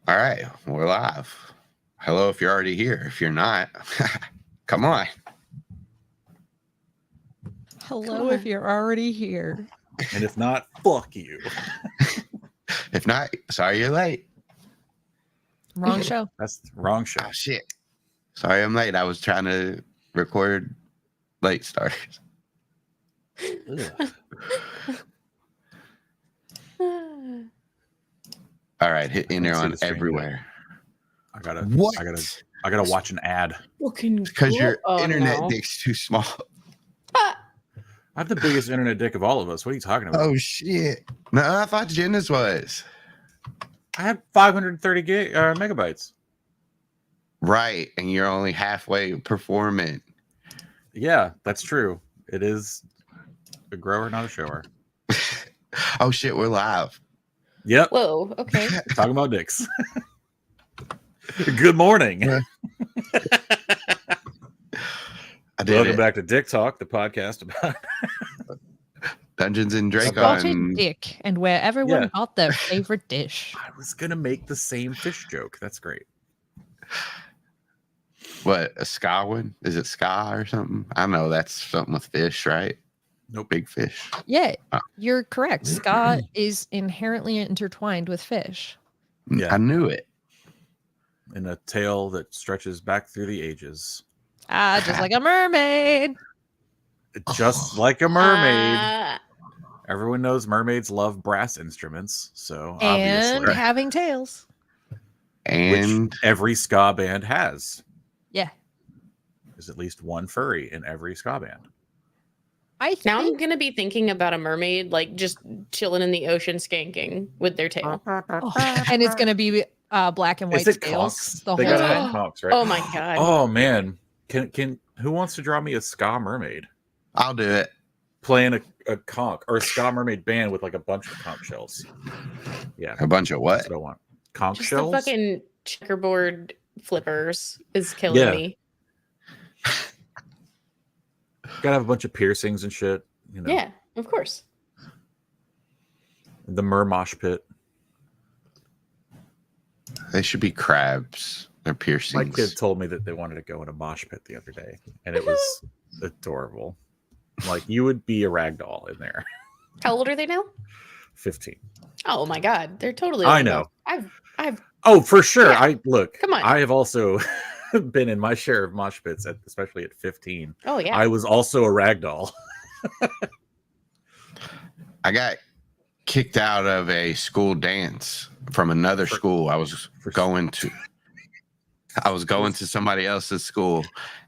All right, we're live. Hello, if you're already here. If you're not, come on. Hello, if you're already here. And if not, fuck you. If not, sorry you're late. Wrong show. That's the wrong show. Oh, shit. Sorry I'm late. I was trying to record late starters. All right, hit enter on everywhere. I gotta watch an ad. Because your internet dick's too small. I have the biggest internet dick of all of us. What are you talking about? Oh shit! No, I thought Jenna's was. I have 530 megabytes. Right, and you're only halfway performing. Yeah, that's true. It is a grower, not a shower. Oh shit, we're live. Yep. Whoa, okay. Talking about dicks. Good morning. Welcome back to Dick Talk, the podcast about Dungeons and Spotted Dracon. dick, and where everyone got their favorite dish. I was gonna make the same fish joke. That's great. What, a ska one? Is it ska or something? I know that's something with fish, right? Nope. Big fish. Yeah, you're correct. Ska is inherently intertwined with fish. Yeah. I knew it. In a tale that stretches back through the ages. Ah, just like a mermaid. Just like a mermaid. Everyone knows mermaids love brass instruments, so And obviously. having tails. And Which every ska band has. Yeah. There's at least one furry in every ska band. I Now I'm think gonna be thinking about a mermaid like just chilling in the ocean skanking with their tail. and it's gonna be black and white Is it scales conchs? the They whole gotta time. have conchs, right? Oh my god. Oh man. Can who wants to draw me a ska mermaid? I'll do it. Playing a conch or a ska mermaid band with like a bunch of conch shells. Yeah. A bunch of what? That's what I want. Conch Just shells? the fucking checkerboard flippers is killing Yeah. me. Gotta have a bunch of piercings and shit. You know. Yeah, of course. The mosh pit. They should be crabs. They're piercings. My kid told me that they wanted to go in a mosh pit the other day, and it was adorable. Like, you would be a rag doll in there. How old are they now? 15. Oh my god, they're totally. I old know. enough. I've. Oh, for sure. Yeah. Come on. I have also been in my share of mosh pits, especially at 15. Oh yeah. I was also a rag doll. I got kicked out of a school dance from another school I was going to. I was going to somebody else's school,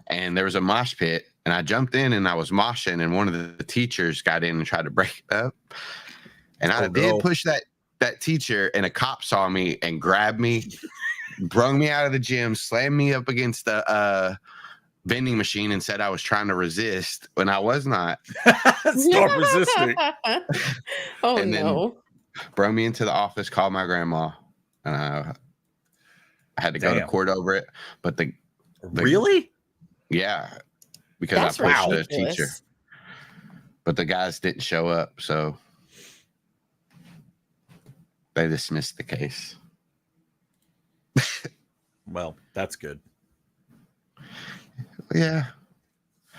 and there was a mosh pit, and I jumped in and I was moshing, and one of the teachers got in and tried to break it up. And I did push that teacher, and a cop saw me and grabbed me, brung me out of the gym, slammed me up against the vending machine and said I was trying to resist when I was not. Stop resisting. Oh And then- no. Brought me into the office, called my grandma, and I had to go to Damn. court over it. But Really? yeah, because That's I pushed the ridiculous. teacher. But the guys didn't show up, so they dismissed the case. Well, that's good. Yeah.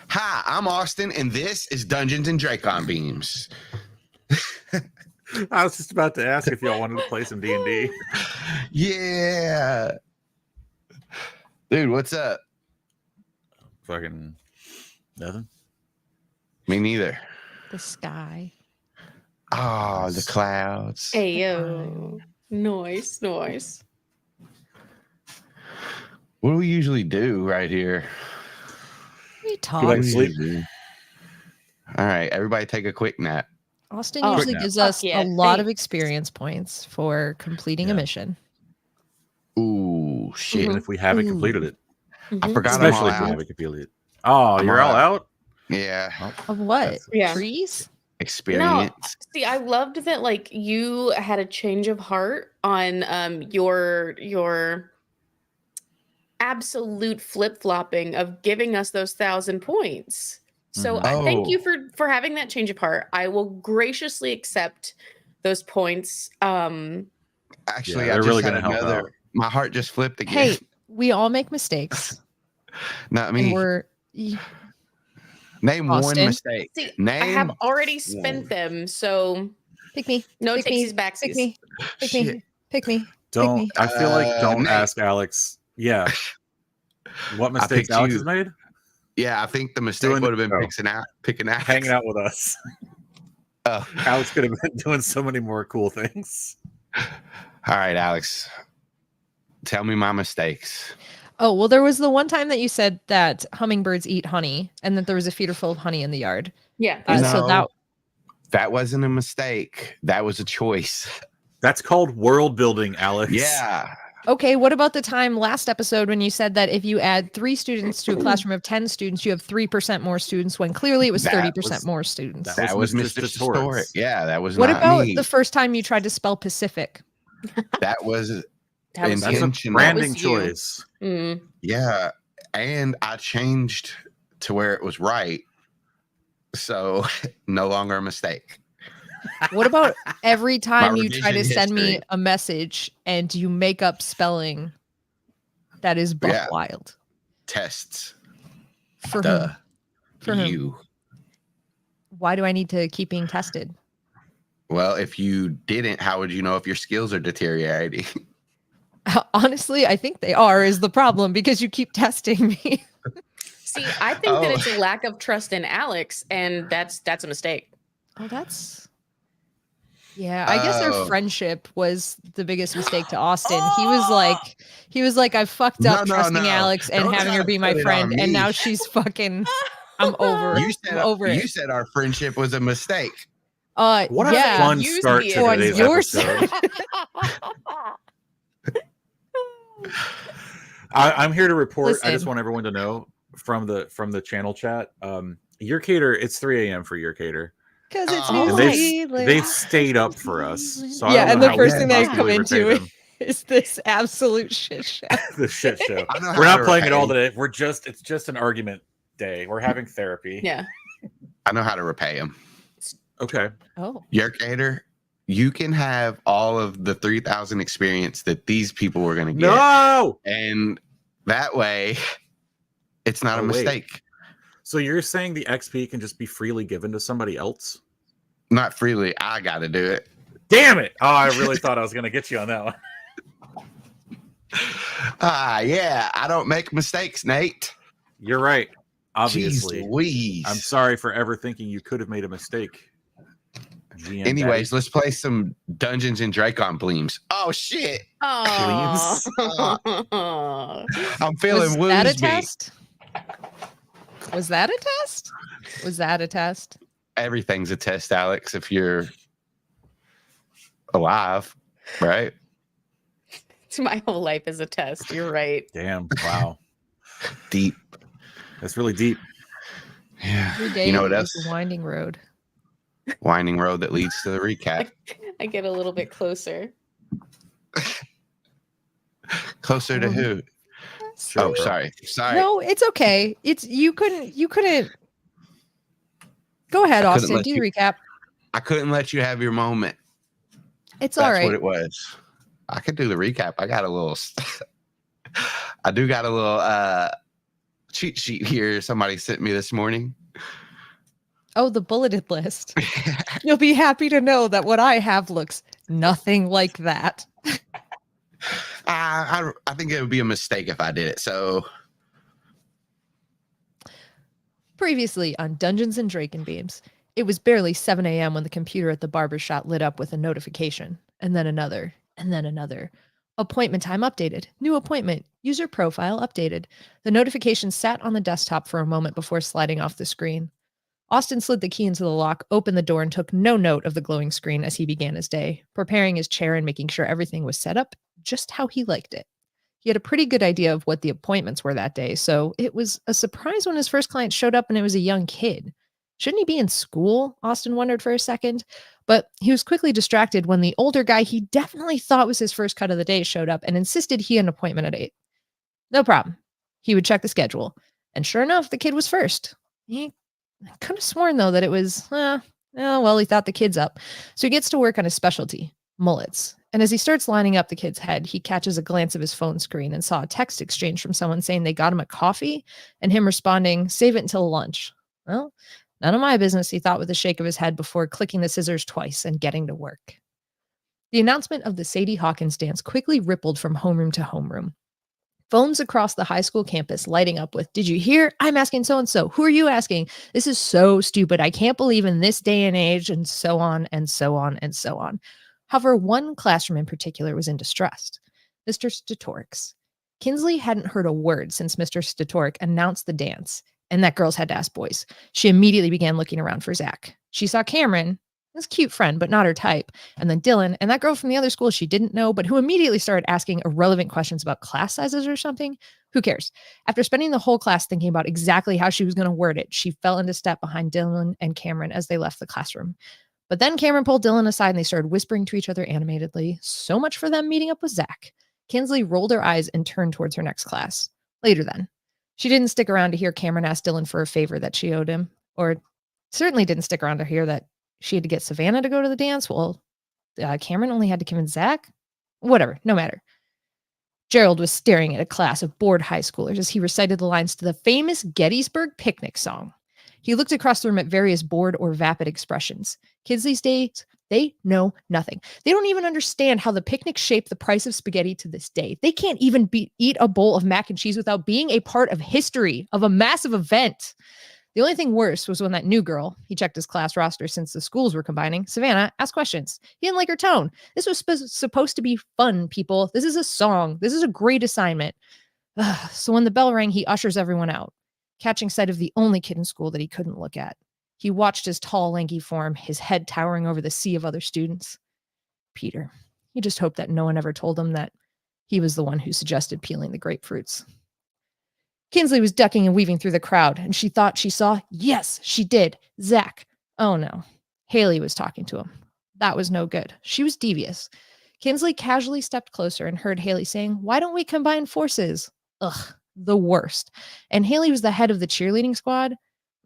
Hi, I'm Austin, and this is Dungeons and Dracon Beams. I was just about to ask if y'all wanted to play some D&D. Yeah. Dude, what's up? Fucking nothing. Me neither. The sky. Oh, the clouds. Hey yo. Nice. What do we usually do right here? We Go talk. back to sleep. All right, everybody take a quick nap. Austin Oh, usually quick gives nap. us Fuck yeah, a lot of thanks. experience points for completing a Yeah. mission. Ooh, shit. Even if we haven't completed it. Mhm. I forgot I'm Especially all if we out. haven't completed it. Oh, I'm you're all all out? Yeah, Oh, Of what? that's- Yeah. Trees? experience. See, I loved that like you had a change of heart on your absolute flip-flopping of giving us those 1,000 points. So Mhm. thank you Oh. for having that change of heart. I will graciously accept those points Actually, Yeah, I they're just really had gonna help another. out. My heart just flipped again. Hey, we all make mistakes, Not and me. Name one Austin? mistake. See, Name I have already spent one. them, so pick me. no pick me. takesies Pick backsies. me. Pick Shit. me. Pick me. Pick Don't. me. I feel like don't Nate. ask Alex. Yeah. What mistakes picked Alex you. has made? Yeah, I think the mistake Doing would have the been show. picking out. Hanging out with us. Oh. Alex could have been doing so many more cool things. All right, Alex. Tell me my mistakes. Oh, well, there was the one time that you said that hummingbirds eat honey and that there was a feeder full of honey in the yard. Yeah. So that wasn't a mistake. That was a choice. That's called world building, Alex. Yeah. Okay, what about the time last episode when you said that if you add 3 students to a classroom of 10 students, you have 3% more students when clearly it was That 30% was- more students? That was Mr. Mr. Historic. Yeah, that was What not about me. the first time you tried to spell Pacific? That was That was That's a intentional. branding That was you. choice. Mm. Yeah, and I changed to where it was right, so no longer a mistake. What about every time you try to revision send me history. a message and you make up spelling that is buck Yeah. wild? Tests. For Duh. whom? For whom? You. Why do I need to keep being tested? Well, if you didn't, how would you know if your skills are deteriorating? Honestly, I think they are is the problem because you keep testing me. See, I think that Oh. it's a lack of trust in Alex, and that's a mistake. Oh, yeah, I guess our Oh. friendship was the biggest mistake to Austin. He was like, I fucked up No, trusting no. Alex and Don't having try her to be my put it friend, on and me. now she's fucking. I'm over. You I'm over you it. said our friendship was a mistake. What a yeah. fun Used start the to On today's your episode. I'm here to report. I just Listen. want everyone to know from the channel chat. Your cater, it's 3 a.m. for your cater. Because it's Oh. New And Zealand. they've stayed up for us. So I Yeah, don't and know the how first we thing can they possibly come repay into them. is this absolute shit show. The shit show. I know We're how not to playing it all repay. today. It's just an argument day. We're having therapy. Yeah. I know how to repay him. Okay. Oh, Your cater, you can have all of the 3,000 experience that these people were going to get. No. And that way, it's not a Oh, wait. mistake. So you're saying the XP can just be freely given to somebody else? Not freely. I got to do it. Damn it! Oh, I really thought I was going to get you on that one. Yeah. I don't make mistakes, Nate. You're right. Obviously. Jeez Louise. I'm sorry for ever thinking you could have made a mistake. GM Anyways, Daddy. let's play some Dungeons and Dracon bleams. Oh, shit. Oh. I'm feeling was that a woosby. test? Was that a test? Was that a test? Everything's a test, Alex, if you're alive, right? My whole life is a test. You're right. Damn. Wow. Deep. That's really deep. Yeah. Every day You know what is else? a winding road. Winding road that leads to the recap. I get a little bit closer. Closer to who? Sure, Oh, bro. sorry. No, it's okay. It's you couldn't. Go ahead, I couldn't Austin. let Do the you- recap. I couldn't let you have your moment. It's That's all right. what it was. I could do the recap. I got a little I do got a little cheat sheet here somebody sent me this morning. Oh, the bulleted list. You'll be happy to know that what I have looks nothing like that. I think it would be a mistake if I did it. So Previously on Dungeons and Dracon Beams, it was barely 7 a.m. when the computer at the barber shop lit up with a notification, and then another, and then another. Appointment time updated. New appointment. User profile updated. The notification sat on the desktop for a moment before sliding off the screen. Austin slid the key into the lock, opened the door, and took no note of the glowing screen as he began his day, preparing his chair and making sure everything was set up just how he liked it. He had a pretty good idea of what the appointments were that day, so it was a surprise when his first client showed up and it was a young kid. Shouldn't he be in school? Austin wondered for a second, but he was quickly distracted when the older guy he definitely thought was his first cut of the day showed up and insisted he had an appointment at 8. No problem. He would check the schedule, and sure enough, the kid was first. He could have sworn, though, that it was, well, he thought the kid's up. So he gets to work on his specialty, mullets. And as he starts lining up the kid's head, he catches a glance of his phone screen and saw a text exchange from someone saying they got him a coffee and him responding, save it until lunch. Well, none of my business, he thought with a shake of his head before clicking the scissors twice and getting to work. The announcement of the Sadie Hawkins dance quickly rippled from homeroom to homeroom. Phones across the high school campus lighting up with, did you hear? I'm asking so-and-so. Who are you asking? This is so stupid. I can't believe in this day and age, and so on and so on and so on. However, one classroom in particular was in distress. Mr. Statorik's. Kinsley hadn't heard a word since Mr. Statorik announced the dance, and that girls had to ask boys. She immediately began looking around for Zach. She saw Cameron, his cute friend, but not her type, and then Dylan, and that girl from the other school she didn't know, but who immediately started asking irrelevant questions about class sizes or something. Who cares? After spending the whole class thinking about exactly how she was going to word it, she fell into step behind Dylan and Cameron as they left the classroom. But then Cameron pulled Dylan aside and they started whispering to each other animatedly. So much for them meeting up with Zach. Kinsley rolled her eyes and turned towards her next class. Later then. She didn't stick around to hear Cameron ask Dylan for a favor that she owed him, or certainly didn't stick around to hear that she had to get Savannah to go to the dance. Well, Cameron only had to convince Zach. Whatever, no matter. Gerald was staring at a class of bored high schoolers as he recited the lines to the famous Gettysburg Picnic song. He looked across the room at various bored or vapid expressions. Kids these days, they know nothing. They don't even understand how the picnic shaped the price of spaghetti to this day. They can't even eat a bowl of mac and cheese without being a part of history, of a massive event. The only thing worse was when that new girl, he checked his class roster since the schools were combining, Savannah, asked questions. He didn't like her tone. This was supposed to be fun, people. This is a song. This is a great assignment. So when the bell rang, he ushers everyone out, catching sight of the only kid in school that he couldn't look at. He watched his tall, lanky form, his head towering over the sea of other students. Peter. He just hoped that no one ever told him that he was the one who suggested peeling the grapefruits. Kinsley was ducking and weaving through the crowd, and she thought she saw, yes, she did, Zach. Oh no, Haley was talking to him. That was no good. She was devious. Kinsley casually stepped closer and heard Haley saying, why don't we combine forces? Ugh, the worst. And Haley was the head of the cheerleading squad.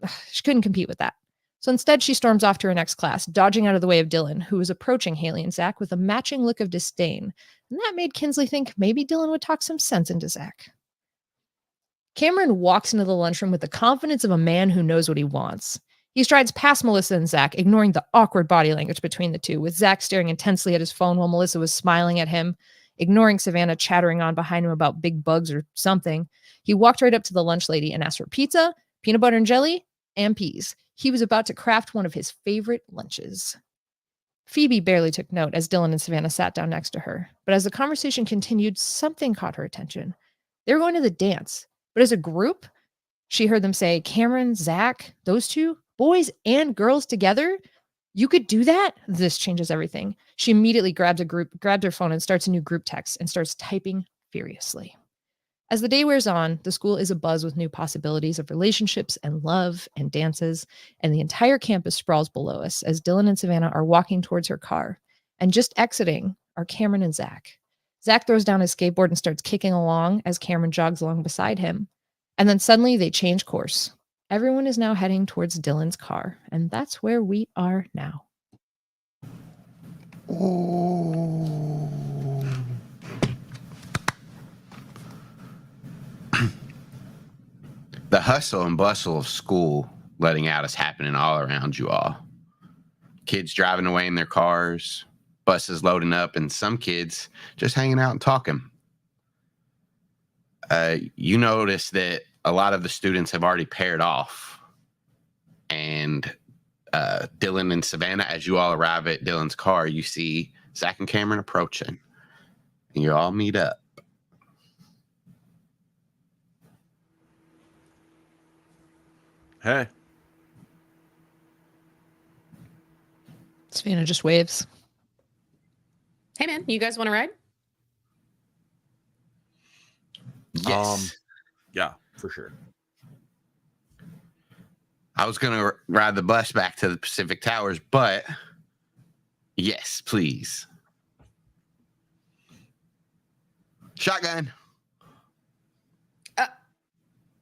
Ugh, she couldn't compete with that. So instead, she storms off to her next class, dodging out of the way of Dylan, who was approaching Haley and Zach with a matching look of disdain. And that made Kinsley think maybe Dylan would talk some sense into Zach. Cameron walks into the lunchroom with the confidence of a man who knows what he wants. He strides past Melissa and Zach, ignoring the awkward body language between the two, with Zach staring intensely at his phone while Melissa was smiling at him, ignoring Savannah chattering on behind him about big bugs or something. He walked right up to the lunch lady and asked for pizza, peanut butter and jelly, and peas. He was about to craft one of his favorite lunches. Phoebe barely took note as Dylan and Savannah sat down next to her. But as the conversation continued, something caught her attention. They were going to the dance. But as a group, she heard them say, Cameron, Zach, those two, boys and girls together? You could do that? This changes everything. She immediately grabbed her phone and starts a new group text and starts typing furiously. As the day wears on, the school is abuzz with new possibilities of relationships and love and dances, and the entire campus sprawls below us as Dylan and Savannah are walking towards her car. And just exiting are Cameron and Zach. Zach throws down his skateboard and starts kicking along as Cameron jogs along beside him. And then suddenly they change course. Everyone is now heading towards Dylan's car, and that's where we are now. Oh. The hustle and bustle of school letting out is happening all around you all. Kids driving away in their cars, buses loading up, and some kids just hanging out and talking. You notice that a lot of the students have already paired off. And Dylan and Savannah, as you all arrive at Dylan's car, you see Zach and Cameron approaching. And you all meet up. Hey. Savannah just waves. Hey, man, you guys want to ride? Yes. Yeah, for sure. I was going to ride the bus back to the Pacific Towers, but yes, please. Shotgun.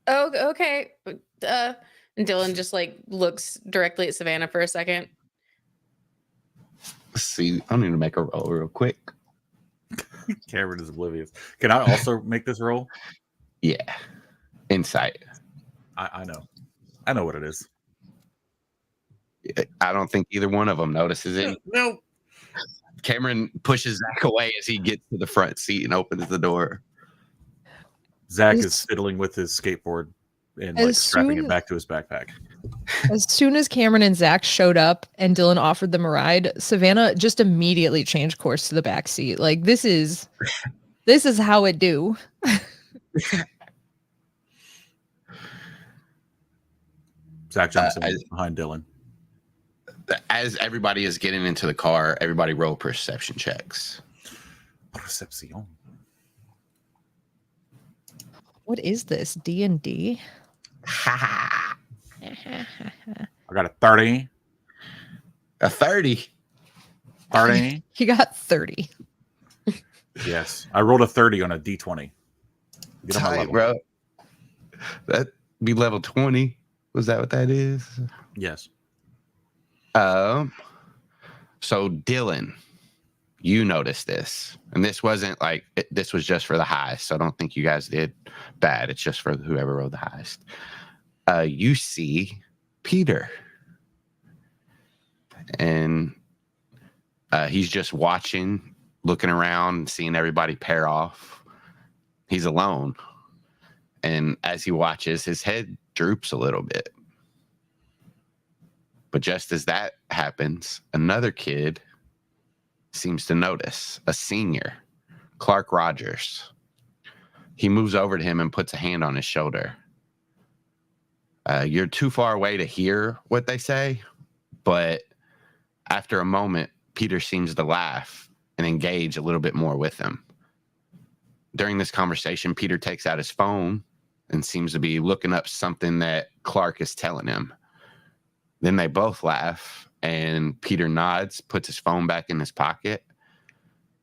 Oh, okay. And Dylan just like looks directly at Savannah for a second. Let's see. I need to make a roll real quick. Cameron is oblivious. Can I also make this roll? Yeah. Insight. I know. I know what it is. I don't think either one of them notices it. No. Cameron pushes Zach away as he gets to the front seat and opens the door. Zach is fiddling with his skateboard and like strapping it back to his backpack. As soon as Cameron and Zach showed up and Dylan offered them a ride, Savannah just immediately changed course to the back seat. Like this is how it do. Zach jumps in behind Dylan. As everybody is getting into the car, everybody roll perception checks. Perception. What is this? D&D? I I got a 30. A 30. 30. He got 30. Yes. I rolled a 30 on a D20. Get on my Tight, level. bro. That'd be level 20. Was that what that is? Yes. So Dylan, you noticed this, and this wasn't like this was just for the highest. So I don't think you guys did bad. It's just for whoever rolled the highest. You see Peter, and he's just watching, looking around, seeing everybody pair off. He's alone, and as he watches, his head droops a little bit. But just as that happens, another kid seems to notice, a senior, Clark Rogers. He moves over to him and puts a hand on his shoulder. You're too far away to hear what they say, but after a moment, Peter seems to laugh and engage a little bit more with him. During this conversation, Peter takes out his phone and seems to be looking up something that Clark is telling him. Then they both laugh, and Peter nods, puts his phone back in his pocket,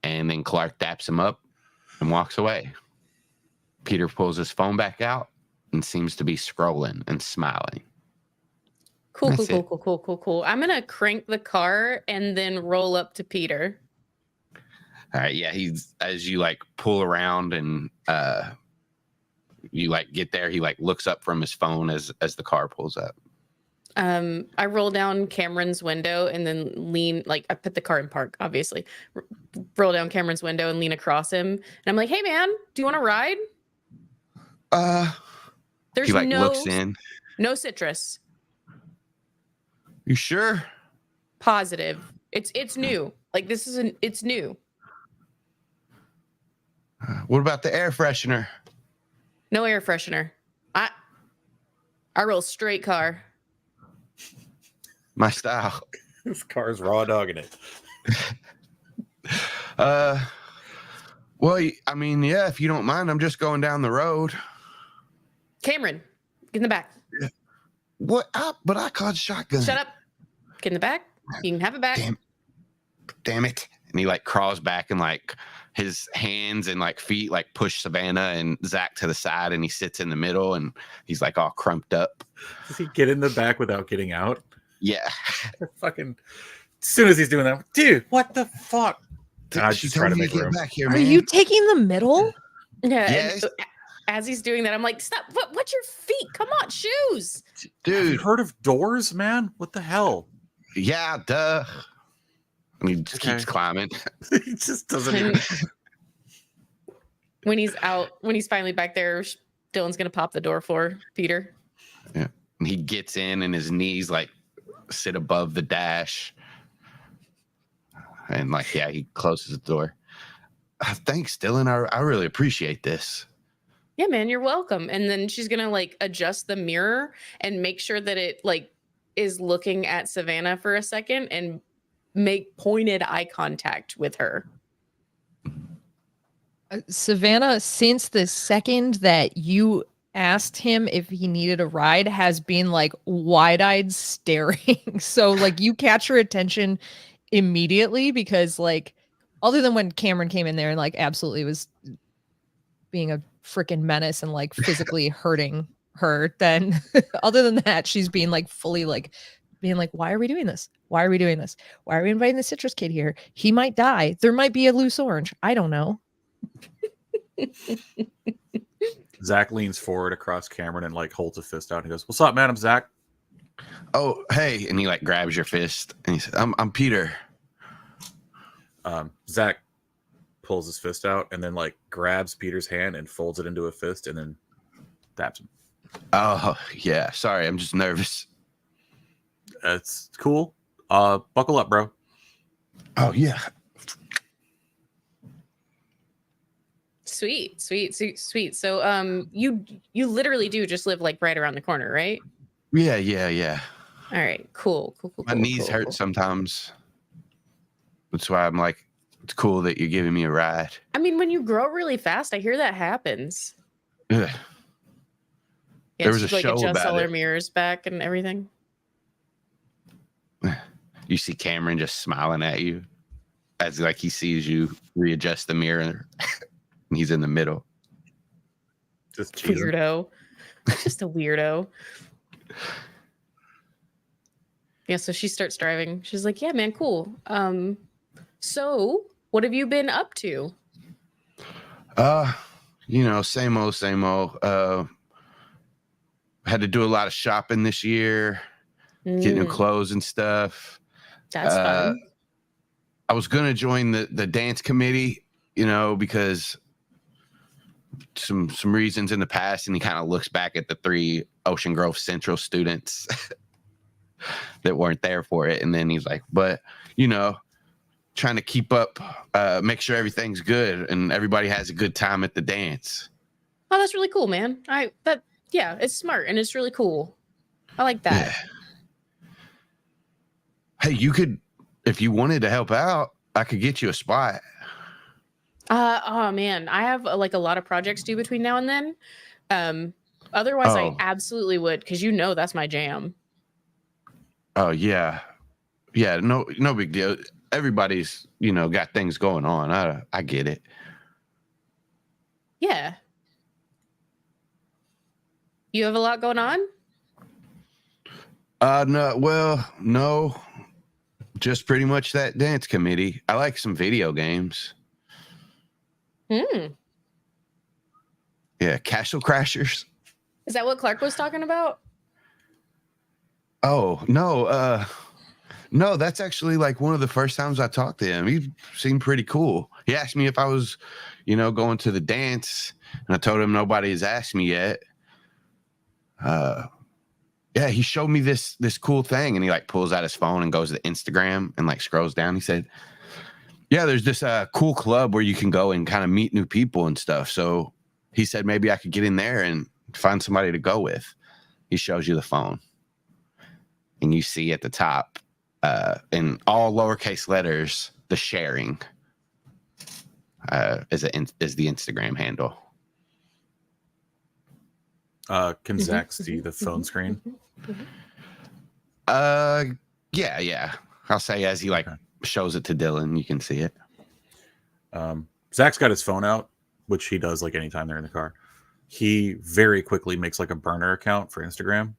and then Clark daps him up and walks away. Peter pulls his phone back out and seems to be scrolling and smiling. Cool. I'm going to crank the car and then roll up to Peter. All right, yeah, he's as you like pull around and you like get there, he like looks up from his phone as the car pulls up. I roll down Cameron's window and then lean, like I put the car in park, obviously. Roll down Cameron's window and lean across him. And I'm like, hey man, do you want to ride? There's he like looks in. No citrus. You sure? Positive. It's new. Like it's new. What about the air freshener? No air freshener. I roll straight car. My style. This car's raw dogging it. Well, I mean, yeah, if you don't mind, I'm just going down the road. Cameron, get in the back. What? But I called shotgun. Shut up. Get in the back. You can have it back. Damn it. And he like crawls back and like his hands and like feet like push Savannah and Zach to the side, and he sits in the middle and he's like all crumped up. Does he get in the back without getting out? Yeah. Fucking as soon as he's doing that, dude, what the fuck? And I She just try told to me make to get room. back here, Are man. you taking the middle? Yeah. Yes. And as he's doing that, I'm like, stop. What's your feet? Come on, shoes. Have you Dude? heard of doors, man? What the hell? Yeah, duh. And he just keeps climbing. He just doesn't even. When he's finally back there, Dylan's gonna pop the door for Peter. Yeah. And he gets in and his knees like sit above the dash. And like, yeah, he closes the door. Thanks, Dylan. I really appreciate this. Yeah, man, you're welcome. And then she's gonna like adjust the mirror and make sure that it like is looking at Savannah for a second and make pointed eye contact with her. Savannah, since the second that you asked him if he needed a ride, has been like wide-eyed staring. So like you catch her attention immediately because like other than when Cameron came in there and like absolutely was being a freaking menace and like physically hurting her, then other than that, she's being like fully like being like, why are we doing this? Why are we doing this? Why are we inviting the citrus kid here? He might die. There might be a loose orange. I don't know. Zach leans forward across Cameron and like holds a fist out and goes, "What's up, man? I'm Zach." Oh, hey. And he like grabs your fist and he says, I'm Peter. Zach pulls his fist out and then like grabs Peter's hand and folds it into a fist and then taps him. Oh, yeah. Sorry. I'm just nervous. It's cool. Buckle up, bro. Oh, yeah. Sweet. So you literally do just live like right around the corner, right? Yeah. All right, cool. My knees hurt sometimes. That's why I'm like, it's cool that you're giving me a ride. I mean, when you grow really fast, I hear that happens. Ugh. Yeah, There was a like show adjust about all their it. mirrors back and everything. You see Cameron just smiling at you as like he sees you readjust the mirror and he's in the middle. Just cheesing. Weirdo. Just a weirdo. Yeah, so she starts driving. She's like, yeah, man, cool. So what have you been up to? Same old. Had to do a lot of shopping this year, get new clothes and stuff. That's fun. I was gonna join the dance committee, because some reasons in the past, and he kind of looks back at the 3 Ocean Grove Central students that weren't there for it, and then he's like, but trying to keep up, make sure everything's good and everybody has a good time at the dance. Oh, that's really cool, man. Yeah, it's smart and it's really cool. I like that. Yeah. Hey, you could, if you wanted to help out, I could get you a spot. Oh man, I have a lot of projects due between now and then. Otherwise, I absolutely would, because that's my jam. Oh yeah, no big deal. Everybody's got things going on. I get it. Yeah. You have a lot going on? No, just pretty much that dance committee. I like some video games. Yeah, Castle Crashers. Is that what Clark was talking about? Oh, no, that's actually like one of the first times I talked to him. He seemed pretty cool. He asked me if I was, going to the dance, and I told him nobody has asked me yet. Yeah, he showed me this cool thing, and he like pulls out his phone and goes to Instagram and like scrolls down. He said, yeah, there's this cool club where you can go and kind of meet new people and stuff. So he said maybe I could get in there and find somebody to go with. He shows you the phone, and you see at the top, in all lowercase letters, the sharing is the Instagram handle. Can Zach see the phone screen? Yeah. I'll say as he shows it to Dylan, you can see it. Zach's got his phone out, which he does like anytime they're in the car. He very quickly makes like a burner account for Instagram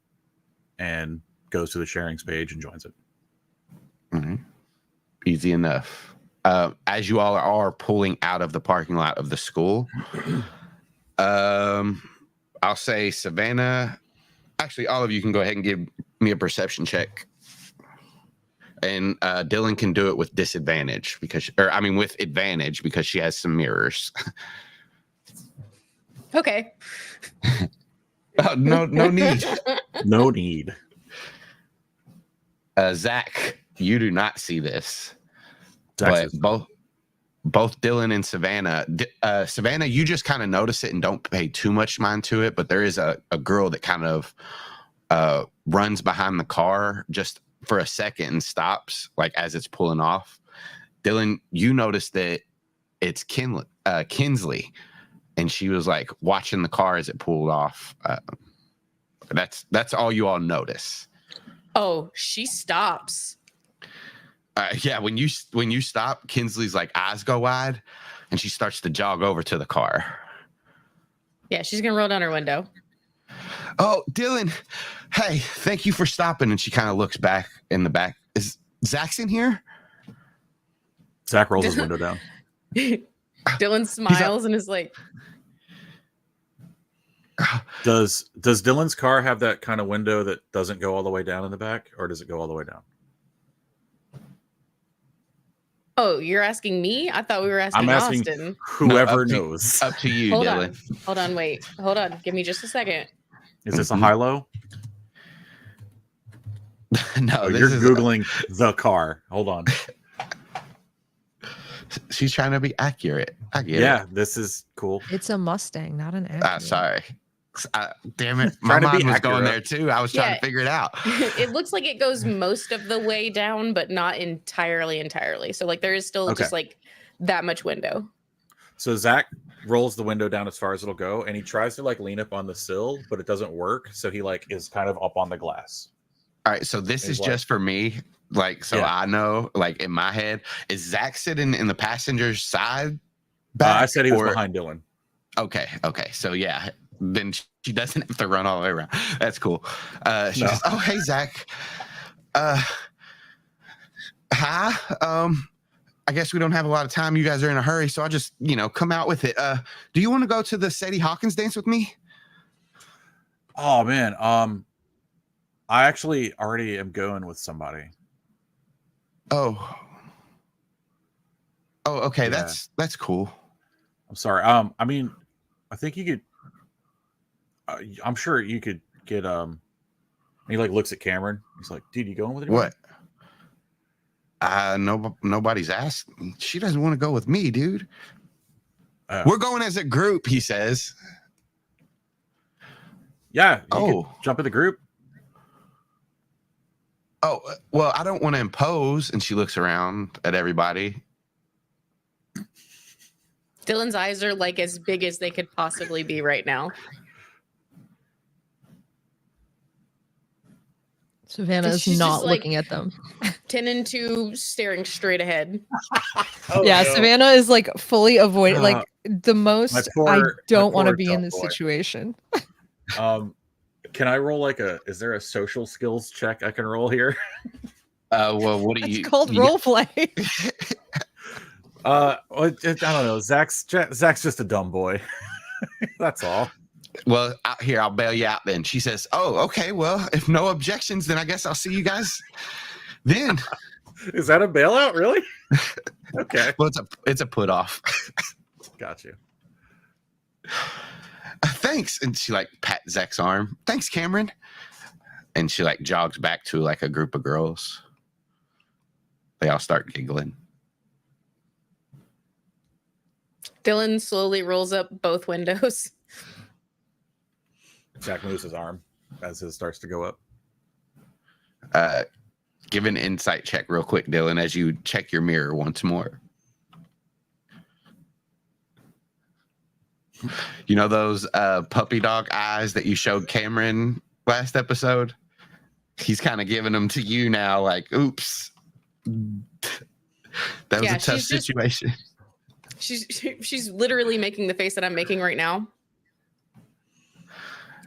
and goes to the sharings page and joins it. Mm-hmm. Easy enough. As you all are pulling out of the parking lot of the school, I'll say Savannah. Actually, all of you can go ahead and give me a perception check. And Dylan can do it with disadvantage with advantage because she has some mirrors. Okay. No need. No need. Zach, you do not see this. But both Dylan and Savannah. Savannah, you just kind of notice it and don't pay too much mind to it. But there is a girl that kind of runs behind the car just for a second and stops, like as it's pulling off. Dylan, you notice that it's Kinsley, and she was like watching the car as it pulled off. That's all you all notice. Oh, she stops. Yeah, when you stop, Kinsley's like eyes go wide, and she starts to jog over to the car. Yeah, she's gonna roll down her window. Oh, Dylan, hey, thank you for stopping. And she kind of looks back in the back. Zach's in here. Zach rolls his window down. Dylan smiles and is like, Does Dylan's car have that kind of window that doesn't go all the way down in the back, or does it go all the way down? "Oh, you're asking me? I thought we were asking, I'm asking Austin." whoever No, knows. Up to you, Hold Dylan. on, hold on, wait, hold on. Give me just a second. Is this a high-low? No, Oh, this you're is Googling the car. Hold on. she's trying to be accurate. I get Yeah, it. this is cool. It's a Mustang, not an Acura. Sorry. Damn it. My Trying to be mind was going accurate. there too. I was trying Yeah. to figure it out. It looks like it goes most of the way down, but not entirely. So like there is still Okay. just like that much window. So Zach rolls the window down as far as it'll go, and he tries to like lean up on the sill, but it doesn't work. So he like is kind of up on the glass. All right. So this It's is like- just for me. Like, so Yeah. I know, like in my head, is Zach sitting in the passenger side? I said he was or- behind Dylan. Okay. Okay. So yeah, then she doesn't have to run all the way around. That's cool. She No. says, "Oh, hey, Zach. Hi. I guess we don't have a lot of time. You guys are in a hurry, so I'll just, come out with it. Do you want to go to the Sadie Hawkins dance with me?" Oh man, I actually already am going with somebody. Oh. Oh, okay. Yeah. That's cool. I'm sorry. I mean, I think you could. I'm sure you could get. He like looks at Cameron. He's like, "Dude, you going with anyone?" What? Nobody's asked. She doesn't want to go with me, dude. We're going as a group, he says. Yeah. You Oh. could jump in the group. Oh, well, I don't want to impose. And she looks around at everybody. Dylan's eyes are like as big as they could possibly be right now. Savannah is She's just, not like- looking at them. 10 and 2 staring straight ahead. Oh, Yeah, no. Savannah is like fully avoid like the most. I poor- don't my want to poor be in dumb this boy. situation. Can I roll like is there a social skills check I can roll here? Well, what do It's you called you- role play. I don't know. Zach's just a dumb boy. That's all. Well, out here, I'll bail you out then. She says, "Oh, okay. Well, if no objections, then I guess I'll see you guys then." Is that a bailout? Really? Okay. Well, it's a put off. Got you. Thanks. And she like pat Zach's arm. "Thanks, Cameron." And she like jogs back to like a group of girls. They all start giggling. Dylan slowly rolls up both windows. Zach moves his arm as his starts to go up. Give an insight check real quick, Dylan, as you check your mirror once more. You know those puppy dog eyes that you showed Cameron last episode? He's kind of giving them to you now, like, oops. That was Yeah, a tough she's just- situation. She's literally making the face that I'm making right now.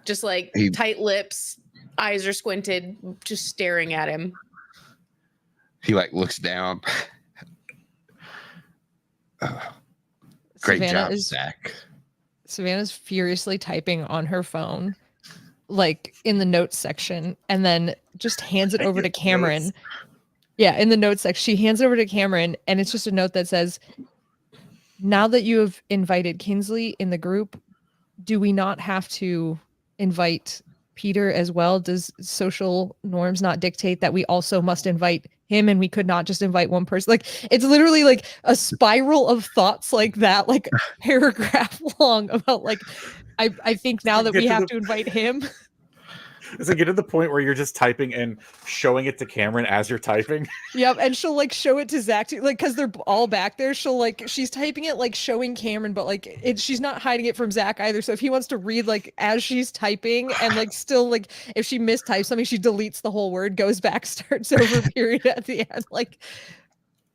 Just like tight lips, eyes are squinted, just staring at him. He like looks down. Great job, Zach. Savannah's furiously typing on her phone, like in the notes section, and then just hands it over to Cameron. Notes. Yeah, in the notes section, she hands it over to Cameron, and it's just a note that says, "Now that you have invited Kinsley in the group, do we not have to invite Peter as well? Does social norms not dictate that we also must invite him, and we could not just invite one person?" Like, it's literally like a spiral of thoughts like that, like paragraph long about like, I think now that we have to invite him. Does it get to the point where you're just typing and showing it to Cameron as you're typing? Yep, and she'll like show it to Zach too, like because they're all back there. She'll like she's typing it like showing Cameron, but like she's not hiding it from Zach either. So if he wants to read like as she's typing and like still like if she mistypes something, she deletes the whole word, goes back, starts over, period at the end. Like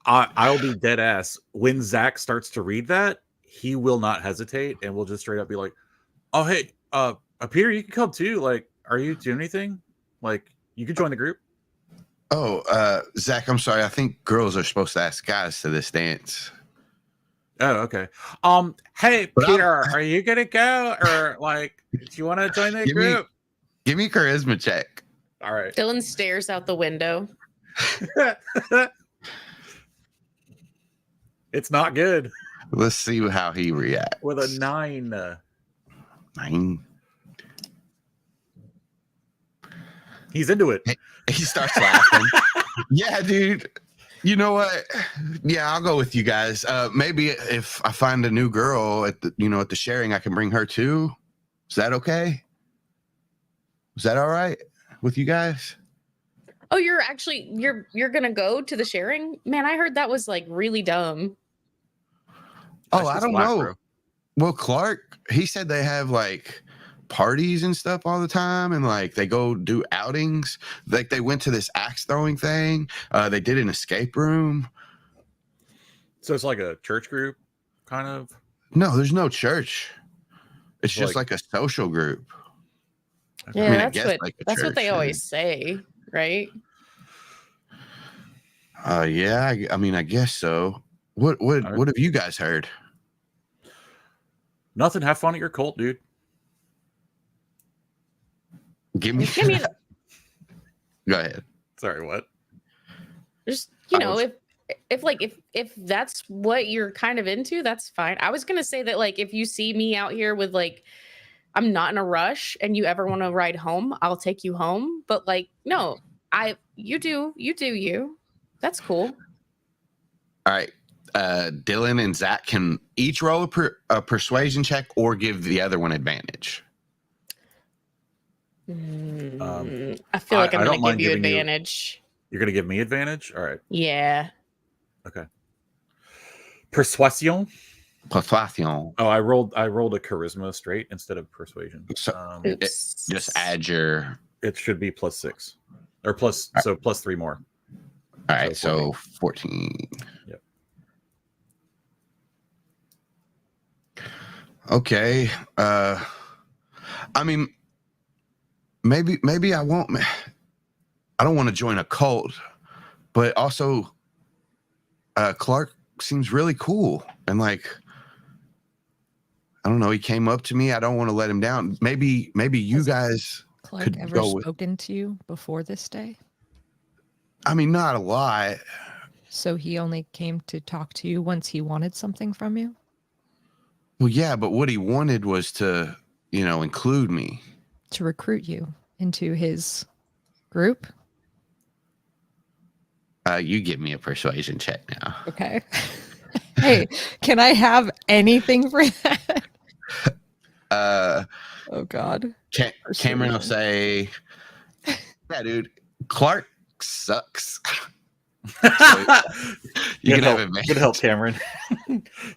I'll be dead ass. When Zach starts to read that, he will not hesitate and will just straight up be like, "Oh hey, Peter, you can come too. Like, are you doing anything? Like, you can join the group." Oh, Zach, I'm sorry. I think girls are supposed to ask guys to this dance. Oh, okay. Hey, But Peter, are you gonna go, or like, do you want to join the group? Give me charisma check. All right. Dylan stares out the window. It's not good. Let's see how he reacts. With a 9. 9. He's into it. He starts laughing. Yeah, dude. You know what? Yeah, I'll go with you guys. Maybe if I find a new girl at the sharing, I can bring her too. Is that okay? Is that all right with you guys? Oh, you're gonna go to the sharing? Man, I heard that was like really dumb. Oh, I don't know. Bro. Well, Clark, he said they have like parties and stuff all the time, and like they go do outings. Like they went to this axe throwing thing. They did an escape room. So it's like a church group, kind of. No, there's no church. It's just like a social group. Yeah, I mean, that's what they always say, right? Yeah. I mean, I guess so. What have you guys heard? Nothing. Have fun at your cult, dude. Give me. Go ahead. Sorry, what? Just if that's what you're kind of into, that's fine. I was gonna say that like if you see me out here with like, I'm not in a rush, and you ever want to ride home, I'll take you home. But like, no, you do you. That's cool. All right. Dylan and Zach can each roll a persuasion check or give the other one advantage. I feel like I'm going to give you advantage. You're going to give me advantage? All right. Yeah. Okay. Persuasion. Oh, I rolled a charisma straight instead of persuasion. So just add your. It should be +6 or plus. So +3 more. All right. So 14. Yep. Okay. I mean, maybe I won't. I don't want to join a cult, but also, Clark seems really cool, and like, I don't know. He came up to me. I don't want to let him down. Maybe you guys Clark could ever go spoken to you before this day? I mean, not a lot. So he only came to talk to you once he wanted something from you? Well, yeah, but what he wanted was to, include me. To recruit you into his group? You give me a persuasion check now. Okay. Hey, can I have anything for that? Oh, God. Cameron will say, yeah, dude, Clark sucks. You can have advantage. Good help, Cameron.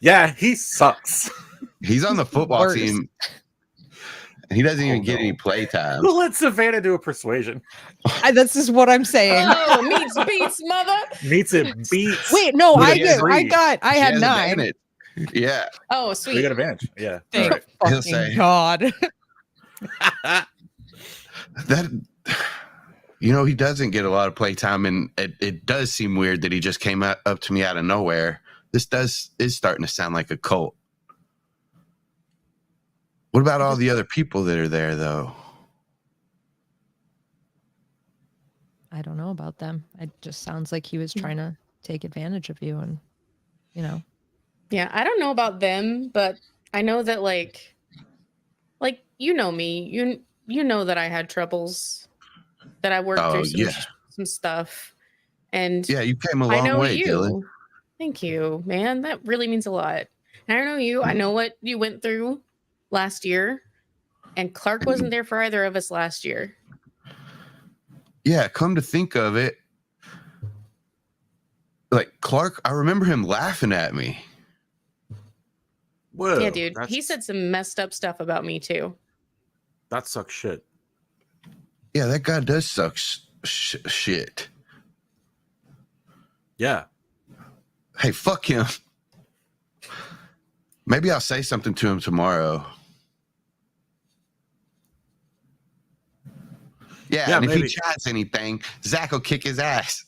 Yeah, he sucks. He's on the football team. He doesn't even get any play time. Who let Savannah do a persuasion? This is what I'm saying. Oh, meets beats, mother. Meets it beats. Wait, no, I had 9. Advantage. Yeah. Oh, sweet. We got a bench. Yeah. Thank Right. fucking God. That, he doesn't get a lot of play time, and it does seem weird that he just came up to me out of nowhere. This is starting to sound like a cult. What about all the other people that are there, though? I don't know about them. It just sounds like he was trying to take advantage of you, and Yeah, I don't know about them, but I know that like you know me, you know that I had troubles, that I worked through some stuff, and yeah, you came a long way, Dylan. Thank you, man. That really means a lot. And I know you. I know what you went through last year, and Clark wasn't there for either of us last year. Yeah, come to think of it, like Clark, I remember him laughing at me. Whoa, yeah, dude. He said some messed up stuff about me too. That sucks shit. Yeah, that guy does suck shit. Yeah. Hey, fuck him. Maybe I'll say something to him tomorrow. Yeah, and if maybe. he tries anything, Zach will kick his ass.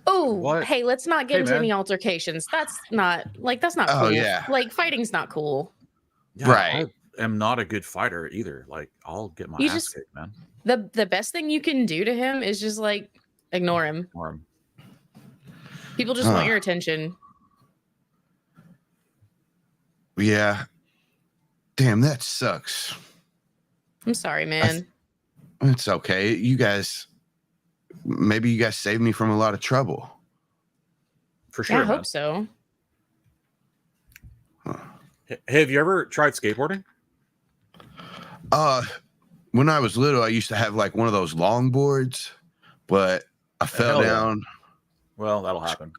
Oh, What? hey, let's not get Hey, into man. any altercations. That's not Oh, cool. yeah. Like fighting's not cool. Yeah, Right. I am not a good fighter either. Like, I'll get my You ass just- kicked, man. The best thing you can do to him is just like ignore him. Or I'm- People just want your attention. Yeah. Damn, that sucks. I'm sorry, man. It's okay. Maybe you guys saved me from a lot of trouble. For Yeah, sure, I man. hope so. Hey, have you ever tried skateboarding? When I was little, I used to have like one of those long boards, but I fell Hell yeah. down. Well, that'll happen.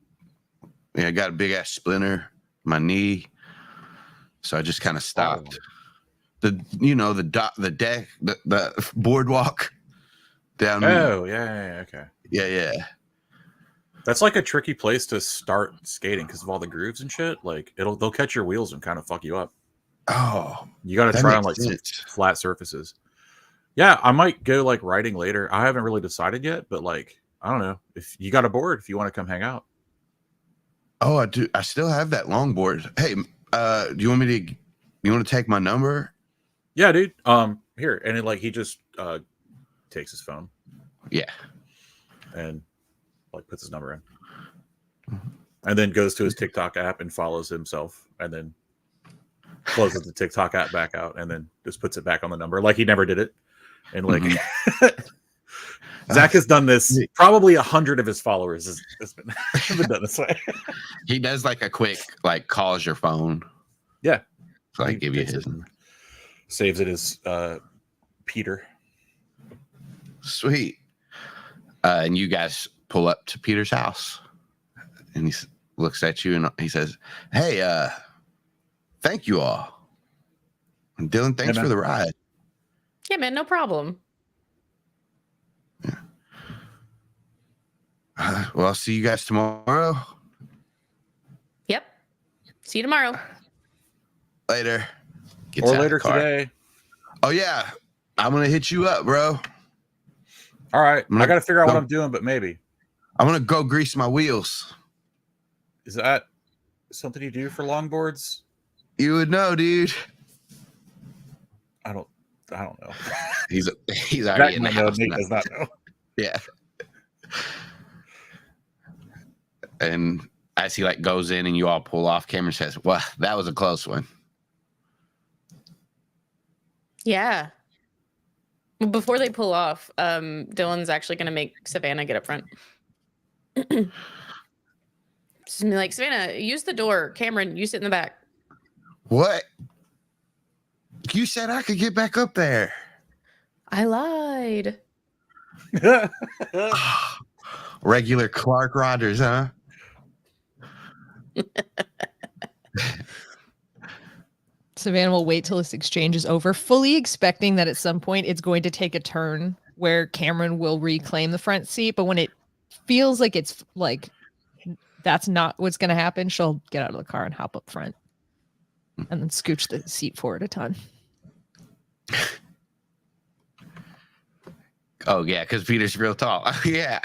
Yeah, I got a big ass splinter, in my knee. So I just kind of stopped. The deck, the boardwalk down. Oh, yeah, okay. Yeah. That's like a tricky place to start skating because of all the grooves and shit. Like they'll catch your wheels and kind of fuck you up. Oh, You got to that try on makes like some sense. flat surfaces. Yeah, I might go like riding later. I haven't really decided yet, but like I don't know if you got a board if you want to come hang out. Oh, I do. I still have that longboard. Hey, do you want me to? You want to take my number? Yeah, dude. Here and like he just takes his phone. Yeah. And like puts his number in, and then goes to his TikTok app and follows himself, and then closes the TikTok app back out, and then just puts it back on the number like he never did it. And like Zach has done this. Probably 100 of his followers has been done this way. He does like a quick like calls your phone. Yeah. So I He give you takes his it, number. saves it as Peter. Sweet. And you guys pull up to Peter's house, and he looks at you and he says, "Hey, thank you all. And Dylan, thanks for the ride." Yeah, man, no problem. Well, I'll see you guys tomorrow. Yep. See you tomorrow. Later. Gets Or out of the later car. today. Oh yeah, I'm gonna hit you up, bro. All right. I'm gonna I got to figure out go- what I'm doing, but maybe. I'm gonna go grease my wheels. Is that something you do for longboards? You would know, dude. I don't know. He's already in the Zach might know, house. Nate now. does not know. Yeah. And as he like goes in and you all pull off, Cameron says, "Well, that was a close one." Yeah. Well, before they pull off, Dylan's actually going to make Savannah get up front. Just gonna be like, Savannah, use the door. Cameron, you sit in the back. What? You said I could get back up there. I lied. Regular Clark Rogers, huh? Savannah will wait till this exchange is over, fully expecting that at some point it's going to take a turn where Cameron will reclaim the front seat. But when it feels like it's like that's not what's going to happen, she'll get out of the car and hop up front and then scooch the seat forward a ton. Oh, yeah, because Peter's real tall. Yeah.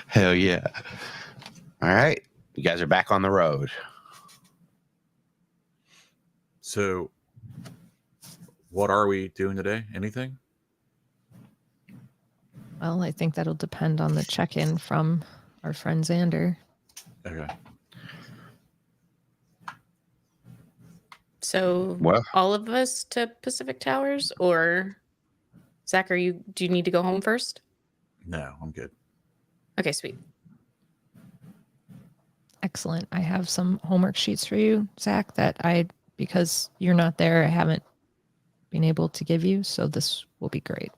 Hell yeah. All right. You guys are back on the road. So, what are we doing today? Anything? Well, I think that'll depend on the check-in from our friend Xander. Okay. So Well, all of us to Pacific Towers, or Zach, do you need to go home first? No, I'm good. Okay, sweet. Excellent. I have some homework sheets for you, Zach, that because you're not there, I haven't been able to give you. So this will be great.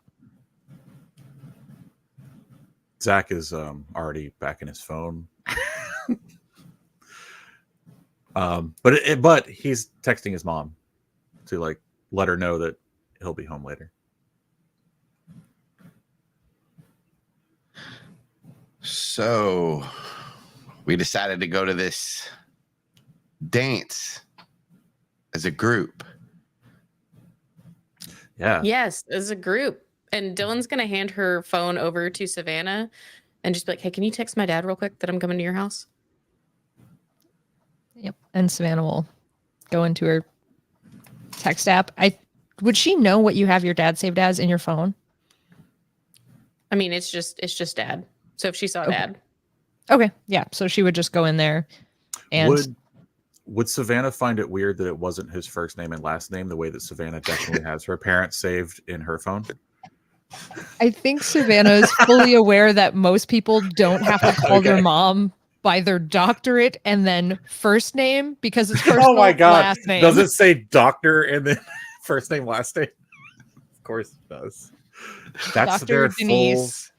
Zach is already back in his phone. But he's texting his mom to like let her know that he'll be home later. so we decided to go to this dance as a group. Yeah. Yes, as a group. And Dylan's gonna hand her phone over to Savannah and just be like, "Hey, can you text my dad real quick that I'm coming to your house?" Yep. And Savannah will go into her text app. Would she know what you have your dad saved as in your phone? I mean, it's just dad. So if she saw dad, Okay. Yeah. So she would just go in there and Would Savannah find it weird that it wasn't his first name and last name the way that Savannah definitely has her parents saved in her phone? I think Savannah is fully aware that most people don't have to call their mom by their doctorate and then first name because it's first Oh my God. last name. Does it say doctor and then first name, last name? Of course it does. That's Dr. their Denise.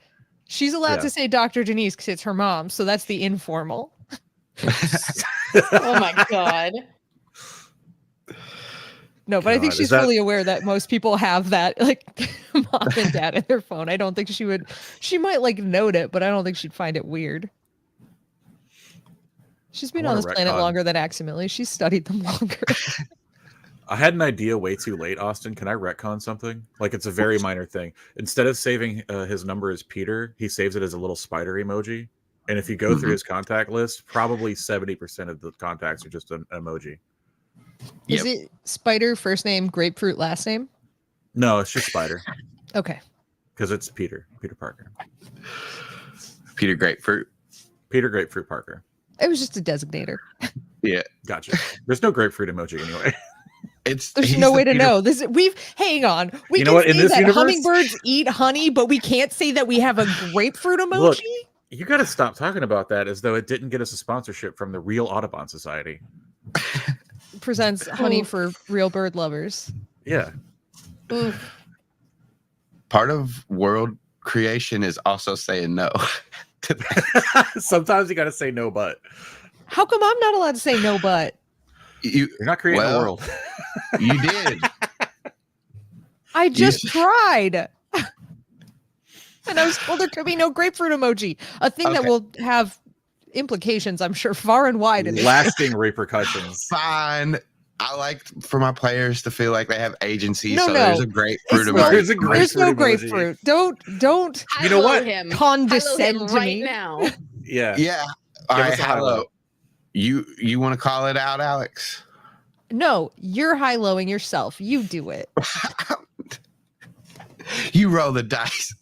She's allowed Yeah. to say Dr. Denise because it's her mom. So that's the informal. oh my god. No, but I think God, she's is that- fully aware that most people have that, like, mom and dad in their phone. I don't think she would. She might like note it, but I don't think she'd find it weird. She's been on wanna this planet retcon. longer than Aximili. She's studied them longer. I had an idea way too late, Austin. Can I retcon something? Like, it's a very minor thing. Instead of saving his number as Peter, he saves it as a little spider emoji. And if you go through his contact list, probably 70% of the contacts are just an emoji. Is it Spider first name, grapefruit last name? No, it's just spider Okay. because it's Peter Parker. Peter Grapefruit. Peter Grapefruit Parker. It was just a designator. Yeah. Gotcha. There's no grapefruit emoji anyway. It's There's he's no the way to Peter- know. Hang on. We You can know what, in say this that universe- hummingbirds eat honey, but we can't say that we have a grapefruit emoji. Look, you got to stop talking about that as though it didn't get us a sponsorship from the Real Audubon Society. Presents honey for real bird lovers. Yeah. Part of world creation is also saying no. to that. Sometimes you got to say no, but How come I'm not allowed to say no but? You're not creating a Well, world. You did. I just tried. And I was told there could be no grapefruit emoji. A thing that Okay. will have implications, I'm sure, far and wide. Lasting repercussions. Fine. I like for my players to feel like they have agency. No, so no. there's a grapefruit It's emoji. There's a There's no grapefruit emoji. grapefruit. Don't You know what? Him. condescend Him to right me. now. Yeah. Yeah. All Give right. us a Hello. highlight. You want to call it out, Alex? No, you're high-lowing yourself. You do it. You roll the dice.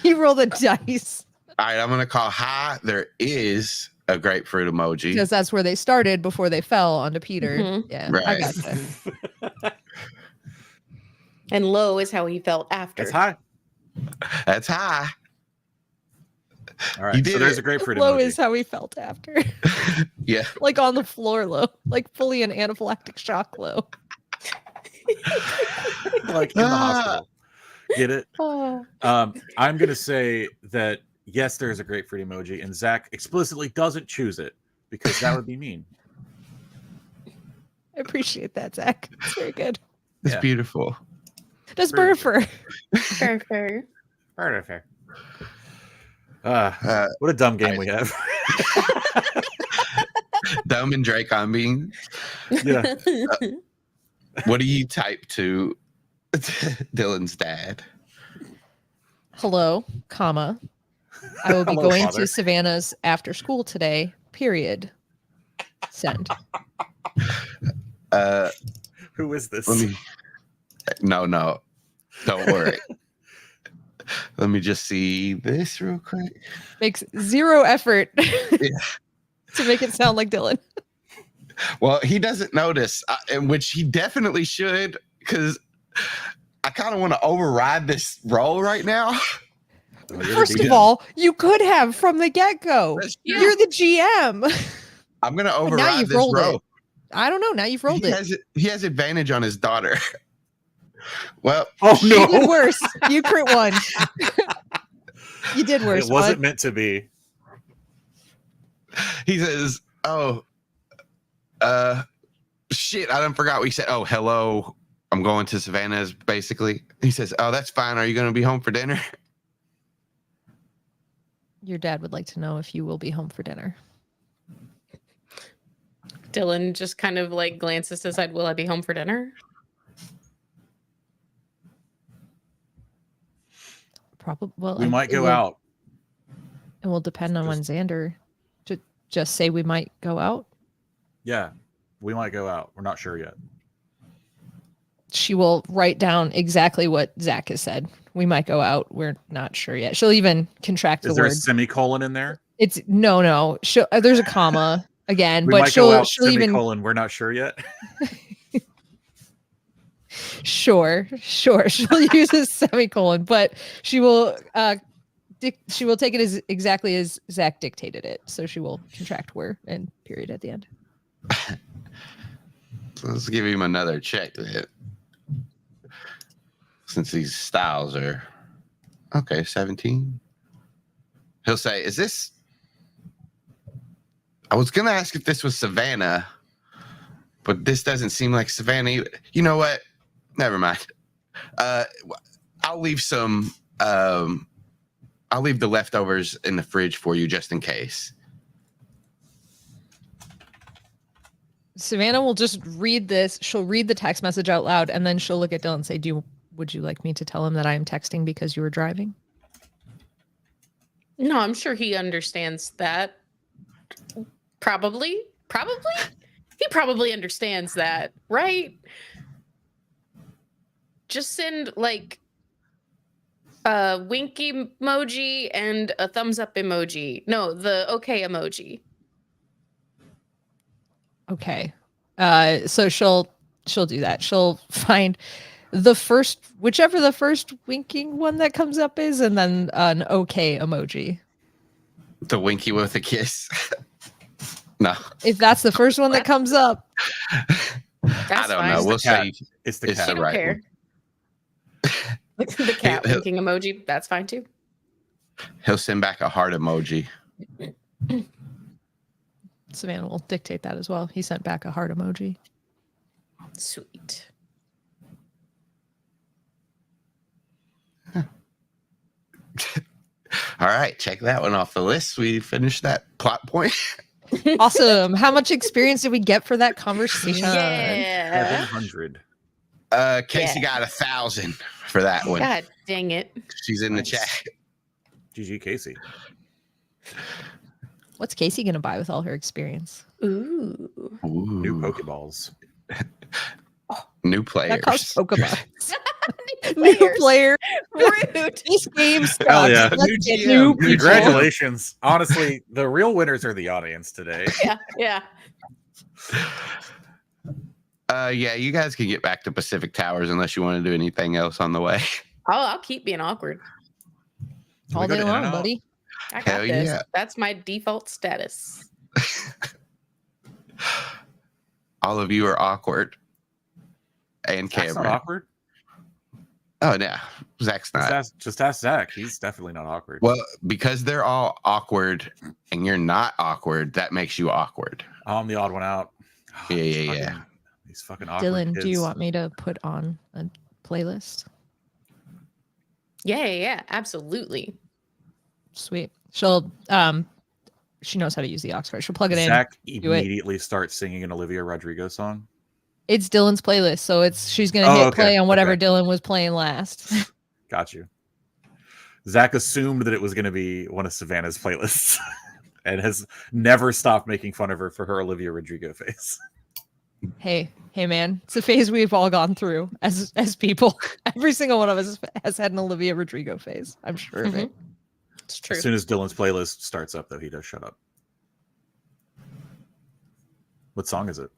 You roll the dice. All right. I'm going to call high. There is a grapefruit emoji. Because that's where they started before they fell onto Peter. Mhm. Yeah, I Right. gotcha. And low is how he felt after. It's high. That's high. All right. You So did there's it. a grapefruit Low emoji. is how he felt after. Yeah. Like on the floor low. Like fully an anaphylactic shock low. Like in the hospital. Get it? Oh. I'm going to say that, yes, there's a grapefruit emoji, and Zach explicitly doesn't choose it because that would be mean. I appreciate that, Zach. It's very good. It's Yeah. beautiful. Does Very Burfer. Fair. Fair. What a dumb game we have. Dumb and Dracon being. Yeah. What do you type to Dylan's dad? Hello, comma. I will be Hello, going father. to Savannah's after school today. Period. Send. Who is this? Let me. No. Don't worry. Let me just see this real quick. Makes zero effort to make it sound like Dylan. Well, he doesn't notice, which he definitely should, because I kind of want to override this role right now. Oh, you're the First of DM. all, you could have from the get-go. Yeah. You're the GM. I'm going to now override you've this rolled role. it. I don't know. Now you've rolled it. He has advantage on his daughter. Well, Oh You did no, worse. You crit one. You did worse. it wasn't bud. meant to be. he says, "Oh, shit! I done forgot what he said. Oh, hello. I'm going to Savannah's." Basically, he says, "Oh, that's fine. Are you going to be home for dinner?" Your dad would like to know if you will be home for dinner. Dylan just kind of like glances to the side. Will I be home for dinner? Probably. Well, We might it go will- out. It will depend on when Xander. Just say we might go out. Yeah, we might go out. We're not sure yet. She will write down exactly what Zach has said. We might go out. We're not sure yet. She'll even contract Is the there word. a semicolon in there? It's no. There's a comma again, We but might go out. she'll even Semicolon. We're not sure yet. sure. She'll use a semicolon, but she will take it as exactly as Zach dictated it. So she will contract were and period at the end. So let's give him another check then. Since these styles are okay, 17. He'll say, is this? I was gonna ask if this was Savannah, but this doesn't seem like Savannah either. You know what? Never mind. I'll leave some I'll leave the leftovers in the fridge for you just in case. Savannah will just read this. She'll read the text message out loud, and then she'll look at Dylan and say, would you like me to tell him that I am texting because you were driving? No, I'm sure he understands that. Probably. He probably understands that, right? Just send like a winky emoji and a thumbs up emoji. No, the okay emoji. Okay. So she'll do that. She'll find whichever the first winking one that comes up is, and then an okay emoji. The winky with a kiss. No. If that's the first one that comes up, That's I don't fine. know. We'll say It's the It's cat. She don't right care. The cat winking emoji. That's fine too. he'll send back a heart emoji. Savannah will dictate that as well. He sent back a heart emoji. Sweet. All right, check that one off the list. We finished that plot point. Awesome. How much experience did we get for that conversation? Yeah. 700. Casey got 1,000 for that one. God dang it. She's in the Nice. chat. GG Casey. What's Casey going to buy with all her experience? Ooh. New Ooh, Pokeballs. new players. That costs Pokeballs. New New player. Rude. This game sucks. Hell yeah. Let's New get GM. new people. Congratulations. Honestly, the real winners are the audience today. Yeah. Yeah, you guys can get back to Pacific Towers unless you want to do anything else on the way. I'll keep being awkward. All We go day to long, In-N-Out. buddy. I got Hell this. yeah. That's my default status. All of you are awkward. And Zach's not Cameron. awkward. Oh, no. Zach's not. Just ask Zach. He's definitely not awkward. Well, because they're all awkward and you're not awkward, that makes you awkward. I'm the odd one out. Yeah, These yeah, yeah. fucking- These fucking awkward Dylan, kids. do you want me to put on a playlist? Yeah. Absolutely. Sweet. She'll she knows how to use the aux cord. She'll plug it in. Zach it. immediately starts singing an Olivia Rodrigo song. It's Dylan's playlist, so she's gonna Oh, hit okay, play on whatever okay. Dylan was playing last. Got you. Zach assumed that it was going to be one of Savannah's playlists and has never stopped making fun of her for her Olivia Rodrigo face. Hey man, it's a phase we've all gone through as people. Every single one of us has had an Olivia Rodrigo phase. I'm sure of it. It's true. As soon as Dylan's playlist starts up, though, he does shut up. What song is it?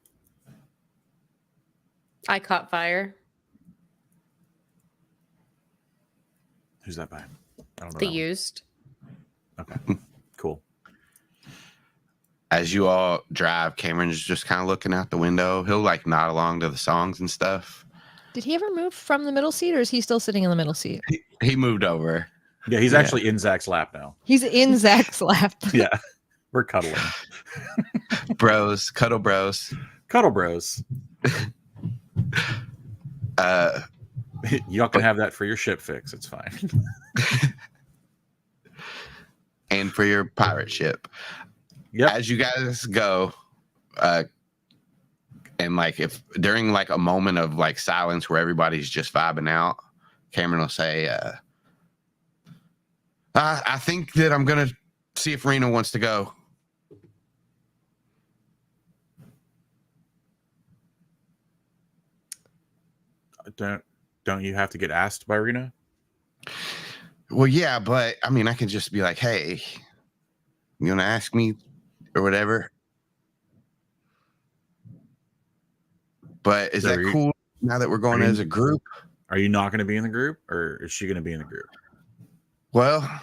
I Caught Fire. Who's that by? I don't know. The that one. Used. Okay, cool. As you all drive, Cameron's just kind of looking out the window. He'll like nod along to the songs and stuff. Did he ever move from the middle seat, or is he still sitting in the middle seat? He moved over. Yeah, he's Yeah. actually in Zach's lap now. He's in Zach's lap. Yeah, we're cuddling. Bros, cuddle bros. Cuddle bros. Y'all can have that for your ship fix. It's fine. And for your pirate ship. Yep. As you guys go, and like if during like a moment of like silence where everybody's just vibing out, Cameron will say, I think that I'm gonna see if Rena wants to go. Don't you have to get asked by Rena? Well, yeah, but I mean, I can just be like, "Hey, you gonna ask me or whatever?" But is that cool now that we're going as a group? Are you not going to be in the group, or is she going to be in the group? Well, I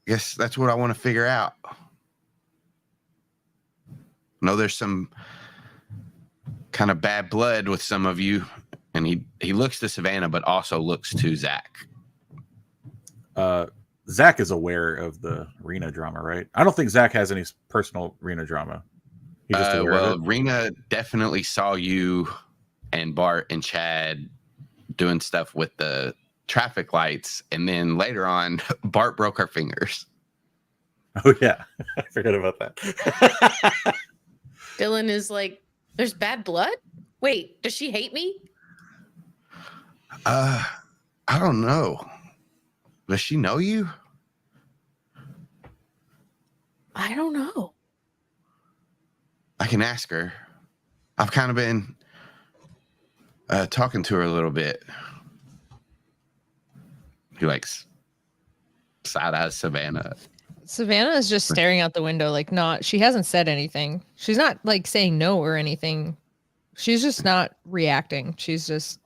guess that's what I want to figure out. No, there's some kind of bad blood with some of you, and he looks to Savannah, but also looks to Zach. Zach is aware of the Rena drama, right? I don't think Zach has any personal Rena drama. He's just aware of it. Rena definitely saw you and Bart and Chad doing stuff with the traffic lights, and then later on, Bart broke her fingers. Oh yeah, I forgot about that. Dylan is like, "There's bad blood? Wait, does she hate me?" I don't know. Does she know you? I don't know. I can ask her. I've kind of been talking to her a little bit. He likes side-eyes Savannah. Savannah is just staring out the window, like she hasn't said anything. She's not like saying no or anything. She's just not reacting. She's just.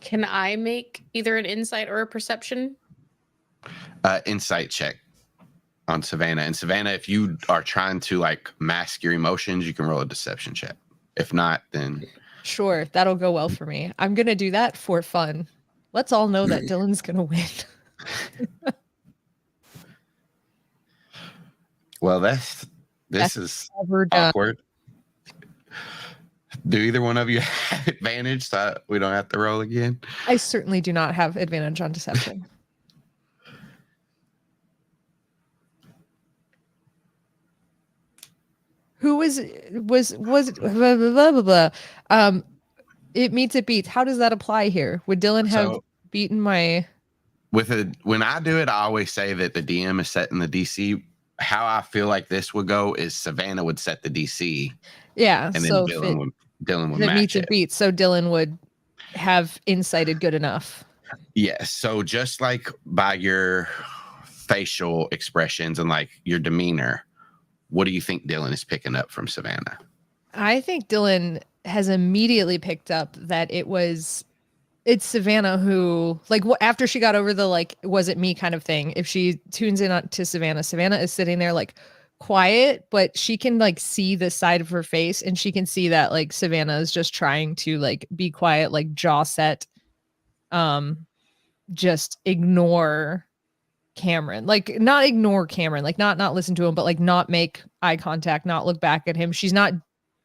Can I make either an insight or a perception? Insight check on Savannah. And Savannah, if you are trying to like mask your emotions, you can roll a deception check. If not, then Sure, that'll go well for me. I'm gonna do that for fun. Let's all know that Dylan's gonna win. Well, this is Never done. awkward. Do either one of you have advantage so we don't have to roll again? I certainly do not have advantage on deception. Who was blah, blah, blah, blah. It meets it beats. How does that apply here? Would Dylan have beaten my when I do it, I always say that the DM is setting the DC. How I feel like this would go is Savannah would set the DC. Yeah. And then so Dylan would it match meets it. It beats. So Dylan would have incited good enough. Yes. So just like by your facial expressions and like your demeanor, what do you think Dylan is picking up from Savannah? I think Dylan has immediately picked up that it's Savannah who, like, after she got over the, like, was it me kind of thing, if she tunes in to Savannah is sitting there, like, quiet, but she can, like, see the side of her face, and she can see that, like, Savannah is just trying to, like, be quiet, like, jaw set, just ignore Cameron, like, not ignore Cameron, like, not listen to him, but, like, not make eye contact, not look back at him. She's not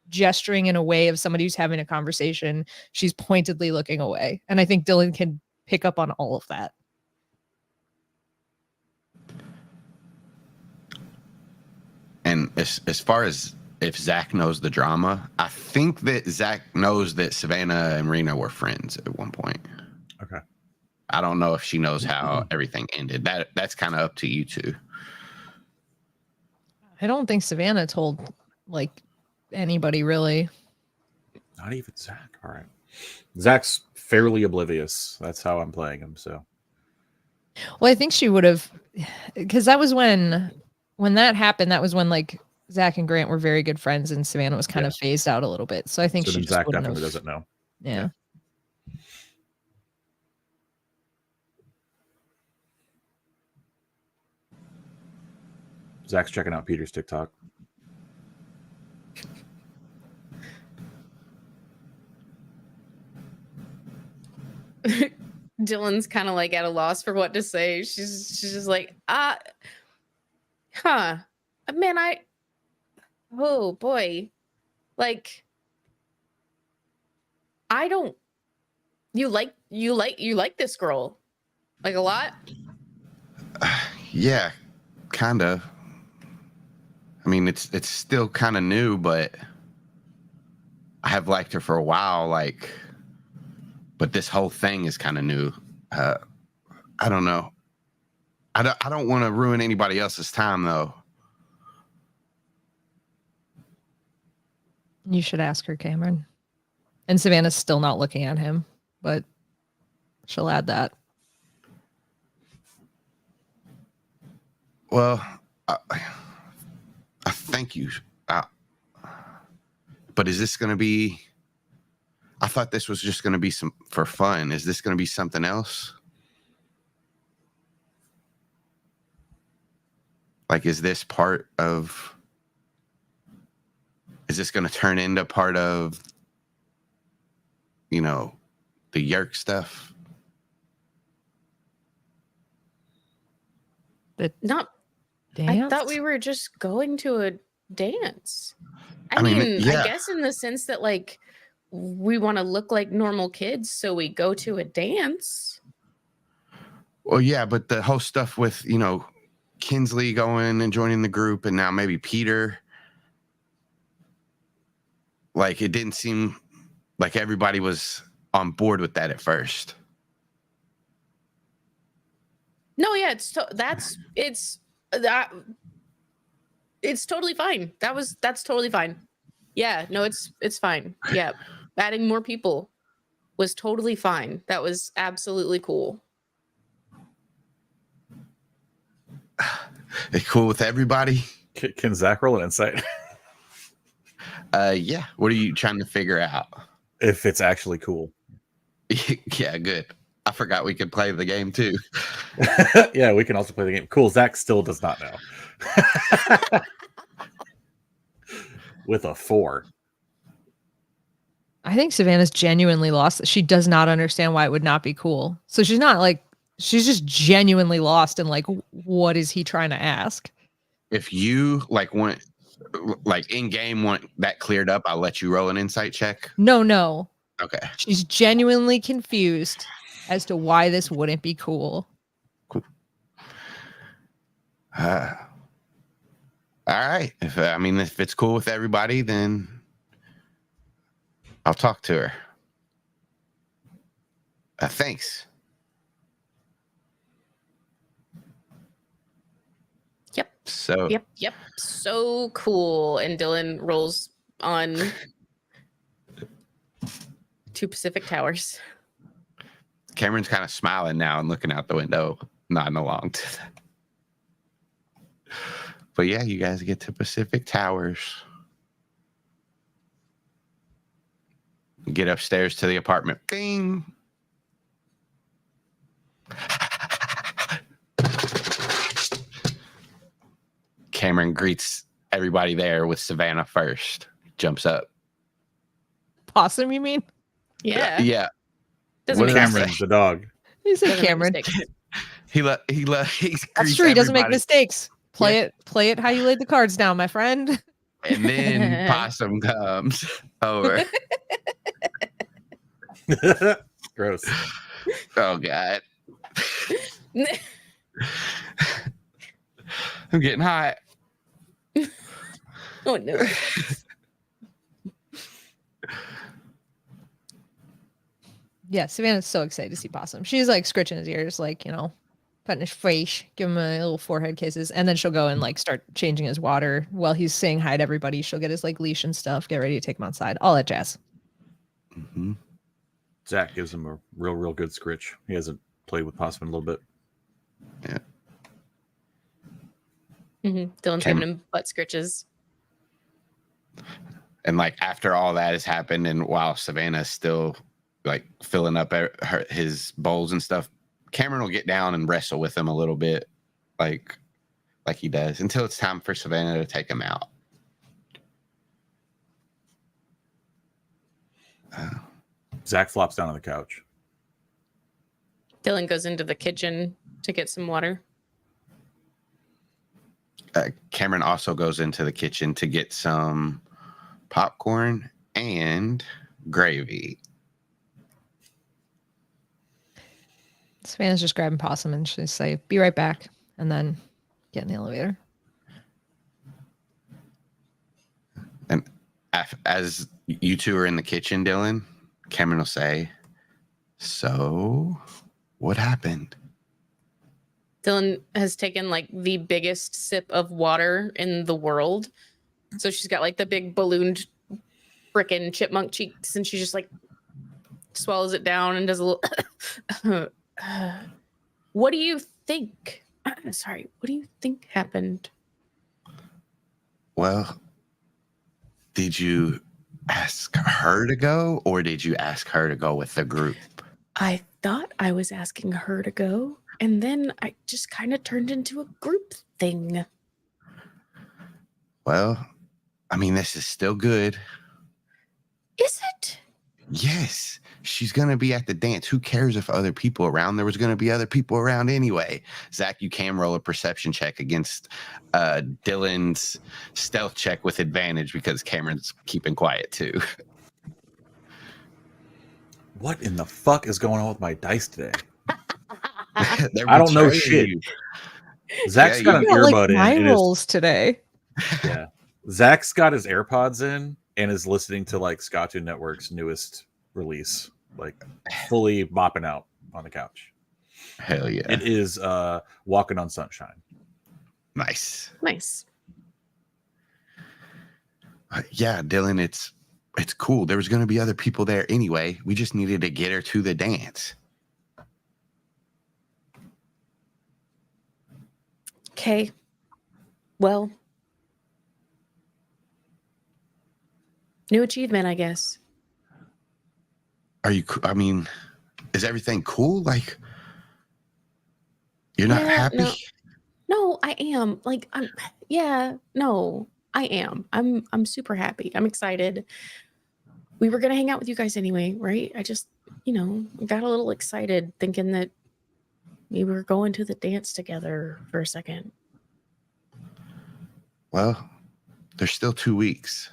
gesturing in a way of somebody who's having a conversation. She's pointedly looking away. And I think Dylan can pick up on all of that. And as far as if Zach knows the drama, I think that Zach knows that Savannah and Rena were friends at one point. Okay. I don't know if she knows how everything ended. That's kind of up to you two. I don't think Savannah told, like, anybody really. Not even Zach. All right. Zach's fairly oblivious. That's how I'm playing him. So. Well, I think she would have, because that was when that happened. That was when, like, Zach and Grant were very good friends, and Savannah was kind of phased out a little bit. So I think she just Zach definitely doesn't know. Yeah. Zach's checking out Peter's TikTok. Dylan's kind of like at a loss for what to say. She's just like, man, oh boy, like, I don't. You like this girl, like, a lot. Yeah, kind of. I mean, it's still kind of new, but I have liked her for a while. Like, but this whole thing is kind of new. I don't know. I don't want to ruin anybody else's time though. You should ask her, Cameron. And Savannah's still not looking at him, but she'll add that. Well, I thank you. But is this going to be? I thought this was just going to be some for fun. Is this going to be something else? Like, is this part of? Is this going to turn into part of? The Yerk stuff. Not. Dance? I thought we were just going to a dance. I mean, mean, yeah. I guess in the sense that like we want to look like normal kids, so we go to a dance. Well, yeah, but the whole stuff with, Kinsley going and joining the group and now maybe Peter, like it didn't seem like everybody was on board with that at first. No, yeah, it's totally fine. That's totally fine. Yeah, no, it's fine. Yeah. Adding more people was totally fine. That was absolutely cool. They cool with everybody? Can Zach roll an insight? Yeah. What are you trying to figure out? If it's actually cool. Yeah, good. I forgot we could play the game too. Yeah, we can also play the game. Cool. Zach still does not know. With a 4. I think Savannah's genuinely lost. She does not understand why it would not be cool. So she's not like, she's just genuinely lost in like, what is he trying to ask? If you want in game want that cleared up, I'll let you roll an insight check. No. Okay. She's genuinely confused as to why this wouldn't be cool. Cool. All right. If it's cool with everybody, then I'll talk to her. Thanks. Yep. So. Yep. So cool. And Dylan rolls on 2 Pacific Towers. Cameron's kind of smiling now and looking out the window, nodding along to that. But yeah, you guys get to Pacific Towers. Get upstairs to the apartment. Bing. Cameron greets everybody there with Savannah first. Jumps up. Possum, you mean? Yeah. Yeah. Doesn't What make did I Cameron, say? the dog. He said Doesn't make Cameron. mistakes. He That's true. He doesn't make everybody. mistakes. Play it how you laid the cards down, my friend. And then Possum comes over. Gross. Oh God. I'm getting hot. Oh no. Yeah, Savannah's so excited to see Possum. She's like scritching his ears, like, petting his face, give him a little forehead kisses, and then she'll go and like start changing his water while he's saying hi to everybody. She'll get his like leash and stuff, get ready to take him outside, all that jazz. Mm-hmm. Zach gives him a real good scritch. He hasn't played with Possum in a little bit. Yeah. Mm-hmm. Dylan's giving him butt scritches. And like after all that has happened, and while Savannah's still like filling up his bowls and stuff, Cameron will get down and wrestle with him a little bit, like he does, until it's time for Savannah to take him out. Zach flops down on the couch. Dylan goes into the kitchen to get some water. Cameron also goes into the kitchen to get some popcorn and gravy. Savannah's just grabbing Possum and she'll say, "Be right back," and then get in the elevator. And as you two are in the kitchen, Dylan, Cameron will say, So, what happened? Dylan has taken like the biggest sip of water in the world. So she's got like the big ballooned frickin' chipmunk cheeks, and she just like swallows it down and does a little. What do you think? Sorry, what do you think happened? Well, did you ask her to go, or did you ask her to go with the group? I thought I was asking her to go, and then I just kind of turned into a group thing. Well, I mean, this is still good. Is it? Yes, she's going to be at the dance. Who cares if other people around? There was going to be other people around anyway. Zach, you can roll a perception check against Dylan's stealth check with advantage because Cameron's keeping quiet too. What in the fuck is going on with my dice today? They're I don't know betraying shit. you. Zach's Yeah, got an You got, like, earbud my in. And rolls today. yeah. Zach's got his AirPods in and is listening to like Scottoon Network's newest release, like fully bopping out on the couch. Hell yeah. It is Walking on Sunshine. Nice. Nice. Yeah, Dylan, it's cool. There was going to be other people there anyway. We just needed to get her to the dance. Okay. Well, new achievement, I guess. Are you, I mean, is everything cool? Like, you're not happy? No, I am. Like, I am. I'm super happy. I'm excited. We were gonna hang out with you guys anyway, right? I just, got a little excited thinking that we were going to the dance together for a second. Well, there's still 2 weeks.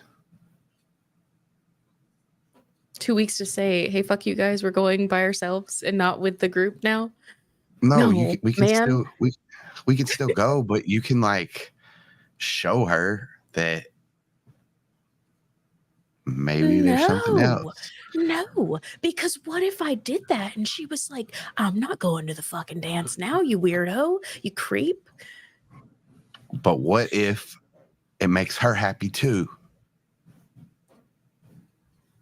2 weeks to say, hey, fuck you guys, we're going by ourselves and not with the group now. No, No, we can man. still we can still go, but you can like show her that maybe there's something else. No, because what if I did that and she was like, I'm not going to the fucking dance now, you weirdo, you creep. But what if it makes her happy too?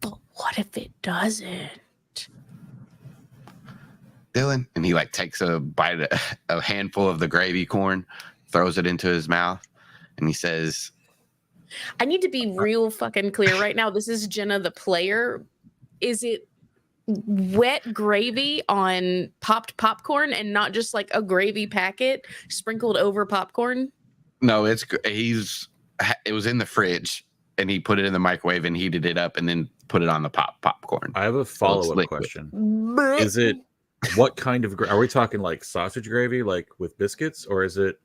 But what if it doesn't? Dylan, and he like takes a bite, a handful of the gravy corn, throws it into his mouth, and he says, I need to be real fucking clear right now. This is Jenna the player. Is it wet gravy on popped popcorn and not just like a gravy packet sprinkled over popcorn? "No, it was in the fridge, and he put it in the microwave and heated it up, and then put it on the popcorn." I have a follow-up question. Is it what kind of are we talking like sausage gravy like with biscuits, or is it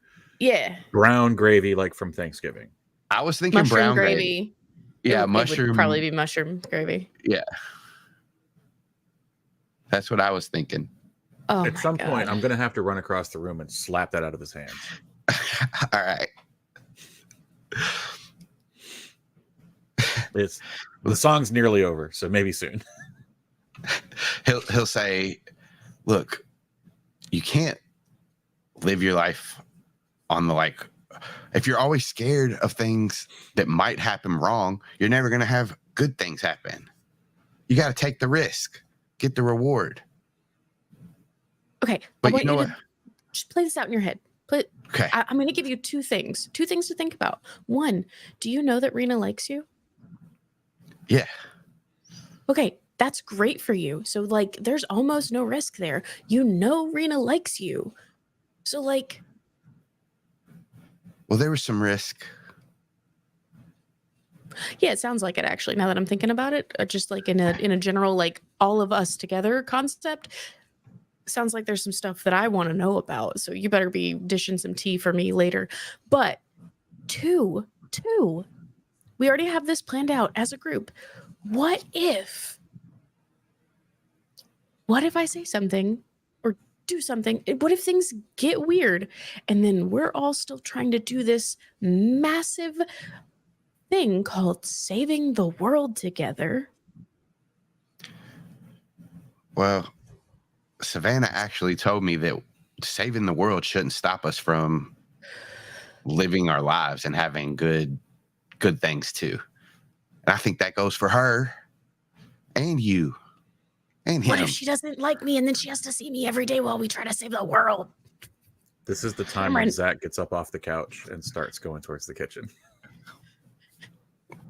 brown gravy like from Thanksgiving? I was thinking mushroom brown gravy. Yeah, It mushroom. would probably be mushroom gravy. Yeah, that's what I was thinking. Oh, At some point, I'm gonna have to run across the room and slap that out of his hands. All right. The song's nearly over, so maybe soon. He'll say, "Look, you can't live your life on the like. If you're always scared of things that might happen wrong, you're never gonna have good things happen. You got to take the risk, get the reward." Okay, But I want you know you to just play this out in your head. Okay. I'm going to give you two things to think about. One, do you know that Rena likes you? Yeah. Okay, that's great for you. So like, there's almost no risk there. You know Rena likes you. So like, Well, there was some risk. yeah, it sounds like it actually. Now that I'm thinking about it, just like in a general like all of us together concept, sounds like there's some stuff that I want to know about. So you better be dishing some tea for me later. But two, we already have this planned out as a group. What if I say something or do something? What if things get weird and then we're all still trying to do this massive thing called saving the world together? Well, Savannah actually told me that saving the world shouldn't stop us from living our lives and having good things too. And I think that goes for her and you and him. What if she doesn't like me and then she has to see me every day while we try to save the world? This is the time when Zach gets up off the couch and starts going towards the kitchen.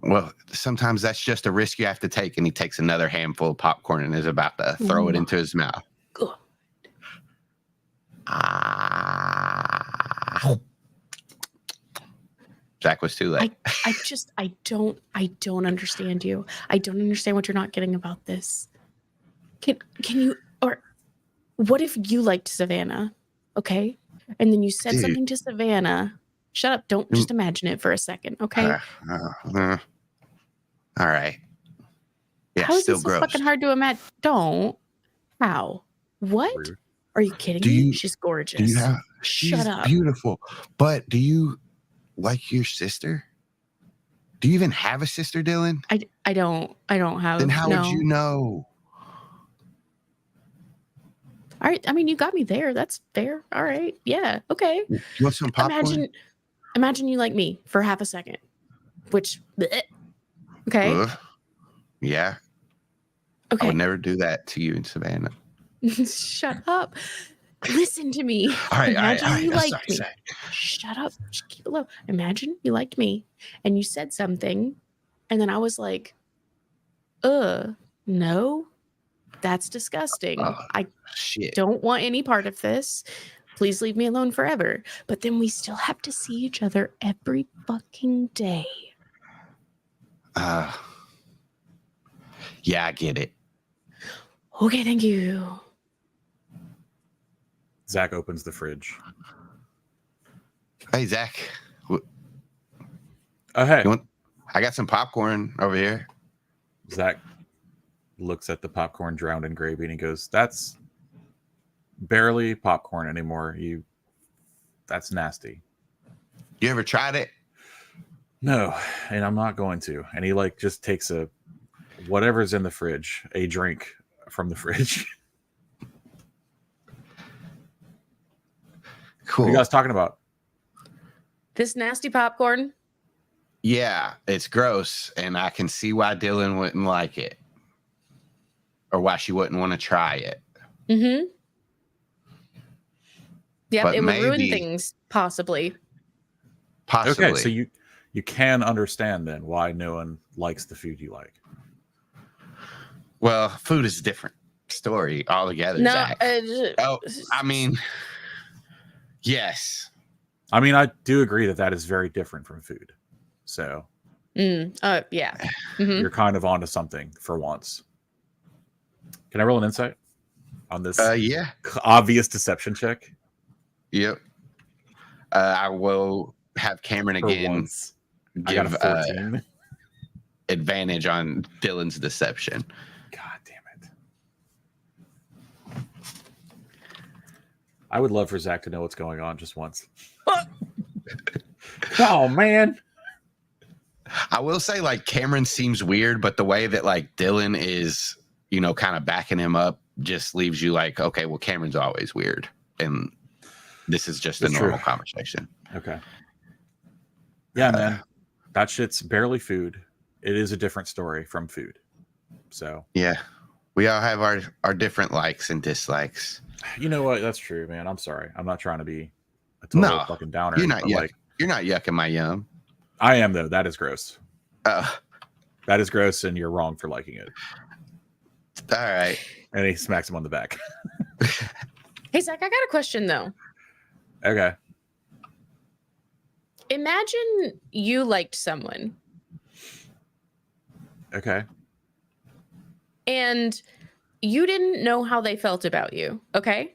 Well, sometimes that's just a risk you have to take, and he takes another handful of popcorn and is about to throw it into his mouth. God. Zach was too late. I don't understand you. I don't understand what you're not getting about this. Can you, or what if you liked Savannah? Okay. And then you said something to Savannah. Shut up. Don't just imagine it for a second. Okay. All right. Yeah, How is still this so gross. fucking hard to imagine? Don't. How? What? Rude. Are you kidding me? She's gorgeous. Do you have? She's beautiful. But do you like your sister? Do you even have a sister, Dylan? I don't have. Then how would you know? All right. I mean, you got me there. That's fair. All right. Yeah. Okay. You want some popcorn? Imagine you like me for half a second, which, bleh. Okay. Yeah. Okay. I would never do that to you in Savannah. Shut up. Listen to me. All right. Imagine you liked me. Sorry. Shut up. Just keep it low. Imagine you liked me and you said something, and then I was like, no, that's disgusting. I don't want any part of this. Please leave me alone forever. But then we still have to see each other every fucking day. Yeah, I get it. Okay, thank you. Zach opens the fridge. Hey, Zach. Hey. I got some popcorn over here. Zach looks at the popcorn drowned in gravy and he goes, "That's barely popcorn anymore. That's nasty." You ever tried it? No, and I'm not going to. And he just takes whatever's in the fridge, a drink from the fridge. Cool. What are you guys talking about? This nasty popcorn. Yeah, it's gross, and I can see why Dylan wouldn't like it, or why she wouldn't want to try it. Mm-hmm. Yeah, But it would ruin things, possibly. Okay, so you can understand then why no one likes the food you like. Well, food is a different story altogether, No, Zach. I mean, yes. I mean, I do agree that is very different from food. So, yeah. Mm-hmm. You're kind of onto something for once. Can I roll an insight on this? Yeah. Obvious deception check. Yep. I will have Cameron again give advantage on Dylan's deception. God damn it. I would love for Zach to know what's going on just once. Oh, man. I will say, Cameron seems weird, but the way that, Dylan is, kind of backing him up just leaves you okay, well, Cameron's always weird. And this is just a normal conversation. Okay. Yeah, man. That shit's barely food. It is a different story from food. So. Yeah. We all have our different likes and dislikes. You know what? That's true, man. I'm sorry. I'm not trying to be a total fucking downer. You're not you're not yucking my yum. I am, though. That is gross. That is gross, and you're wrong for liking it. All right. And he smacks him on the back. Hey, Zach, I got a question, though. Okay. Imagine you liked someone. Okay. And you didn't know how they felt about you, okay?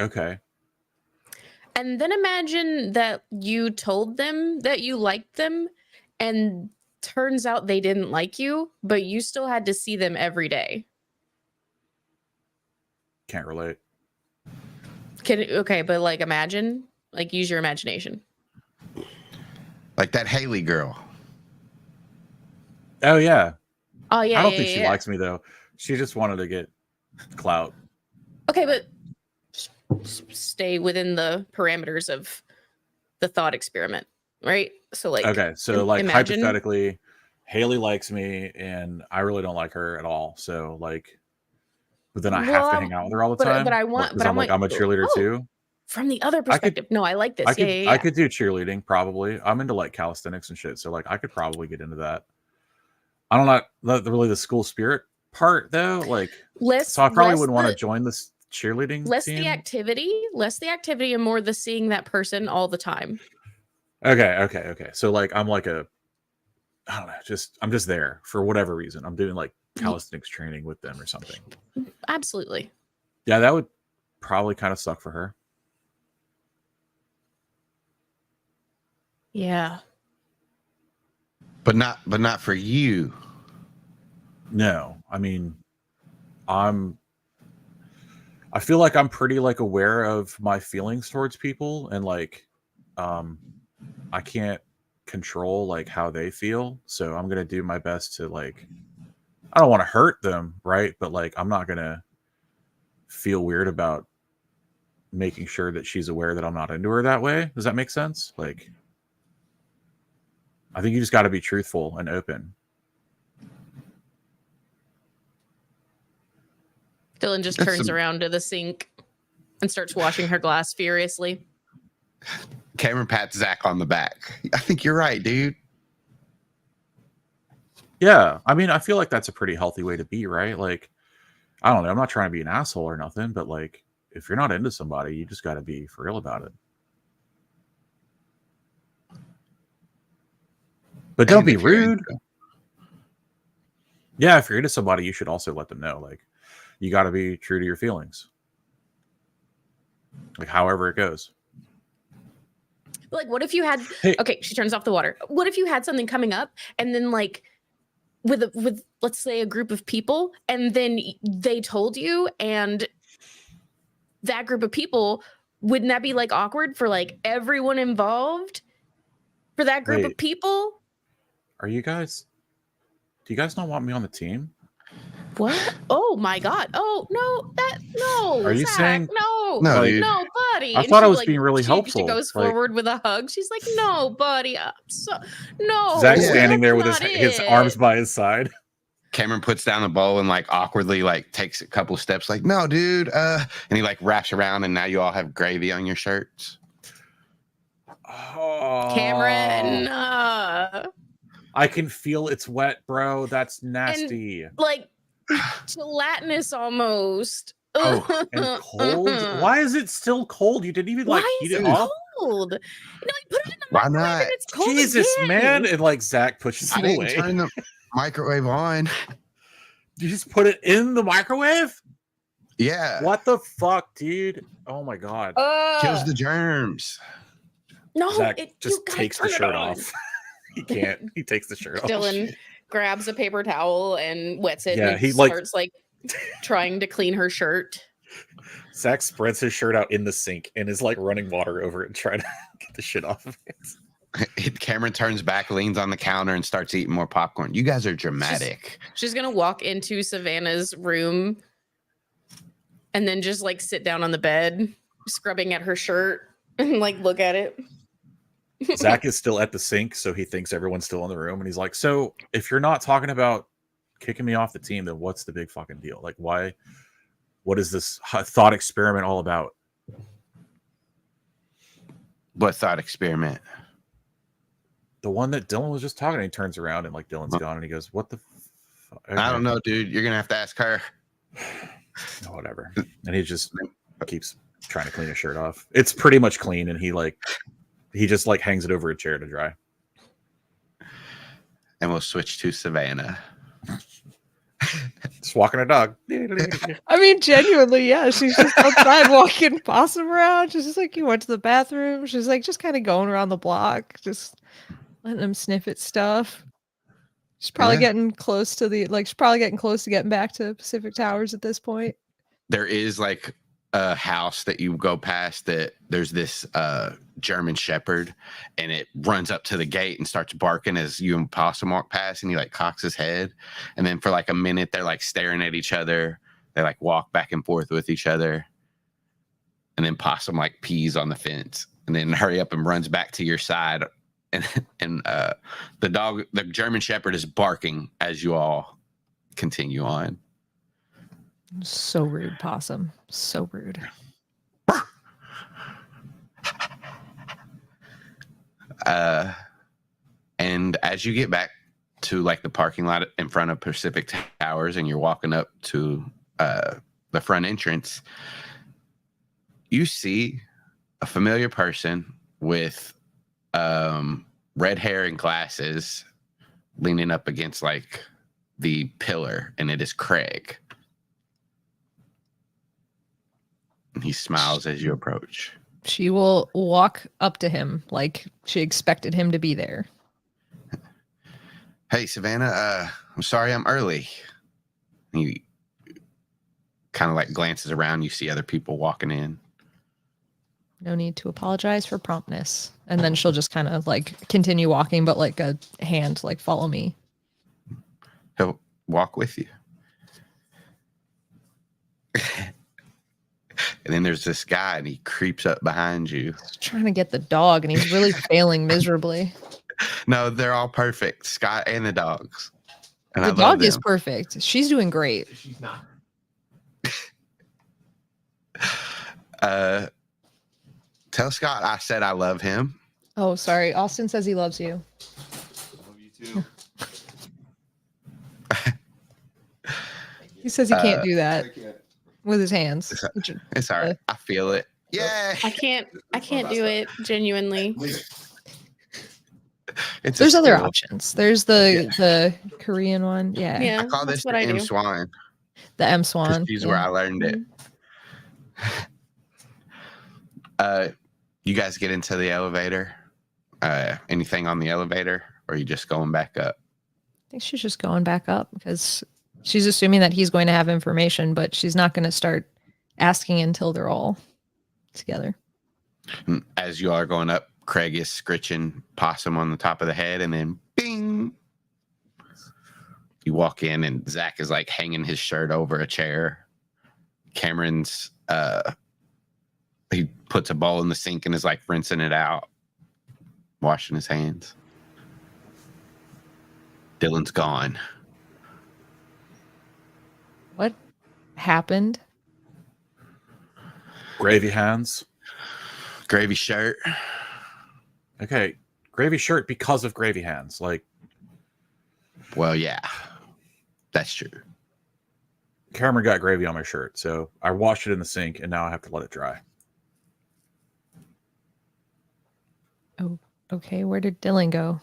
Okay. And then imagine that you told them that you liked them, and turns out they didn't like you, but you still had to see them every day. Can't relate. Okay, but imagine, use your imagination. Like that Haley girl. Oh, yeah. Oh, yeah. I don't think she likes me, though. She just wanted to get clout. Okay, but stay within the parameters of the thought experiment, right? So like, Okay, so like imagine, hypothetically, Haley likes me and I really don't like her at all. So like, but then I have to hang out with her all the time. but I want, because I'm a cheerleader too. From the other I could- perspective. No, I like this. I could do cheerleading probably. I'm into like calisthenics and shit, so like I could probably get into that. I don't know really the school spirit part though. Like, so I probably wouldn't want to join this cheerleading team. Less the activity and more the seeing that person all the time. Okay. So like I'm like I don't know, I'm just there for whatever reason. I'm doing like calisthenics training with them or something. Absolutely. Yeah, that would probably kind of suck for her. Yeah. But not for you. No, I mean, I feel like I'm pretty like aware of my feelings towards people, and like, I can't control like how they feel. So I'm gonna do my best to like, I don't want to hurt them, right? But like, I'm not gonna feel weird about making sure that she's aware that I'm not into her that way. Does that make sense? Like, I think you just got to be truthful and open. Dylan just turns around to the sink and starts washing her glass furiously. Cameron pats Zach on the back. I think you're right, dude. Yeah, I mean, I feel like that's a pretty healthy way to be, right? Like, I don't know. I'm not trying to be an asshole or nothing, but like, if you're not into somebody, you just got to be for real about it. But don't be rude. Yeah, if you're into somebody, you should also let them know. Like, you got to be true to your feelings. Like, however it goes. Like, what if you had? Hey. Okay, she turns off the water. What if you had something coming up, and then like, with let's say a group of people, and then they told you, and that group of people, wouldn't that be like awkward for like everyone involved? For that group of people? Do you guys not want me on the team? What? Oh my God. Oh no, Are you Zach, saying No, dude. no, buddy. I thought I was being really helpful. She goes like, forward with a hug. She's like, no, buddy. No. Zach's standing there with that's his not arms it. by his side. Cameron puts down the bowl and like awkwardly like takes a couple steps like, no, dude. And he like wraps around and now you all have gravy on your shirts. Oh, Cameron. I can feel it's wet, bro. That's nasty. And, like gelatinous almost. Oh, and cold. Why is it still cold? You didn't even like heat it up. Cold? No, you put it in the Why microwave not? and it's cold Jesus, again. man! And like Zach pushes I it didn't away. turn the microwave on. You just put it in the microwave? Yeah. What the fuck, dude? Oh my god! Kills the germs. No, Zach you just gotta takes the turn it shirt on. off. He can't. He takes the shirt off. Dylan grabs a paper towel and wets it. Yeah, and he starts like trying to clean her shirt. Zach spreads his shirt out in the sink and is like running water over it and trying to get the shit off of it. Cameron turns back, leans on the counter, and starts eating more popcorn. You guys are dramatic. She's gonna walk into Savannah's room and then just like sit down on the bed, scrubbing at her shirt and like look at it. Zach is still at the sink, so he thinks everyone's still in the room, and he's like, "So if you're not talking about kicking me off the team, then what's the big fucking deal? Like, why? What is this thought experiment all about?" What thought experiment? The one that Dylan was just talking, and he turns around and like Dylan's gone, and he goes, "What the?" I don't know, dude. You're gonna have to ask her. No, whatever. And he just keeps trying to clean his shirt off. It's pretty much clean, and he just like hangs it over a chair to dry. And we'll switch to Savannah. Just walking a dog. I mean, genuinely, yeah. She's just outside walking possum around. She's just like, you went to the bathroom. She's like, just kind of going around the block, just letting him sniff at stuff. She's probably getting close to she's probably getting close to getting back to Pacific Towers at this point. There is like a house that you go past that there's this German Shepherd, and it runs up to the gate and starts barking as you and Possum walk past, and he like cocks his head, and then for like a minute they're like staring at each other. They like walk back and forth with each other, and then Possum like pees on the fence, and then hurry up and runs back to your side, and the German Shepherd is barking as you all continue on. So rude, Possum. So rude. And as you get back to like the parking lot in front of Pacific Towers, and you're walking up to the front entrance, you see a familiar person with red hair and glasses leaning up against like the pillar, and it is Craig. And he smiles as you approach. She will walk up to him like she expected him to be there. Hey, Savannah, I'm sorry I'm early. He kind of like glances around. You see other people walking in. No need to apologize for promptness. And then she'll just kind of like continue walking, but like a hand, like follow me. He'll walk with you. And then there's this guy, and he creeps up behind you. He's trying to get the dog, and he's really failing miserably. No, they're all perfect. Scott and the dogs. And The I love dog is them. perfect. She's doing great. She's not. Tell Scott I said I love him. Oh, sorry. Austin says he loves you. Love you too. He says he can't do that I can't. with his hands. It's all right. I feel it. Yeah. I can't do it genuinely. Leave it. It's a There's other skill. options. There's the Korean one. Yeah. Yeah, I call this that's what the I M do. Swan. The M Swan. She's yeah. where I learned it. You guys get into the elevator. Anything on the elevator, or are you just going back up? I think she's just going back up because she's assuming that he's going to have information, but she's not going to start asking until they're all together. And as you all are going up, Craig is scritching Possum on the top of the head, and then bing. You walk in, and Zach is like hanging his shirt over a chair. Cameron's he puts a bowl in the sink and is like rinsing it out, washing his hands. Dylan's gone. What happened? Gravy hands. Gravy shirt. Okay, gravy shirt because of gravy hands. Like, Well, yeah, that's true. Cameron got gravy on my shirt, so I washed it in the sink, and now I have to let it dry. Oh, okay. Where did Dylan go?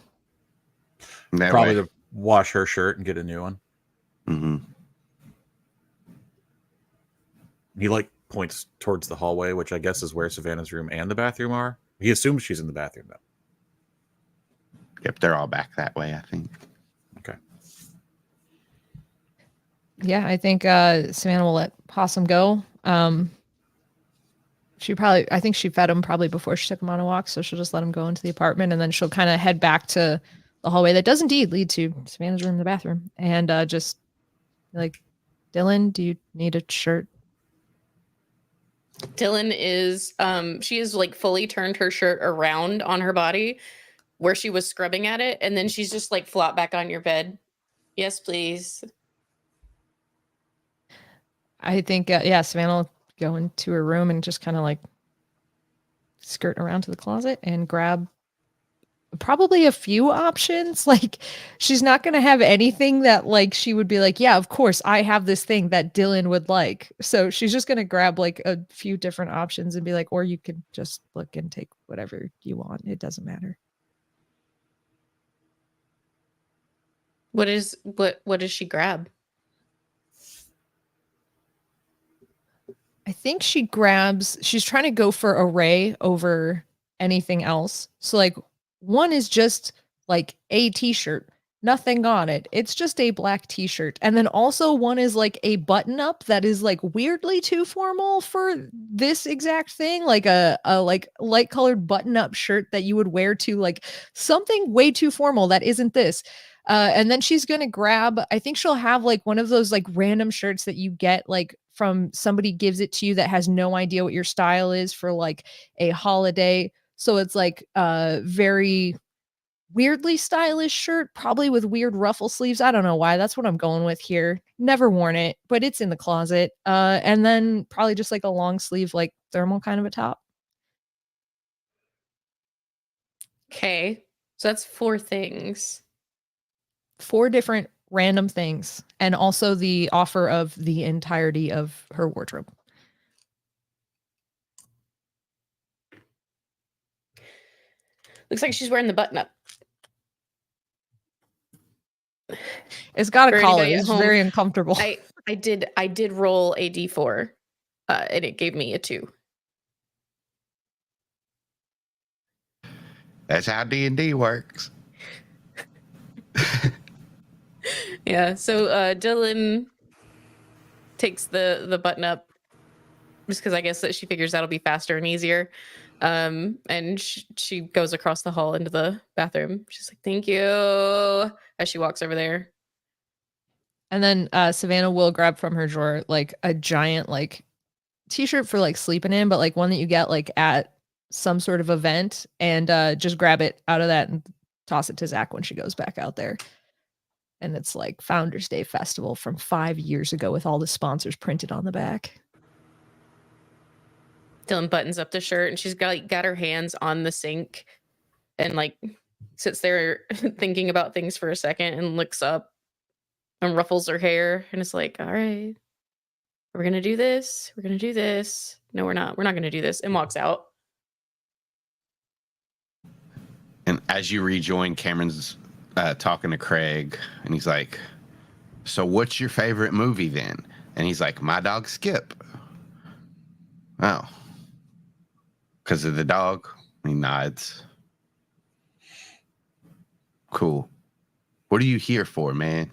That Probably way. to wash her shirt and get a new one. Mhm. He like points towards the hallway, which I guess is where Savannah's room and the bathroom are. He assumes she's in the bathroom, though. Yep, they're all back that way, I think. Okay. Yeah, I think Savannah will let Possum go. I think she fed him probably before she took him on a walk, so she'll just let him go into the apartment, and then she'll kind of head back to the hallway that does indeed lead to Savannah's room, the bathroom, and just like, Dylan, do you need a shirt? Dylan is she has like fully turned her shirt around on her body where she was scrubbing at it, and then she's just like flop back on your bed. Yes, please. I think Savannah will go into her room and just kind of like skirt around to the closet and grab probably a few options. Like, she's not going to have anything that like she would be like, yeah, of course I have this thing that Dylan would like. So she's just going to grab like a few different options and be like, or you could just look and take whatever you want. It doesn't matter. What does she grab? I think she's trying to go for array over anything else. So like, one is just like a t-shirt. nothing on it. It's just a black t-shirt. And then also one is like a button up that is like weirdly too formal for this exact thing, like a like light colored button up shirt that you would wear to like something way too formal that isn't this. And then she's gonna grab, I think she'll have like one of those like random shirts that you get like from somebody gives it to you that has no idea what your style is for like a holiday. So it's like very weirdly stylish shirt, probably with weird ruffle sleeves. I don't know why. That's what I'm going with here. Never worn it, but it's in the closet. And then probably just like a long sleeve, like thermal kind of a top. Okay. So that's 4 things. 4 different random things, and also the offer of the entirety of her wardrobe. Looks like she's wearing the button up. It's got a For collar. anybody at It's home, very uncomfortable. I did roll a d4, and it gave me a 2. That's how D&D works. Yeah. So Dylan takes the button up just because I guess that she figures that'll be faster and easier. And she goes across the hall into the bathroom. She's like, "Thank you," as she walks over there. And then Savannah will grab from her drawer like a giant like t-shirt for like sleeping in, but like one that you get like at some sort of event, and just grab it out of that and toss it to Zach when she goes back out there. And it's like Founders Day Festival from 5 years ago with all the sponsors printed on the back. Dylan buttons up the shirt, and she's got her hands on the sink, and like sits there thinking about things for a second, and looks up and ruffles her hair, and it's like, "All right, we're gonna do this. We're gonna do this. No, we're not. We're not gonna do this," and walks out. And as you rejoin, Cameron's talking to Craig, and he's like, "So what's your favorite movie then?" And he's like, "My dog Skip." Oh. Because of the dog? He nods. Cool. What are you here for, man?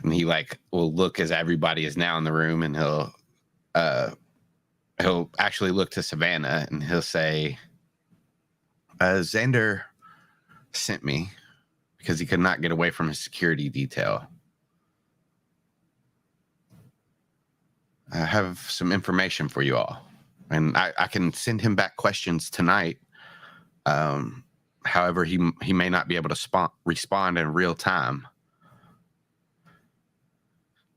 And he like will look as everybody is now in the room, and he'll actually look to Savannah, and he'll say, Xander sent me because he could not get away from his security detail. I have some information for you all, and I can send him back questions tonight. However, he may not be able to respond in real time.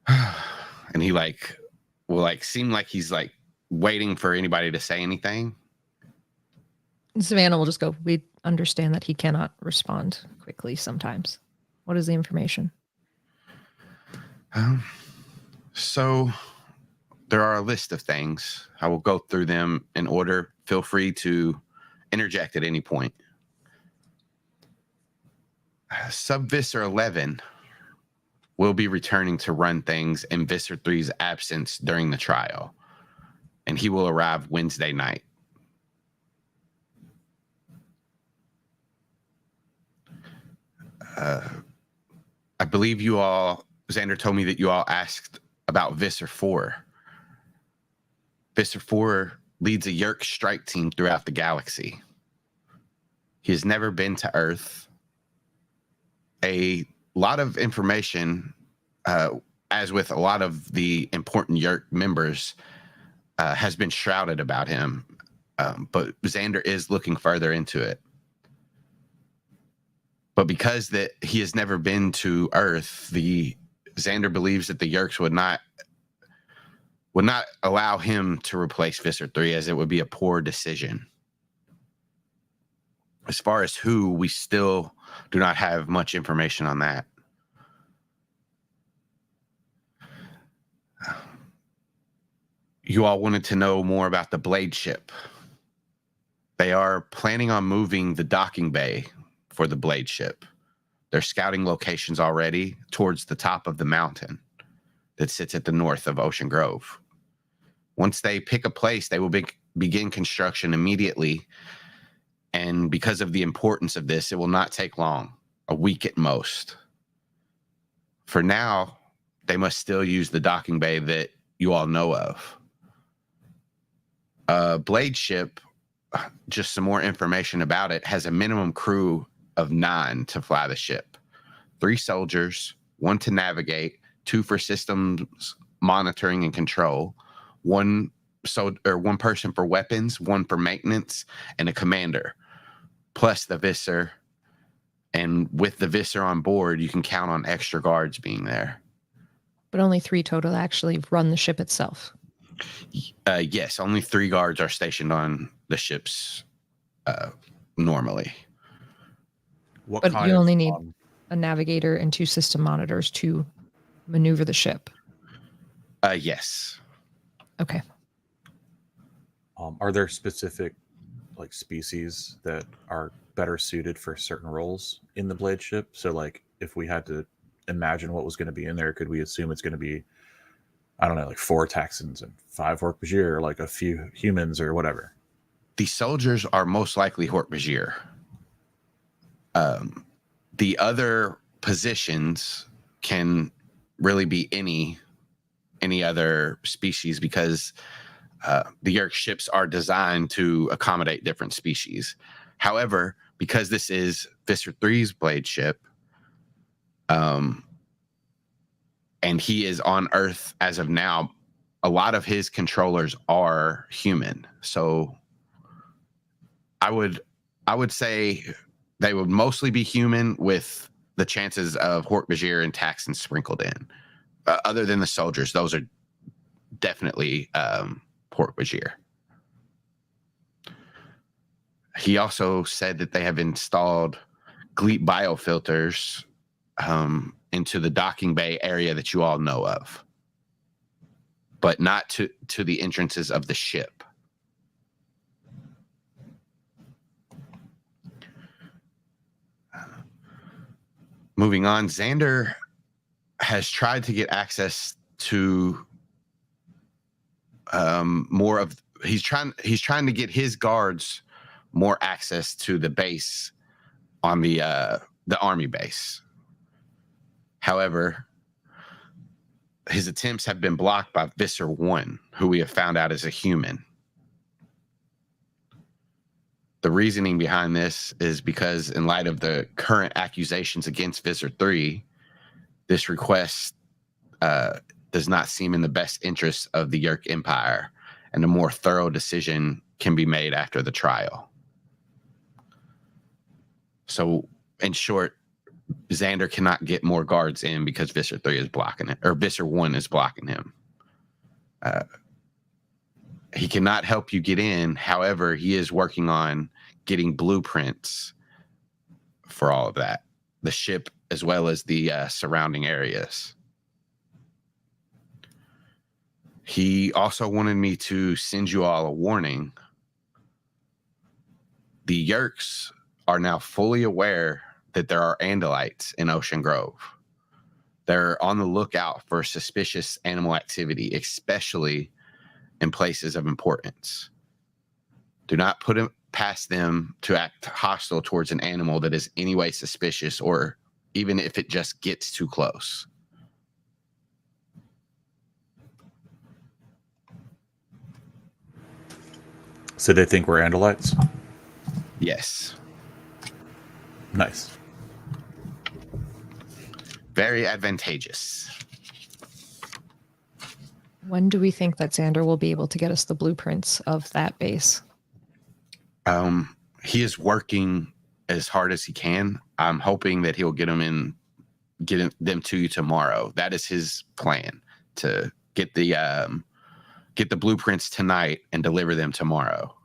And he like will like seem like he's like waiting for anybody to say anything. Savannah will just go, "We understand that he cannot respond quickly sometimes. What is the information?" So there are a list of things. I will go through them in order. Feel free to interject at any point. Sub-Visser 11 will be returning to run things in Visser 3's absence during the trial, and he will arrive Wednesday night. I believe you all, Xander told me that you all asked about Visser 4. Visser 4 leads a Yerk strike team throughout the galaxy. He has never been to Earth. A lot of information, as with a lot of the important Yerk members, has been shrouded about him. But Xander is looking further into it. But because that he has never been to Earth, Xander believes that the Yerks would not allow him to replace Visser 3, as it would be a poor decision. As far as who, we still do not have much information on that. You all wanted to know more about the Blade ship. They are planning on moving the docking bay for the Blade ship. They're scouting locations already towards the top of the mountain that sits at the north of Ocean Grove. Once they pick a place, they will begin construction immediately And because of the importance of this, it will not take long, a week at most. For now, they must still use the docking bay that you all know of. Blade ship, just some more information about it, has a minimum crew of 9 to fly the ship. 3 soldiers, 1 to navigate, 2 for systems monitoring and control, 1 person for weapons, 1 for maintenance, and a commander, plus the Visser. And with the Visser on board, you can count on extra guards being there. But only 3 total actually run the ship itself. Yes, only 3 guards are stationed on the ships normally. What But kind you of, only need a navigator and 2 system monitors to maneuver the ship. Yes. Okay. Are there specific like species that are better suited for certain roles in the blade ship? So like if we had to imagine what was going to be in there, could we assume it's going to be, I don't know, like 4 Texans and 5 Hork-Bajir, or like a few humans or whatever? The soldiers are most likely Hork-Bajir. The other positions can really be any other species, because the Yerk ships are designed to accommodate different species. However, because this is Visser 3's blade ship, and he is on Earth as of now, a lot of his controllers are human. So I would say they would mostly be human, with the chances of Hork-Bajir and Taxons sprinkled in. Other than the soldiers, those are definitely Hork-Bajir. He also said that they have installed Gleep biofilters into the docking bay area that you all know of, but not to the entrances of the ship. Moving on, Xander has tried to get access to more of. He's trying to get his guards more access to the base on the army base. However, his attempts have been blocked by Visser 1, who we have found out is a human. The reasoning behind this is because, in light of the current accusations against Visser 3, this request does not seem in the best interest of the Yerk Empire, and a more thorough decision can be made after the trial. So, in short, Xander cannot get more guards in because Visser 3 is blocking it, or Visser 1 is blocking him. He cannot help you get in. However, he is working on getting blueprints for all of that, the ship as well as the surrounding areas. He also wanted me to send you all a warning. The Yerks are now fully aware that there are Andalites in Ocean Grove. They're on the lookout for suspicious animal activity, especially in places of importance. Do not put it past them to act hostile towards an animal that is anyway suspicious, or even if it just gets too close. So they think we're Andalites? Yes. Nice. Very advantageous. When do we think that Xander will be able to get us the blueprints of that base? He is working as hard as he can. I'm hoping that he'll get them to you tomorrow. That is his plan, to get the blueprints tonight and deliver them tomorrow.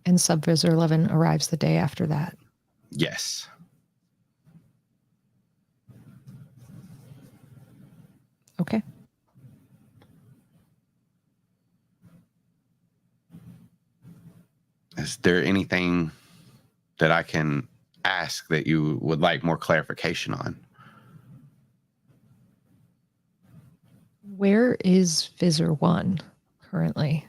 And Subvisor 11 arrives the day after that. Yes. Okay. Is there anything that I can ask that you would like more clarification on? Where is Visor 1 currently?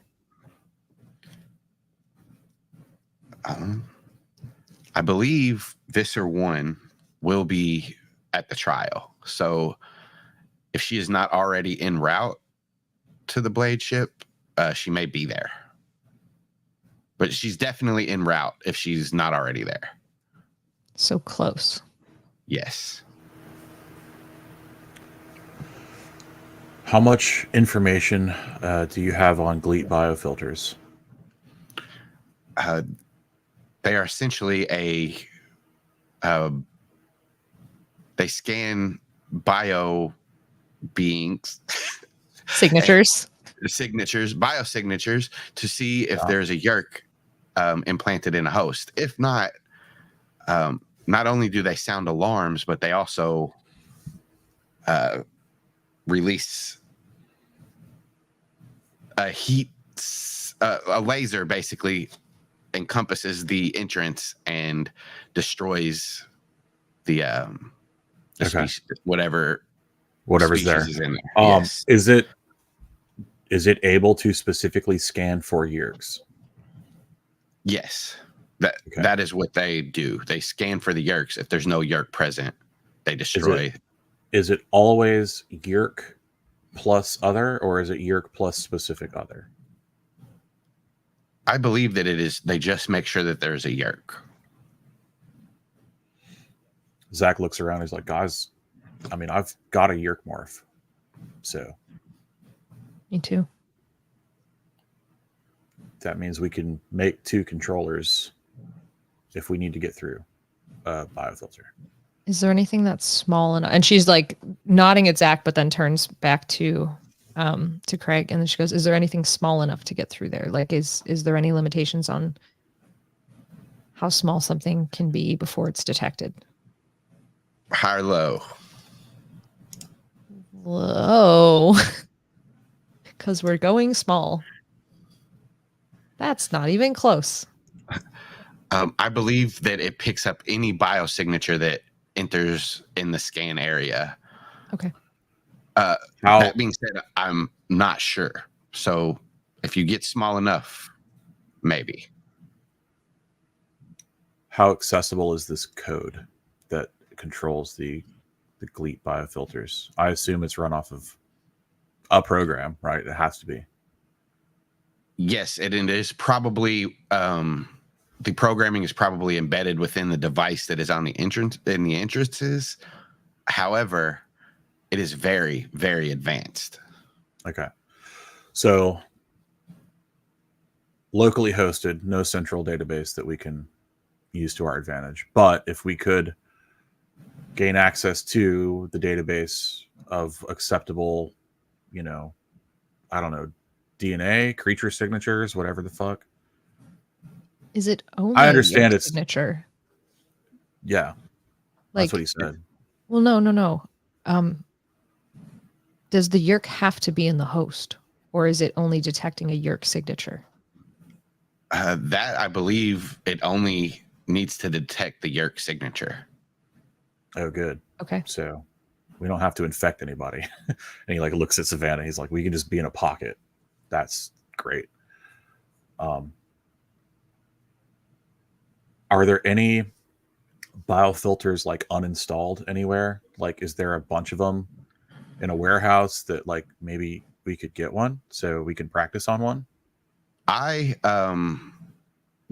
I believe Visser 1 will be at the trial. So if she is not already en route to the Blade ship, she may be there. But she's definitely en route if she's not already there. So close. Yes. How much information do you have on GLEAT biofilters? They are essentially they scan bio beings Signatures. biosignatures to see if there's a yerk implanted in a host. If not, not only do they sound alarms, but they also release a laser, basically encompasses the entrance and destroys the species, whatever's there is in there. Yes. Is it able to specifically scan for yerks? Yes, that is what they do. They scan for the yerks. If there's no yerk present, they destroy. Is it always yerk plus other, or is it yerk plus specific other? I believe that it is. They just make sure that there's a yerk. Zach looks around. He's like, guys, I mean, I've got a yerk morph. So Me too. that means we can make 2 controllers if we need to get through a biofilter. Is there anything that's small enough? And she's like nodding at Zach, but then turns back to Craig, and then she goes, "Is there anything small enough to get through there? Like, is there any limitations on how small something can be before it's detected?" High or low? Low, because we're going small. That's not even close. I believe that it picks up any biosignature that enters in the scan area. Okay. That being said, I'm not sure. So if you get small enough, maybe. How accessible is this code that controls the GLEAT biofilters? I assume it's run off of a program, right? It has to be. Yes, it is probably the programming is probably embedded within the device that is on the entrance in the entrances. However, it is very, very advanced. Okay. So locally hosted, no central database that we can use to our advantage. But if we could gain access to the database of acceptable, I don't know, DNA, creature signatures, whatever the fuck. Is it only I understand a it's signature? Yeah. Like, that's what he said. Well, no. Does the yerk have to be in the host, or is it only detecting a yerk signature? That I believe it only needs to detect the yerk signature. Oh, good. Okay. So we don't have to infect anybody. And he looks at Savannah. He's like, we can just be in a pocket. That's great. Are there any biofilters uninstalled anywhere? Is there a bunch of them in a warehouse that maybe we could get one so we can practice on one? I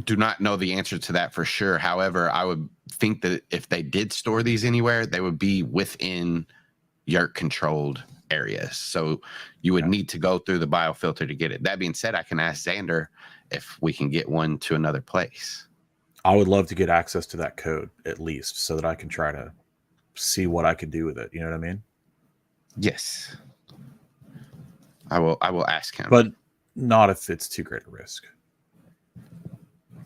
do not know the answer to that for sure. However, I would think that if they did store these anywhere, they would be within yerk controlled areas. So you would need to go through the biofilter to get it. That being said, I can ask Xander if we can get one to another place. I would love to get access to that code at least so that I can try to see what I could do with it. You know what I mean? Yes. I will ask him. But not if it's too great a risk.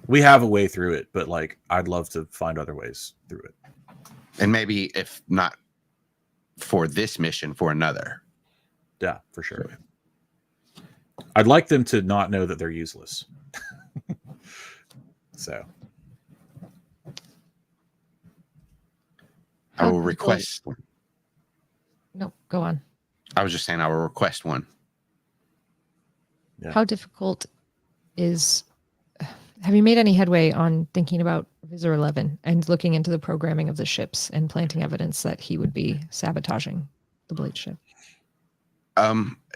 We have a way through it, but I'd love to find other ways through it. And maybe if not for this mission, for another. Yeah, for sure. I'd like them to not know that they're useless. So I will request one. No, go on. I was just saying I will request one. Yeah. How difficult is Have you made any headway on thinking about Visor 11 and looking into the programming of the ships and planting evidence that he would be sabotaging the Blade ship?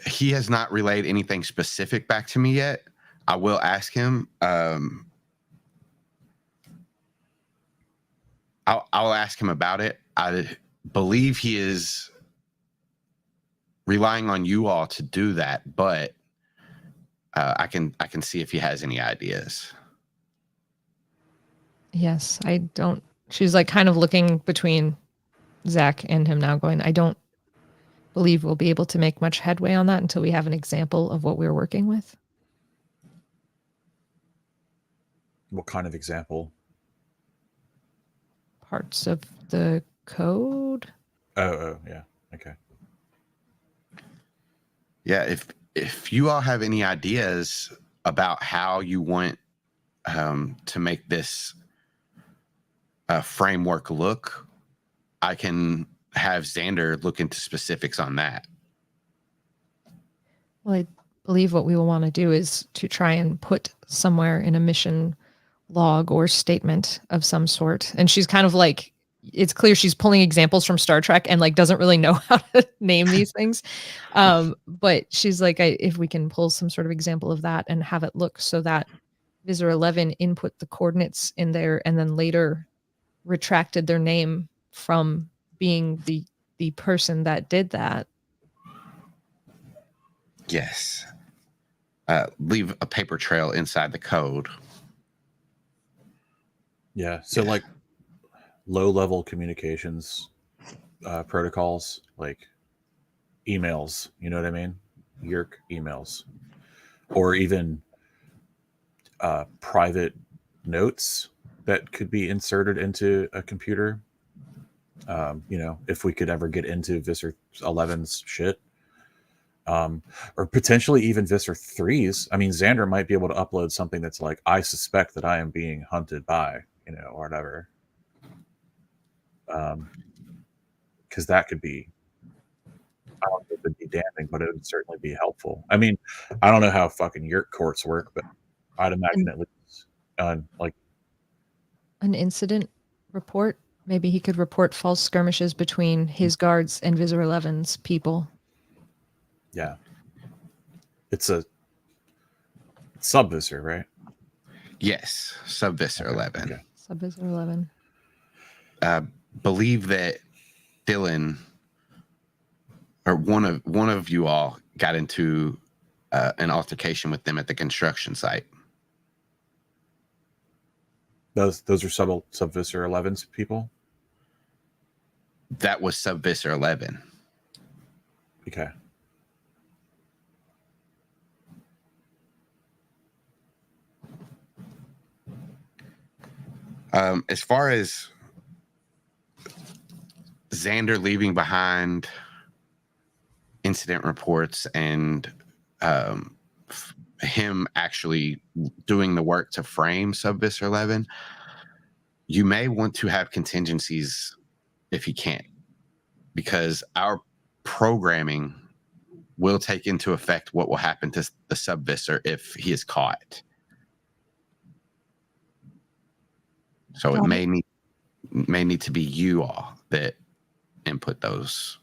He has not relayed anything specific back to me yet. I will ask him. I'll ask him about it. I believe he is relying on you all to do that, but I can see if he has any ideas. Yes, I don't. She's like kind of looking between Zach and him now, going, I don't believe we'll be able to make much headway on that until we have an example of what we're working with. What kind of example? Parts of the code. Oh, yeah. Okay. Yeah, if you all have any ideas about how you want to make this framework look, I can have Xander look into specifics on that. Well, I believe what we will want to do is to try and put somewhere in a mission log or statement of some sort. And she's kind of like, it's clear she's pulling examples from Star Trek and like doesn't really know how to name these things. But she's like, if we can pull some sort of example of that and have it look so that Visor 11 input the coordinates in there and then later retracted their name from being the person that did that. Yes. Leave a paper trail inside the code. Yeah. So like low-level communications protocols, like emails, you know what I mean? Yerk emails. Or even private notes that could be inserted into a computer. You know, if we could ever get into Visor 11's shit. Or potentially even Visor 3's. I mean, Xander might be able to upload something that's like, I suspect that I am being hunted by, you know, or whatever. Because that could be, I don't know if it'd be damning, but it would certainly be helpful. I mean, I don't know how fucking Yerk courts work, but I'd imagine at least like an incident report. Maybe he could report false skirmishes between his guards and Visor 11's people. Yeah. It's a sub-Visor, right? Yes, sub-Visor 11. Okay. Sub-Visor 11. Believe that Dylan or one of you all got into an altercation with them at the construction site. Those are sub-Visor 11's people? That was sub-Visor 11. Okay. As far as Xander leaving behind incident reports and him actually doing the work to frame sub-Visor 11, you may want to have contingencies if he can't, because our programming will take into effect what will happen to the sub-Visor if he is caught. So it may need to be you all that input those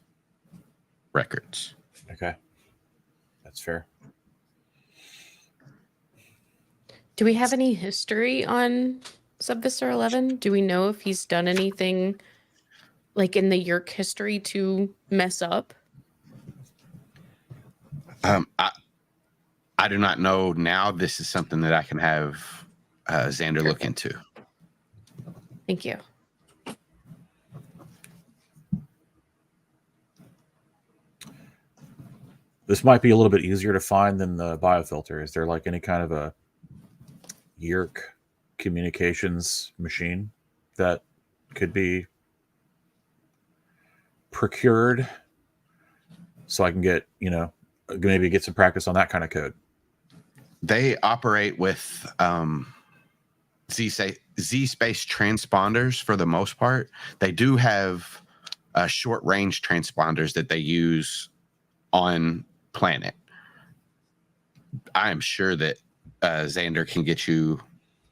records. Okay. That's fair. Do we have any history on Sub-Visor 11? Do we know if he's done anything like in the Yerk history to mess up? I do not know now. This is something that I can have Xander look into. Thank you. This might be a little bit easier to find than the biofilter. Is there like any kind of a Yerk communications machine that could be procured so I can get, you know, maybe get some practice on that kind of code? They operate with Z-space transponders for the most part. They do have short-range transponders that they use on planet. I am sure that Xander can get you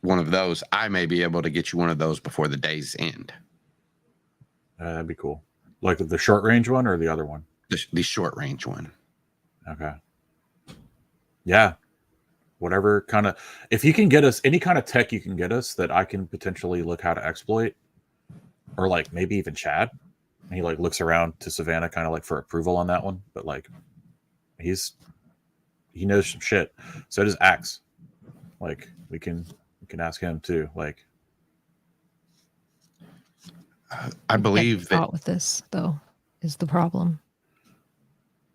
one of those, I may be able to get you one of those before the day's end. That'd be cool. Like the short range one or the other one? The short range one. Okay. Yeah. Whatever kind of, if you can get us any kind of tech you can get us that I can potentially look how to exploit, or like maybe even Chad. And he like looks around to Savannah kind of like for approval on that one, but like he knows some shit. So does Axe. Like we can ask him too. Like I believe that caught with this though is the problem.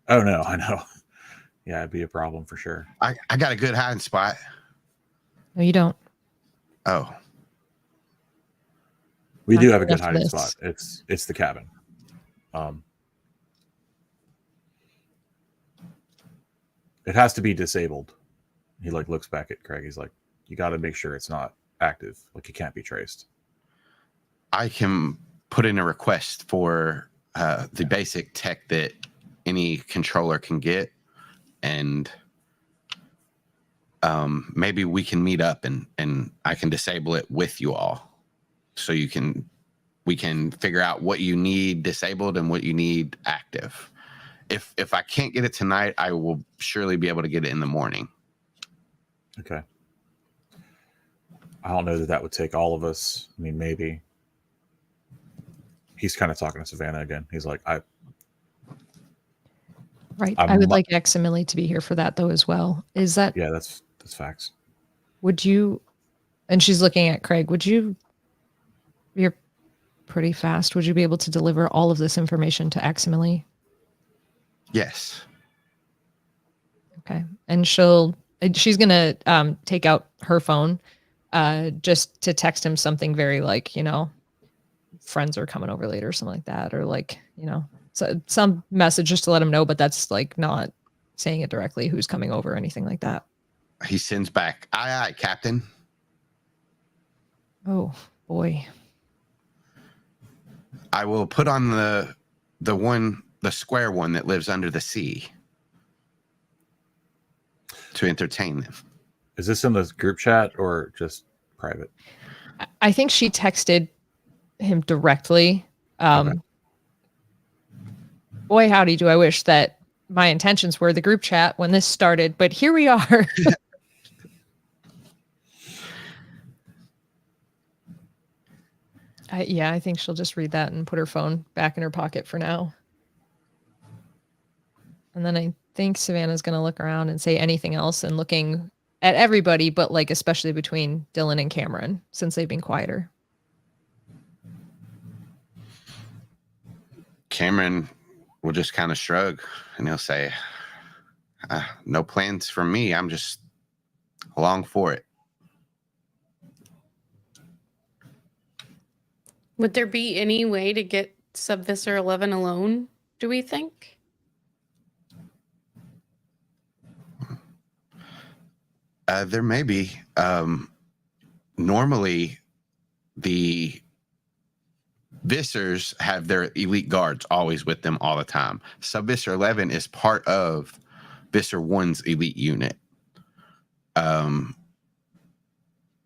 oh no, I know. Yeah, it'd be a problem for sure. I got a good hiding spot. No, you don't. Oh, We Not do have a good good enough for hiding this. spot. It's the cabin. It has to be disabled. He like looks back at Craig. He's like, you got to make sure it's not active. Like it can't be traced. I can put in a request for the basic tech that any controller can get, and maybe we can meet up and I can disable it with you all, so we can figure out what you need disabled and what you need active. If I can't get it tonight, I will surely be able to get it in the morning. Okay. I don't know that would take all of us. I mean, maybe. He's kind of talking to Savannah again. He's like, Right. I'm I would mu- like X and Millie to be here for that though as well. Is that yeah, that's facts. would you? And she's looking at Craig. Would you? You're pretty fast. Would you be able to deliver all of this information to X and Millie? Yes. Okay. And she's gonna take out her phone just to text him something very like, friends are coming over later or something like that, or like, so some message just to let him know, but that's like not saying it directly who's coming over or anything like that. He sends back, aye, Captain. Oh boy. I will put on the square one that lives under the sea to entertain them. Is this in this group chat or just private? I think she texted him directly. Okay. Boy, howdy, do I wish that my intentions were the group chat when this started, but here we are. I think she'll just read that and put her phone back in her pocket for now. And then I think Savannah's going to look around and say anything else, and looking at everybody, but like especially between Dylan and Cameron, since they've been quieter. Cameron will just kind of shrug and he'll say, no plans for me. I'm just along for it. Would there be any way to get Subvisor 11 alone, do we think? There may be. Normally, the Vissers have their elite guards always with them all the time. Subvisor 11 is part of Visser 1's elite unit.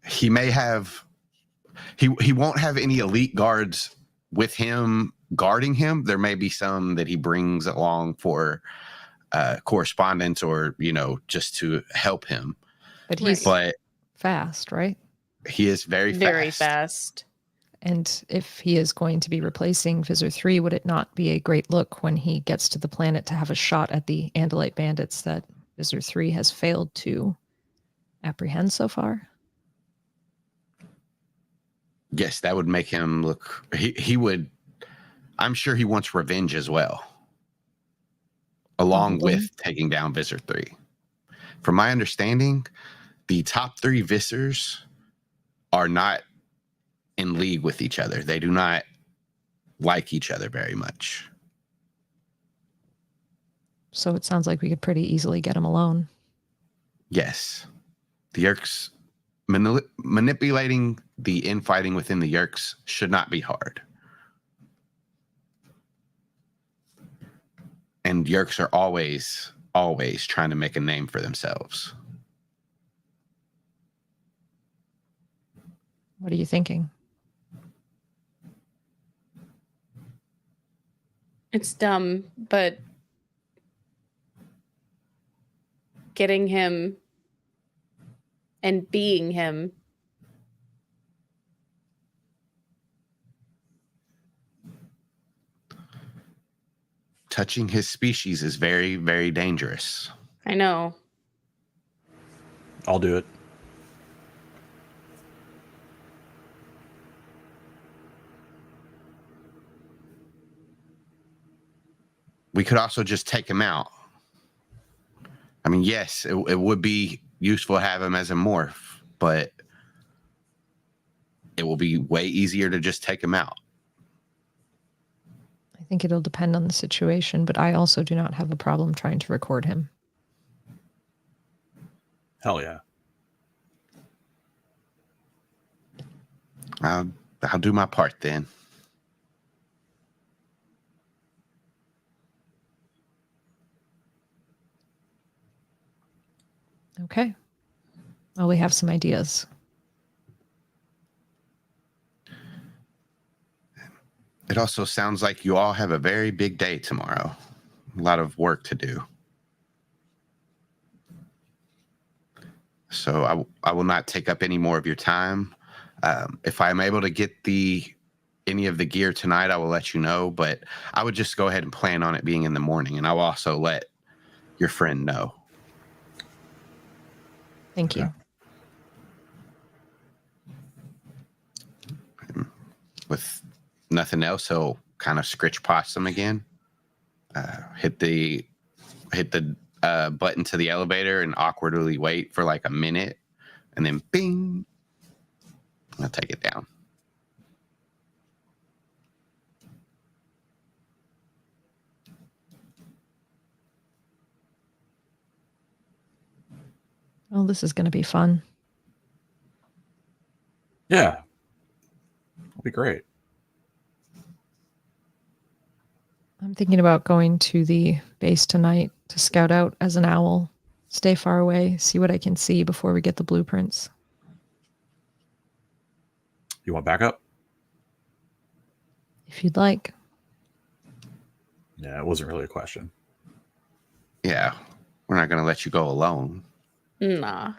He may have... He won't have any elite guards with him guarding him. There may be some that he brings along for correspondence or, just to help him. But he's But fast, right? he is very fast. And if he is going to be replacing Visor 3, would it not be a great look when he gets to the planet to have a shot at the Andalite bandits that Visor 3 has failed to apprehend so far? Yes, that would make him look... He would... I'm sure he wants revenge as well, along Probably. with taking down Visor 3. From my understanding, the top 3 Vissers are not in league with each other. They do not like each other very much. So it sounds like we could pretty easily get him alone. Yes. The Yerks... manipulating the infighting within the Yerks should not be hard. And Yerks are always trying to make a name for themselves. What are you thinking? It's dumb, but getting him and being him. Touching his species is very, very dangerous. I know. I'll do it. We could also just take him out. I mean, yes, it would be useful to have him as a morph, but it will be way easier to just take him out. I think it'll depend on the situation, but I also do not have a problem trying to record him. Hell yeah. I'll do my part then. Okay. Well, we have some ideas. It also sounds like you all have a very big day tomorrow. A lot of work to do. So I will not take up any more of your time. If I'm able to get any of the gear tonight, I will let you know. But I would just go ahead and plan on it being in the morning. And I will also let your friend know. Thank you. With nothing else, he'll kind of scritch possum again. Hit the button to the elevator and awkwardly wait for like a minute, and then bing, I'll take it down. Oh, this is going to be fun. Yeah. It'll be great. I'm thinking about going to the base tonight to scout out as an owl, stay far away, see what I can see before we get the blueprints. You want backup? If you'd like. Yeah, it wasn't really a question. Yeah, we're not going to let you go alone. Nah.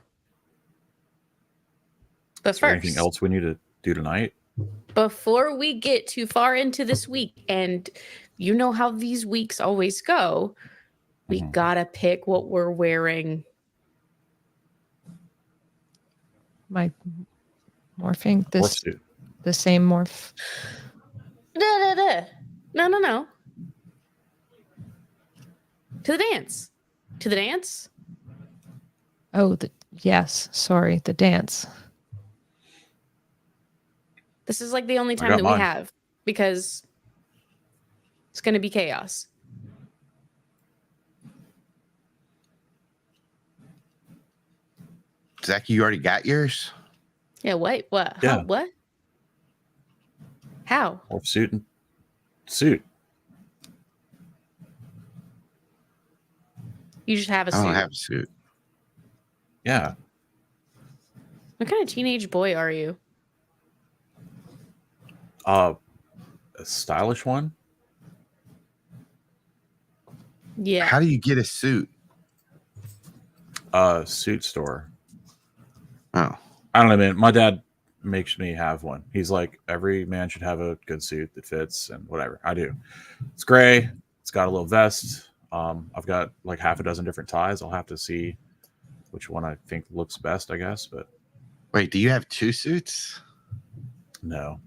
But Is there first, anything else we need to do tonight? before we get too far into this week, and you know how these weeks always go, we Mhm. gotta pick what we're wearing. My morphing, Morph this suit. the same morph. No. To the dance. To the dance. Oh, yes. Sorry, the dance. This is like the only time got that mine. we have because it's going to be chaos. Zach, you already got yours? Yeah, wait, what? Yeah. How, what? How? Morph suit and suit. You just have a I don't suit. have a suit. Yeah. What kind of teenage boy are you? A stylish one. Yeah. How do you get a suit? Suit store. Oh, I don't know, man. My dad makes me have one. He's like, every man should have a good suit that fits and whatever. I do. It's gray. It's got a little vest. I've got like half a dozen different ties. I'll have to see which one I think looks best, I guess. But wait, do you have two suits? no,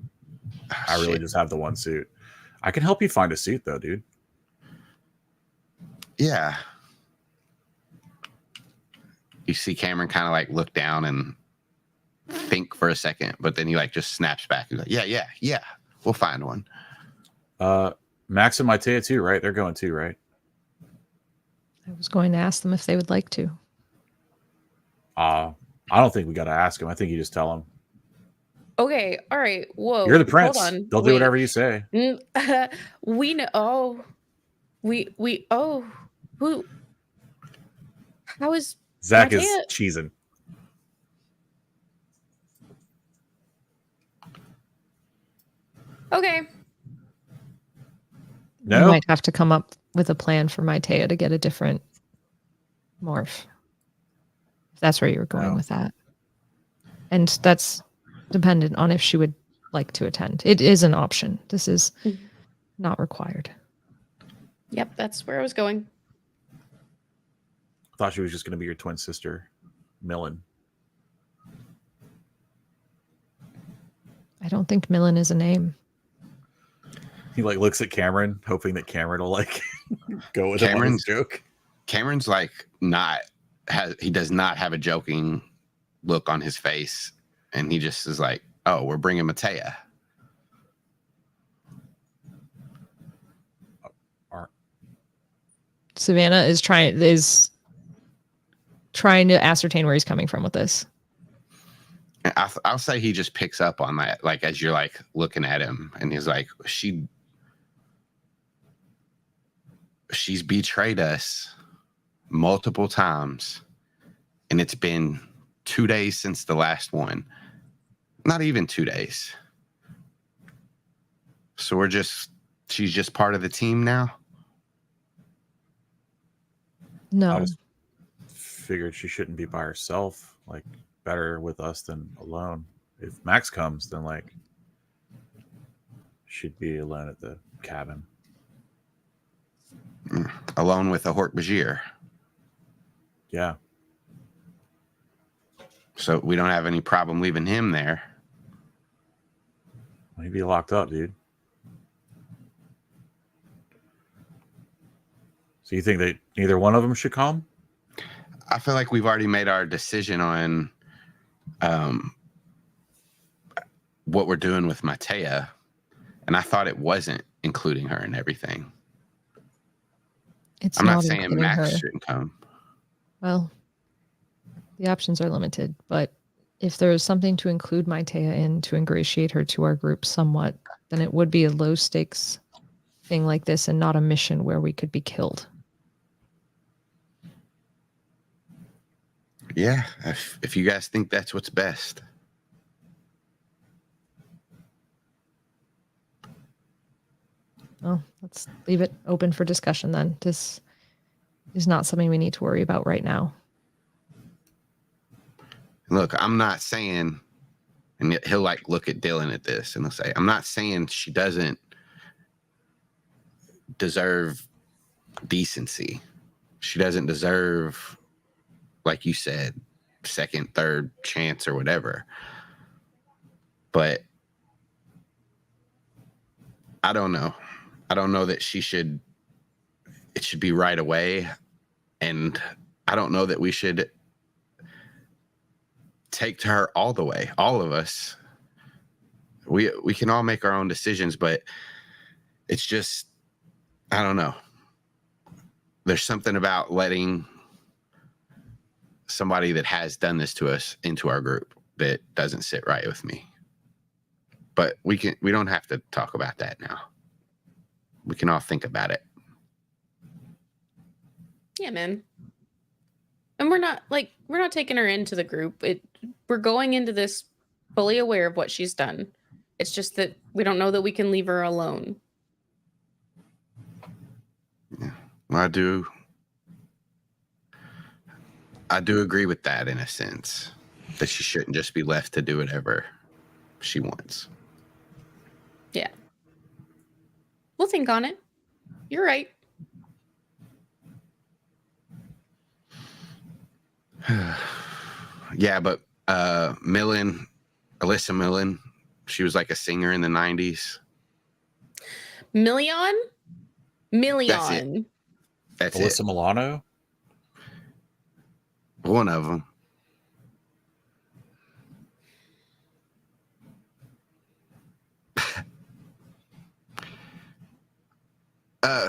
Oh, I really shit. just have the one suit. I can help you find a suit though, dude. Yeah. You see Cameron kind of like look down and think for a second, but then he like just snaps back. He's like, yeah, we'll find one. Max and Maitea too, right? They're going too, right? I was going to ask them if they would like to. I don't think we got to ask them. I think you just tell them. Okay. All right. Whoa. You're the prince. Hold on. They'll do whatever you say. We know. Oh, we. Oh, who? How is Zach is Maitea- cheesing. Okay. We No. might have to come up with a plan for my Taya to get a different morph. If that's where you were going No. with that. And that's dependent on if she would like to attend. It is an option. This is not required. Yep, that's where I was going. I thought she was just going to be your twin sister, Millen. I don't think Millen is a name. He like looks at Cameron, hoping that Cameron will like go with him on his joke. Cameron's like he does not have a joking look on his face, and he just is like, "Oh, we're bringing Matea." Savannah is trying to ascertain where he's coming from with this. And I'll say he just picks up on that, like as you're like looking at him, and he's like, she's betrayed us multiple times, and it's been 2 days since the last one. Not even 2 days. So she's just part of the team now. No. I just figured she shouldn't be by herself. Like, better with us than alone. If Max comes, then like she'd be alone at the cabin. Alone with a Hork-Bajir. Yeah. So we don't have any problem leaving him there. He'd be locked up, dude. So you think that neither one of them should come? I feel like we've already made our decision on what we're doing with Matea, and I thought it wasn't including her and everything. It's I'm not not saying including Max her. shouldn't come. Well, the options are limited, but if there is something to include my Taya in to ingratiate her to our group somewhat, then it would be a low stakes thing like this and not a mission where we could be killed. Yeah, if you guys think that's what's best. Well, let's leave it open for discussion then. This is not something we need to worry about right now. Look, I'm not saying, and he'll like look at Dylan at this and he'll say, I'm not saying she doesn't deserve decency. She doesn't deserve, like you said, second, third chance or whatever. But I don't know. I don't know that it should be right away. And I don't know that we should take to her all the way. All of us. We can all make our own decisions, but it's just, I don't know. There's something about letting somebody that has done this to us into our group that doesn't sit right with me. But we don't have to talk about that now. We can all think about it. Yeah, man. And we're not taking her into the group. We're going into this fully aware of what she's done. It's just that we don't know that we can leave her alone. Yeah. Well, I do agree with that in a sense, that she shouldn't just be left to do whatever she wants. Yeah. We'll think on it. You're right. Yeah, but Alyssa Millen, she was like a singer in the 90s. Million? That's Alyssa it. Milano? One of them.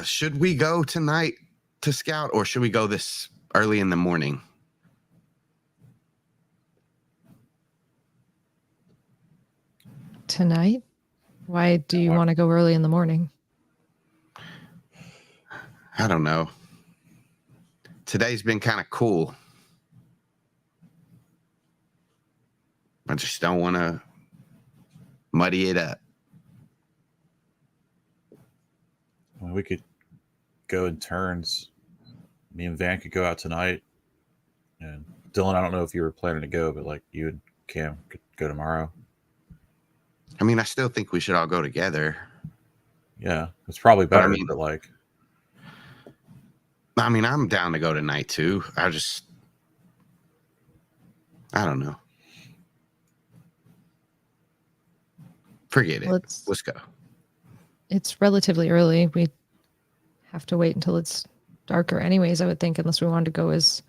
Should we go tonight to scout, or should we go this early in the morning? Tonight? Why do you want to go early in the morning? I don't know. Today's been kind of cool. I just don't want to muddy it up. mean, we could go in turns. Me and Van could go out tonight. And Dylan, I don't know if you were planning to go, but like you and Cam could go tomorrow. I mean, I still think we should all go together. Yeah, it's probably But I better, mean- but like, I mean, I'm down to go tonight too. I don't know. Forget it. Let's go. It's relatively early. We have to wait until it's darker anyways, I would think, unless we wanted to go as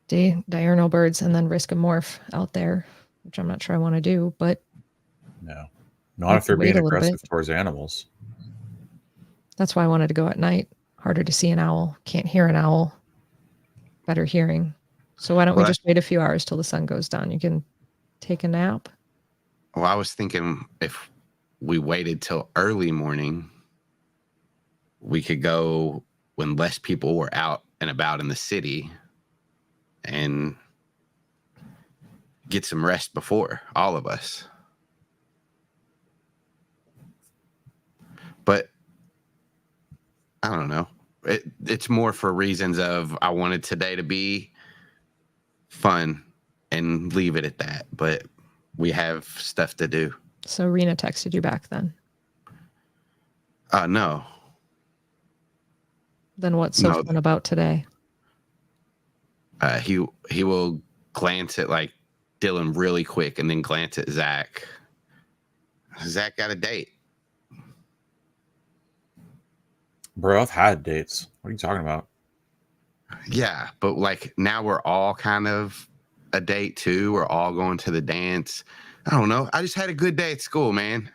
diurnal birds and then risk a morph out there, which I'm not sure I want to do, but no. Not if they're being aggressive towards animals. That's why I wanted to go at night. Harder to see an owl. Can't hear an owl. Better hearing. So why don't we just wait a few hours till the sun goes down? You can take a nap. Well, I was thinking if we waited till early morning, we could go when less people were out and about in the city and get some rest before, all of us. But I don't know. It's more for reasons of I wanted today to be fun and leave it at that. But we have stuff to do. So Rena texted you back then? No. Then what's so fun about today? He will glance at like Dylan really quick and then glance at Zach. Zach got a date. Bro, I've had dates. What are you talking about? Yeah, but like now we're all kind of a date too. We're all going to the dance. I don't know. I just had a good day at school, man.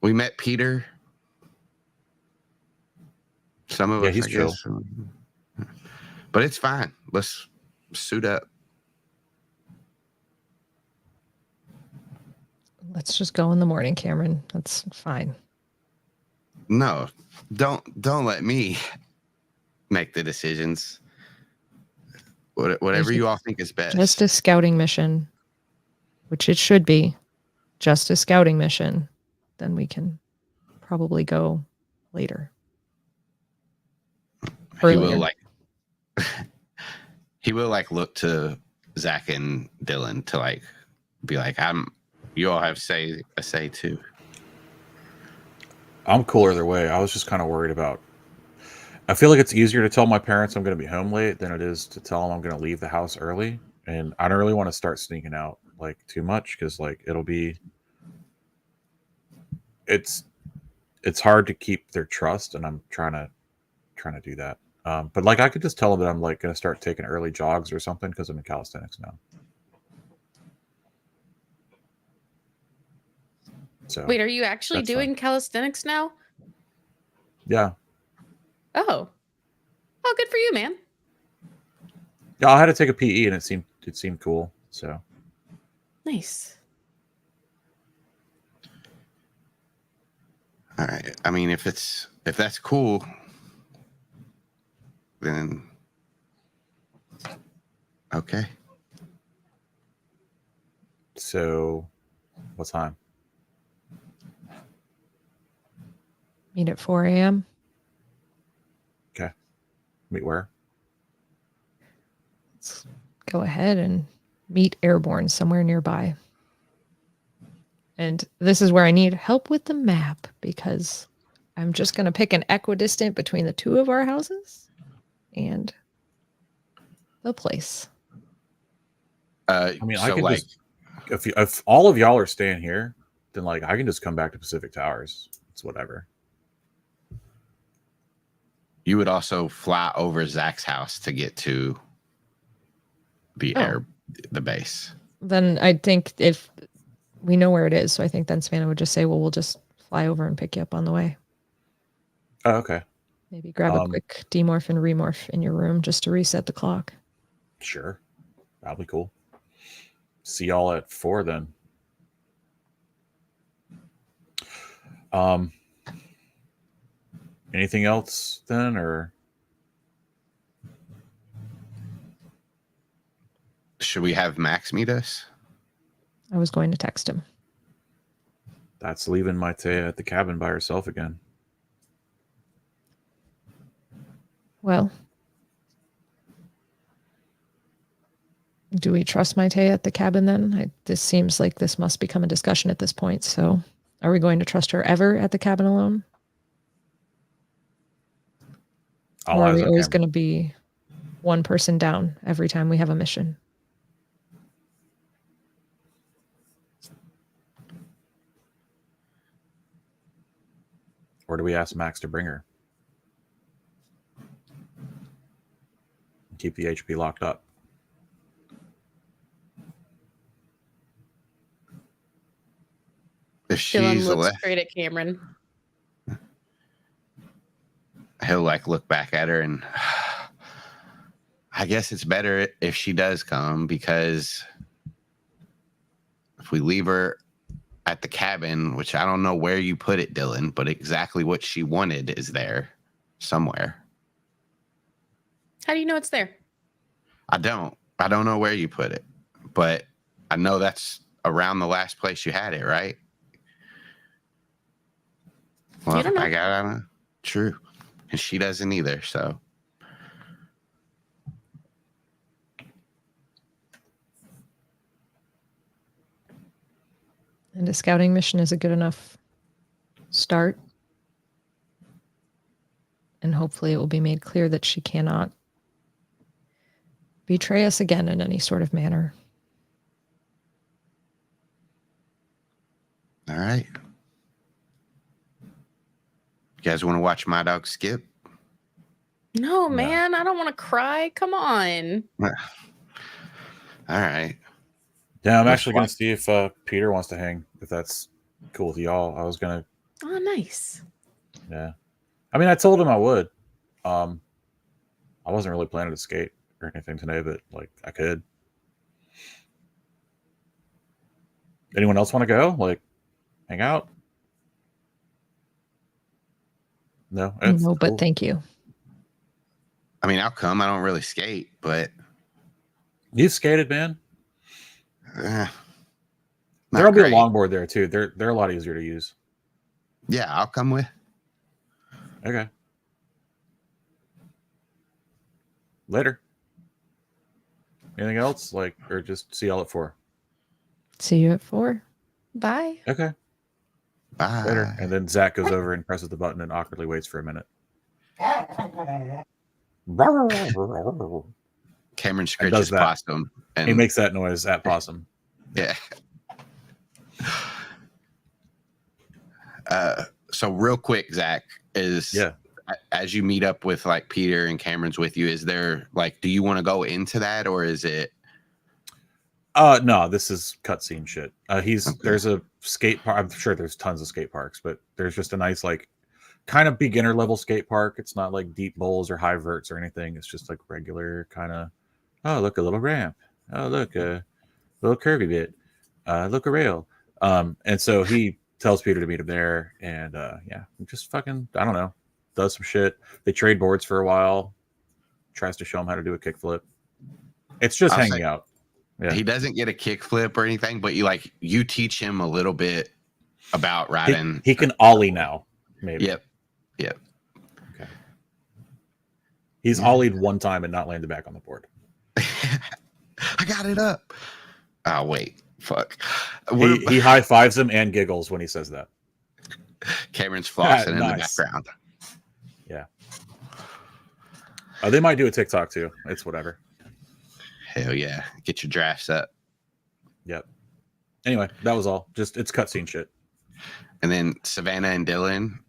We met Peter. Some of us, he's I guess. But it's fine. Let's suit up. Let's just go in the morning, Cameron. That's fine. No, don't let me make the decisions. Whatever you all think is best. Just a scouting mission, which it should be. Just a scouting mission. Then we can probably go later. Earlier. He will look to Zach and Dylan to like be like, you all have a say too. I'm cool either way. I was just kind of worried about. I feel like it's easier to tell my parents I'm going to be home late than it is to tell them I'm going to leave the house early. And I don't really want to start sneaking out like too much because like it'll be. It's hard to keep their trust, and I'm trying to do that. But like I could just tell them that I'm like going to start taking early jogs or something because I'm in calisthenics now. So wait, are you actually doing calisthenics now? Yeah. Oh, good for you, man. Yeah, I had to take a PE and it seemed cool. So nice. All right. I mean, if that's cool, then okay. So what time? Meet at 4 a.m. Okay. Meet where? Let's go ahead and meet airborne somewhere nearby. And this is where I need help with the map because I'm just going to pick an equidistant between the two of our houses and the place. I mean, so I can just if all of y'all are staying here, then like I can just come back to Pacific Towers. It's whatever. You would also fly over Zach's house to get to the base. Then I think if we know where it is, so I think then Savannah would just say, well, we'll just fly over and pick you up on the way. Oh, okay. Maybe grab a quick demorph and remorph in your room just to reset the clock. Sure. That'll be cool. See y'all at 4 then. Anything else then, or should we have Max meet us? I was going to text him. That's leaving Maite at the cabin by herself again. Well, do we trust Maite at the cabin then? This seems like this must become a discussion at this point. So, are we going to trust her ever at the cabin alone? Or are we always going to be one person down every time we have a mission? Or do we ask Max to bring her? Keep the HP locked up. If Dylan she's looks left, straight at Cameron. he'll like look back at her and I guess it's better if she does come, because if we leave her at the cabin, which I don't know where you put it, Dylan, but exactly what she wanted is there somewhere. How do you know it's there? I don't know where you put it, but I know that's around the last place you had it, right? Well, You don't know. I got it. True. And she doesn't either, so. And a scouting mission is a good enough start. And hopefully it will be made clear that she cannot betray us again in any sort of manner. All right. You guys want to watch my dog Skip? No, man, I don't want to cry. Come on. All right. Yeah, I'm actually going to see if Peter wants to hang, if that's cool with y'all. I was going to. Oh, nice. Yeah. I mean, I told him I would. I wasn't really planning to skate or anything today, but like I could. Anyone else want to go? Like, hang out? No? No, but thank you. I mean, I'll come. I don't really skate, but. You've skated, man. There'll be a longboard there too. They're a lot easier to use. Yeah, I'll come with. Okay. Later. Anything else? Like, or just see y'all at 4? See you at 4. Bye. Okay. Bye. Later. And then Zach goes over and presses the button and awkwardly waits for a minute. Cameron scratches possum. And he makes that noise at possum. Yeah. So real quick, Zach, as you meet up with like Peter and Cameron's with you, is there like, do you want to go into that, or is it? No, this is cutscene shit. There's a skate park. I'm sure there's tons of skate parks, but there's just a nice like kind of beginner level skate park. It's not like deep bowls or high verts or anything. It's just like regular kind of. Oh, look, a little ramp. Oh, look, a little curvy bit. Look, a rail. And so he tells Peter to meet him there, and just fucking, I don't know, does some shit. They trade boards for a while. Tries to show him how to do a kickflip. It's just hanging out. Yeah. He doesn't get a kickflip or anything, but you teach him a little bit about riding. He can ollie now, maybe. Yep. Okay. He's ollied one time and not landed back on the board. I got it up. Oh wait, fuck. He high fives him and giggles when he says that. Cameron's flossing in the background. Yeah. They might do a TikTok too. It's whatever. Hell yeah. Get your drafts up. Yep. Anyway, that was all. Just it's cutscene shit. And then Savannah and Dylan,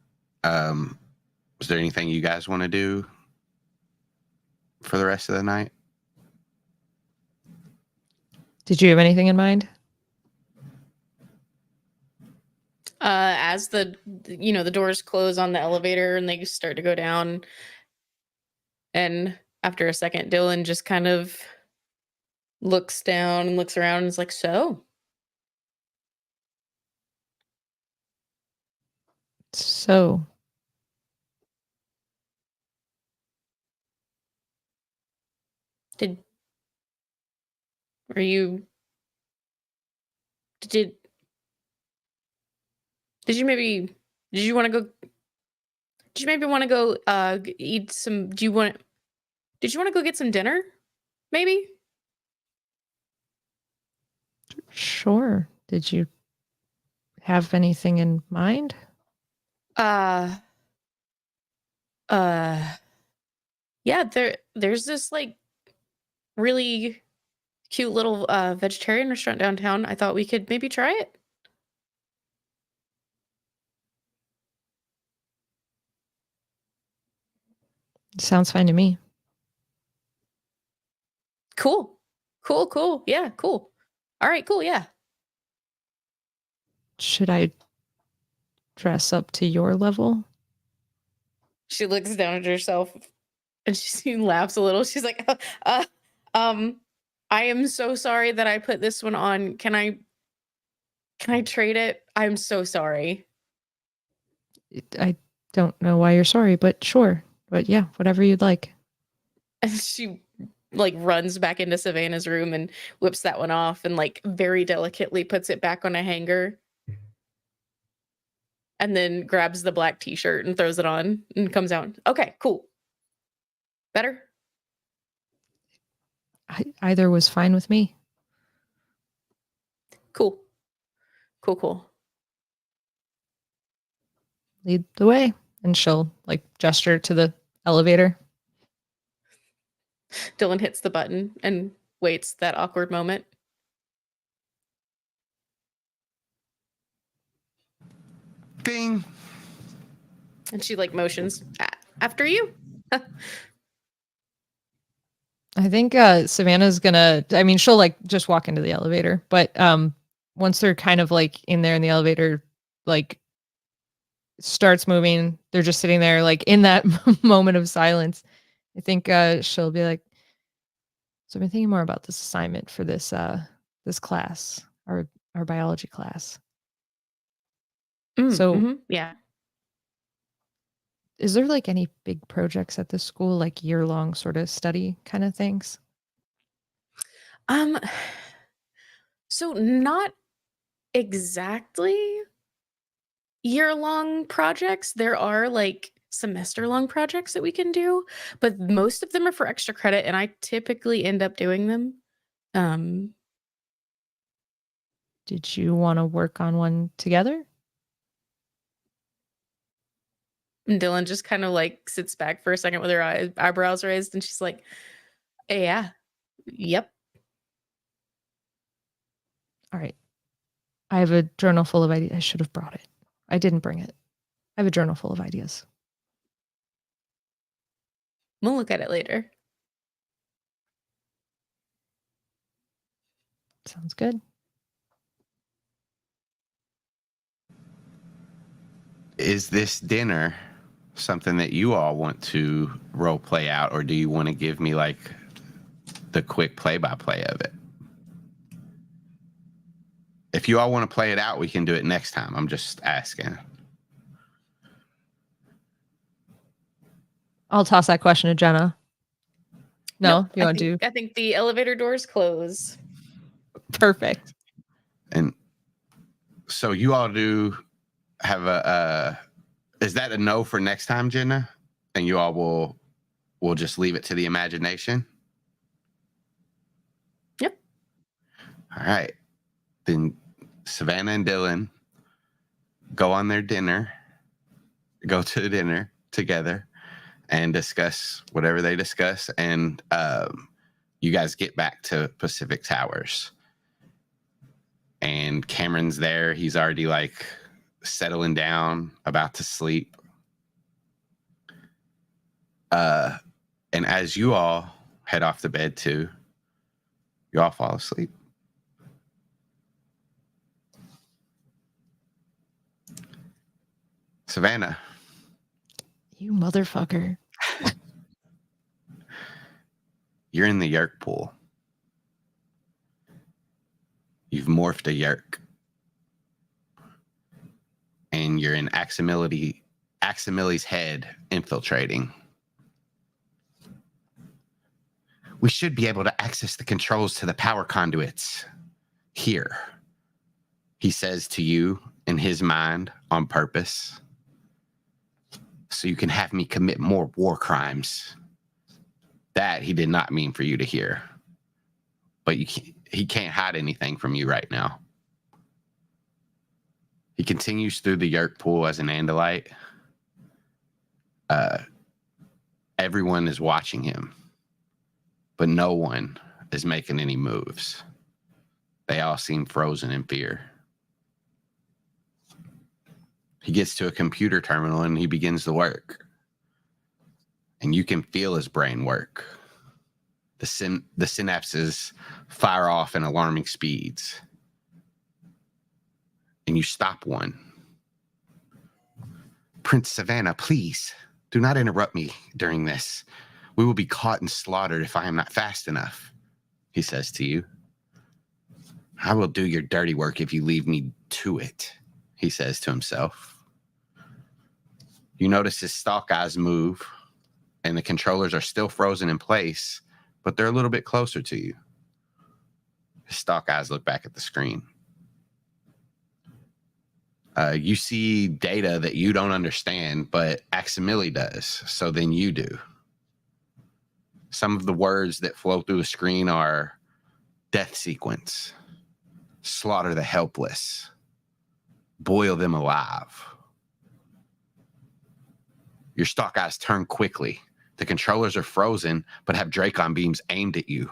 is there anything you guys want to do for the rest of the night? Did you have anything in mind? As the doors close on the elevator and they start to go down, and after a second, Dylan just kind of looks down and looks around and is like, so did Did you maybe want to go eat some did you want to go get some dinner? Maybe? Sure. Did you have anything in mind? Uh yeah, there's this like really cute little vegetarian restaurant downtown. I thought we could maybe try it. Sounds fine to me. Cool. Yeah, cool. All right, cool, yeah. Should I dress up to your level? She looks down at herself and she laughs a little. She's like, I am so sorry that I put this one on. Can I trade it? I'm so sorry. I don't know why you're sorry, but sure. But yeah, whatever you'd like. And she like runs back into Savannah's room and whips that one off and like very delicately puts it back on a hanger. And then grabs the black t-shirt and throws it on and comes out. Okay, cool. Better? Either was fine with me. Cool. Cool. Lead the way. And she'll like gesture to the elevator. Dylan hits the button and waits that awkward moment. Ding. And she like motions after you. I think Savannah's gonna, I mean, she'll like just walk into the elevator, but once they're kind of like in there and the elevator like starts moving, they're just sitting there like in that moment of silence. I think she'll be like, so I've been thinking more about this assignment for this this class, our biology class. So yeah. Is there like any big projects at the school, like year-long sort of study kind of things? So not exactly year-long projects. There are like semester-long projects that we can do, but most of them are for extra credit, and I typically end up doing them. Did you want to work on one together? And Dylan just kind of like sits back for a second with her eyebrows raised, and she's like, "Yeah, yep." All right. I have a journal full of ideas. I should have brought it. I didn't bring it. I have a journal full of ideas. We'll look at it later. Sounds good. Is this dinner something that you all want to role play out, or do you want to give me like the quick play-by-play of it? If you all want to play it out, we can do it next time. I'm just asking. I'll toss that question to Jenna. No, Nope, you want to do? I think the elevator doors close. Perfect. And so you all do have a is that a no for next time, Jenna? And you all will just leave it to the imagination? Yep. All right. Then Savannah and Dylan go on their dinner, go to dinner together and discuss whatever they discuss. And you guys get back to Pacific Towers. And Cameron's there. He's already like settling down, about to sleep. And as you all head off to bed too, you all fall asleep. Savannah. You motherfucker. You're in the yerk pool. You've morphed a yerk. And you're in Aximili's head infiltrating. We should be able to access the controls to the power conduits here, he says to you in his mind on purpose so you can have me commit more war crimes. That he did not mean for you to hear. But he can't hide anything from you right now. He continues through the Yerk pool as an Andalite. Everyone is watching him, but no one is making any moves. They all seem frozen in fear. He gets to a computer terminal and he begins to work. And you can feel his brain work. The synapses fire off in alarming speeds. And you stop one. Prince Savannah, please, do not interrupt me during this. We will be caught and slaughtered if I am not fast enough, he says to you. I will do your dirty work if you leave me to it, he says to himself. You notice his stalk eyes move, and the controllers are still frozen in place, but they're a little bit closer to you. His stalk eyes look back at the screen. You see data that you don't understand, but Aximili does, so then you do. Some of the words that flow through the screen are death sequence, slaughter the helpless, boil them alive. Your stalk eyes turn quickly. The controllers are frozen, but have Dracon beams aimed at you.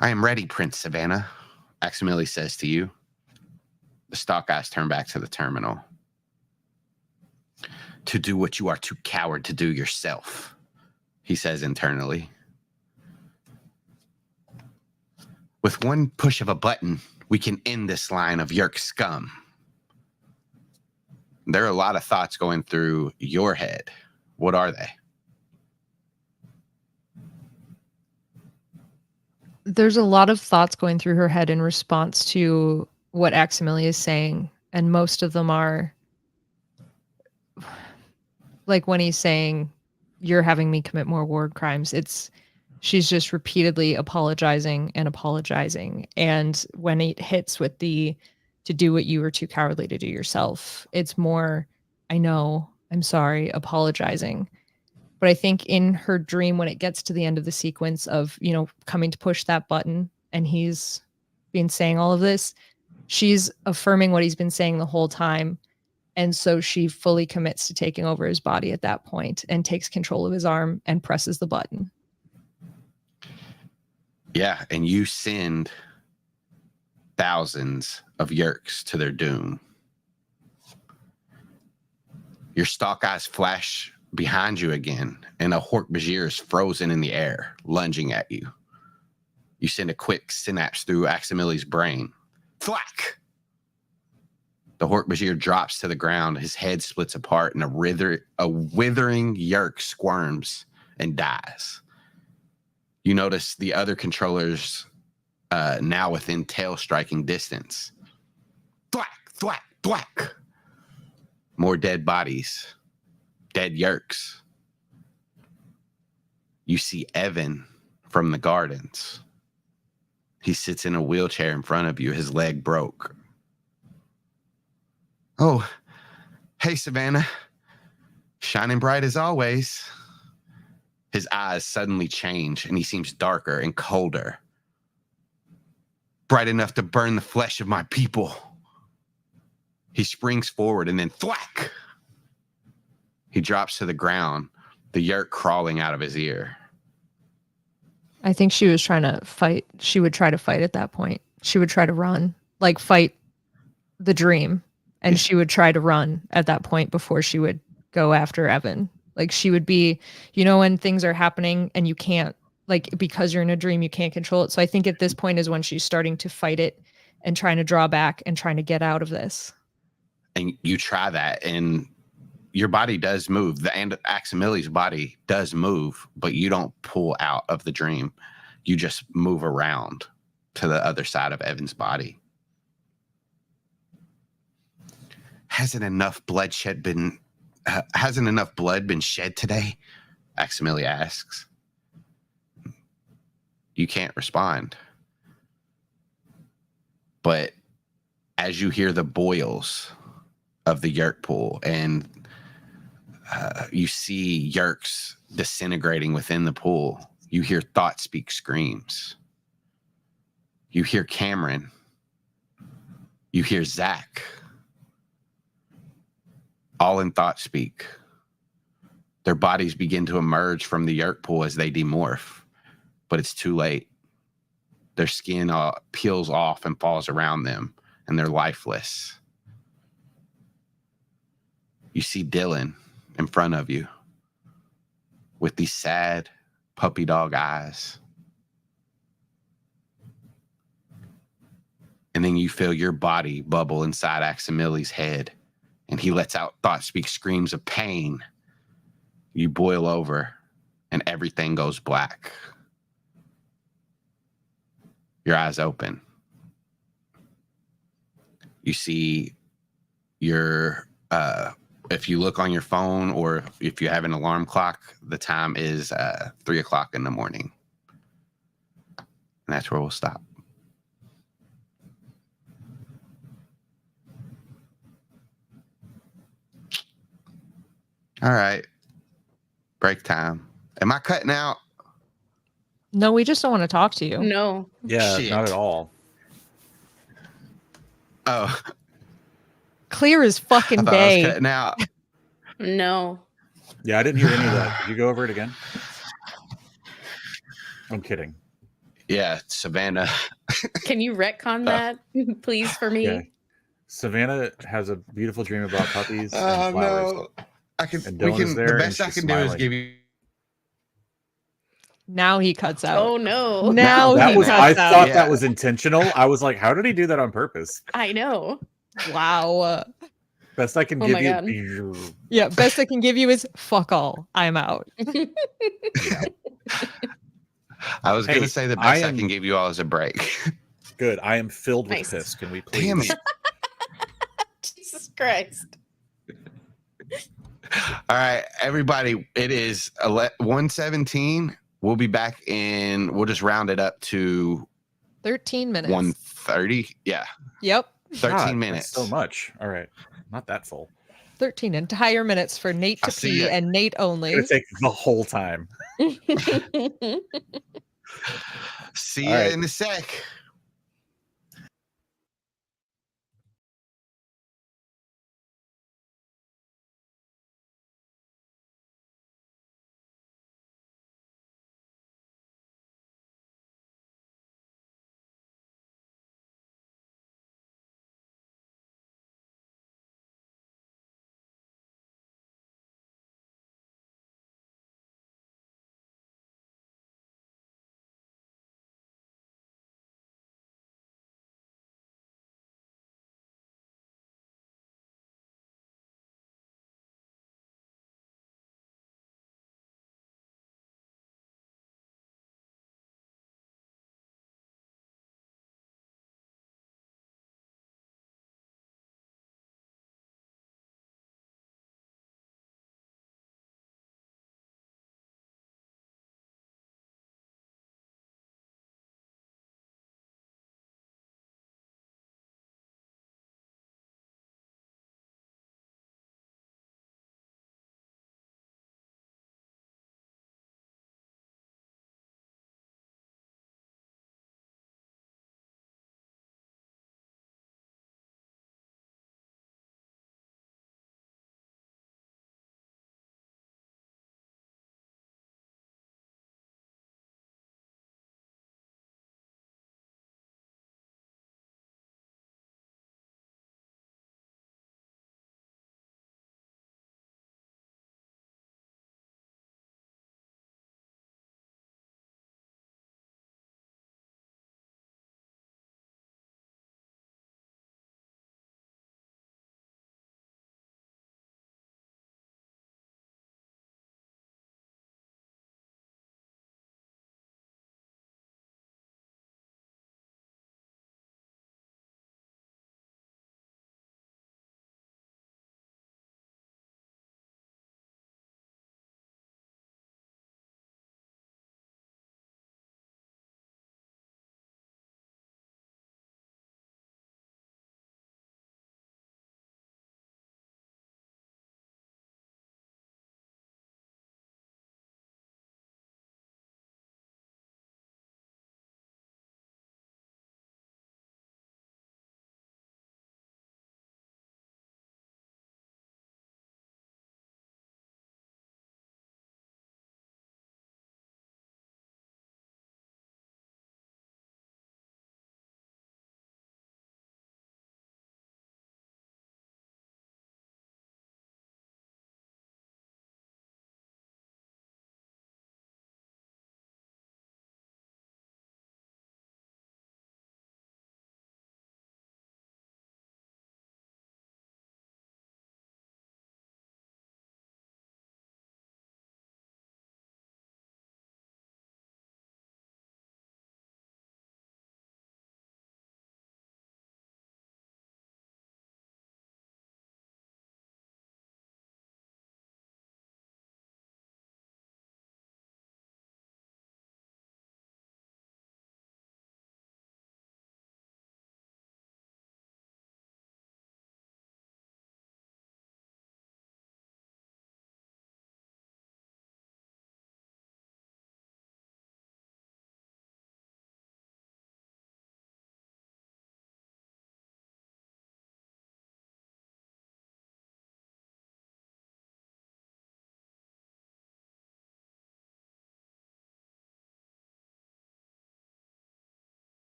I am ready, Prince Savannah, Aximili says to you. The stalk eyes turn back to the terminal. To do what you are too coward to do yourself, he says internally. With one push of a button, we can end this line of Yerk scum. There are a lot of thoughts going through your head. What are they? There's a lot of thoughts going through her head in response to what Aximili is saying. And most of them are like when he's saying, you're having me commit more war crimes. She's just repeatedly apologizing and apologizing. And when it hits with the, to do what you were too cowardly to do yourself, it's more, I know, I'm sorry, apologizing. But I think in her dream, when it gets to the end of the sequence of, coming to push that button and he's been saying all of this, she's affirming what he's been saying the whole time. And so she fully commits to taking over his body at that point and takes control of his arm and presses the button. Yeah, and you send thousands of Yerks to their doom. Your stalk eyes flash behind you again, and a Hork-Bajir is frozen in the air, lunging at you. You send a quick synapse through Aximili's brain. Thwack! The Hork-Bajir drops to the ground, his head splits apart, and a withering Yerk squirms and dies. You notice the other controllers now within tail striking distance. Thwack, thwack, thwack. More dead bodies. Dead Yerks. You see Evan from the gardens. He sits in a wheelchair in front of you. His leg broke. Oh, hey, Savannah. Shining bright as always. His eyes suddenly change, and he seems darker and colder. Bright enough to burn the flesh of my people. He springs forward, and then thwack! He drops to the ground, the Yerk crawling out of his ear. I think she was trying to fight. She would try to fight at that point. She would try to run, like fight the dream. And she would try to run at that point before she would go after Evan. Like she would be, when things are happening and you can't, like, because you're in a dream, you can't control it. So I think at this point is when she's starting to fight it and trying to draw back and trying to get out of this. And you try that, and your body does move. And Aximili's body does move, but you don't pull out of the dream. You just move around to the other side of Evan's body. Hasn't enough blood been shed today? Aximili asks. You can't respond. But as you hear the boils of the yerk pool, and you see yerks disintegrating within the pool. You hear Thought Speak screams. You hear Cameron. You hear Zach. All in Thought Speak. Their bodies begin to emerge from the yerk pool as they demorph, but it's too late. Their skin peels off and falls around them, and they're lifeless. You see Dylan in front of you with these sad puppy dog eyes. And then you feel your body bubble inside Aximili's head, and he lets out Thought Speak screams of pain. You boil over, and everything goes black. Your eyes open. You see your, if you look on your phone or if you have an alarm clock, the time is 3 o'clock in the morning. And that's where we'll stop. All right. Break time. Am I cutting out? No, we just don't want to talk to you. No. Yeah, Shit. not at all. Oh, Clear as I fucking thought I was day. cutting out. No. Yeah, I didn't hear any of that. Did you go over it again? I'm kidding. Yeah, Savannah. Can you retcon that, please, for me? Yeah. Savannah has a beautiful dream about puppies and Oh flowers. no. I can. And We Dylan is can. there, The and best I she's can do is smiling. give you. Now he cuts out. Oh no. Now That he was. cuts I out. thought Yeah. that was intentional. I was like, how did he do that on purpose? I know. Wow. Best I can Oh give my you. God. Yeah, best I can give you is fuck all. I'm out. Yeah. I was Hey, gonna say the best I can give you all is a break. Good. I am filled with Nice. piss. Can we please? Damn it. Jesus Christ. All right, everybody. It is 1:17. We'll be back in. We'll just round it up to 13 minutes. 1:30. Yeah, Yep. 13 God, minutes. that's so much. All right. Not that full. 13 entire minutes for Nate I'll to see pee ya. and Nate only. It's gonna take the whole time. See All you right. in a sec.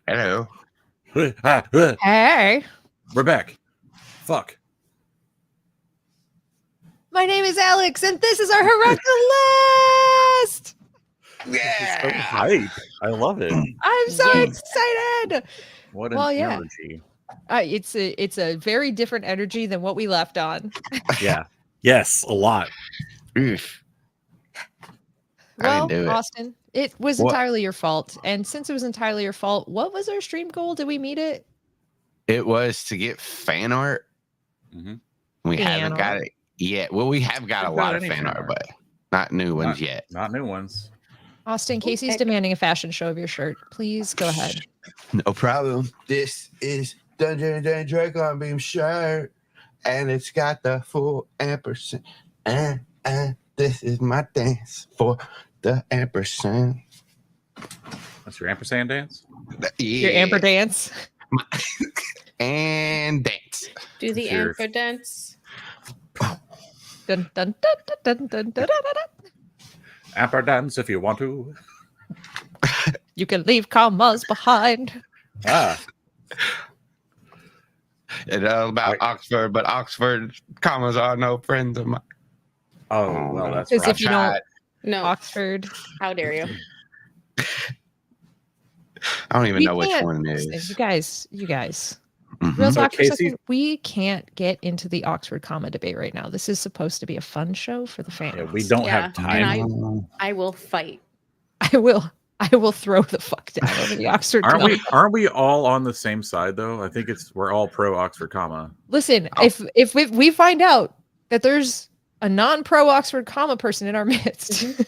Hello. Hey, We're back. Fuck. my name is Alex, and this is our Heroica list. So hype. I love it. I'm so Yay. excited. What an Well, yeah. energy. It's a very different energy than what we left on. Yeah. Yes, a lot. Oof. I Well, didn't do it. Austin, it was What? entirely your fault. And since it was entirely your fault, what was our stream goal? Did we meet it? It was to get fan art. Mhm. We Fan haven't got art? it yet. Well, we have got a We've got lot of any fan fan art, art. but not new ones yet. Not new ones. Austin, Casey's heck. demanding a fashion show of your shirt. Please go ahead. No problem. This is Dungeons and Dracon Beam shirt, and it's got the full ampersand. And this is my dance for the ampersand. That's your ampersand dance? Your amper dance. And dance. Do the Sure. amper dance. Dun, dun, dun, dun, dun, dun, dun, dun, dun. Amper dance if you want to. You can leave commas behind. Ah. It's all about Oxford, but Oxford commas are no friends of mine. Oh, well, that's Because right. if you don't, No, Oxford. how dare you? I don't even We know which can't- one it Listen, is. You guys. Mhm. Real So talk for a Casey- second. We can't get into the Oxford comma debate right now. This is supposed to be a fun show for the fans. Yeah, we don't Yeah, have time. and I will fight. I will throw the fuck down over the Oxford comma. Aren't we all on the same side though? I think we're all pro Oxford comma. Listen, Oh. if we find out that there's a non-pro Oxford comma person in our midst,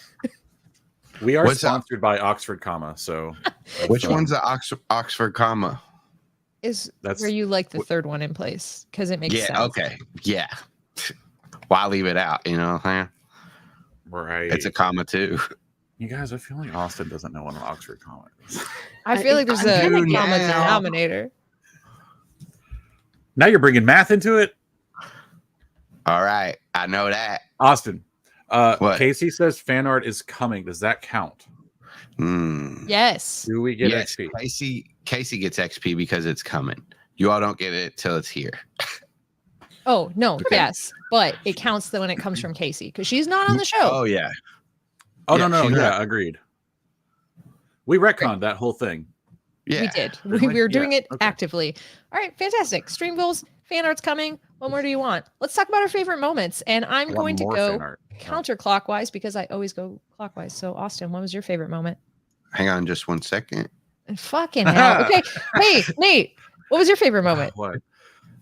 We are What's up? sponsored by Oxford comma, so Which one's the Oxford comma? is That's- where you like the third one in place because it makes Yeah, sense. okay. Yeah. Why leave it out? You know what I'm saying? right? It's a comma too. You guys, I feel like Austin doesn't know what an Oxford comma is. I feel like there's I a do common now. denominator. Now you're bringing math into it, All right. I know that. Austin. What? Casey says fan art is coming. Does that count? Yes. Do we get Yes, XP? Casey gets XP because it's coming. You all don't get it till it's here. Oh no. Okay. Yes, but it counts when it comes from Casey because she's not on the show. Oh yeah. Oh Yeah, no, she's yeah, not. agreed. We retconned that whole thing. Yeah. We did. Really? We were doing Yeah, it okay. actively. All right, fantastic. Stream goals, fan art's coming. What more do you want? Let's talk about our favorite moments. And I'm I want going to more go fan art. Oh. counterclockwise because I always go clockwise. So, Austin, what was your favorite moment? Hang on just 1 second. And fucking hell. Okay. Hey, Nate, what was your favorite moment? What?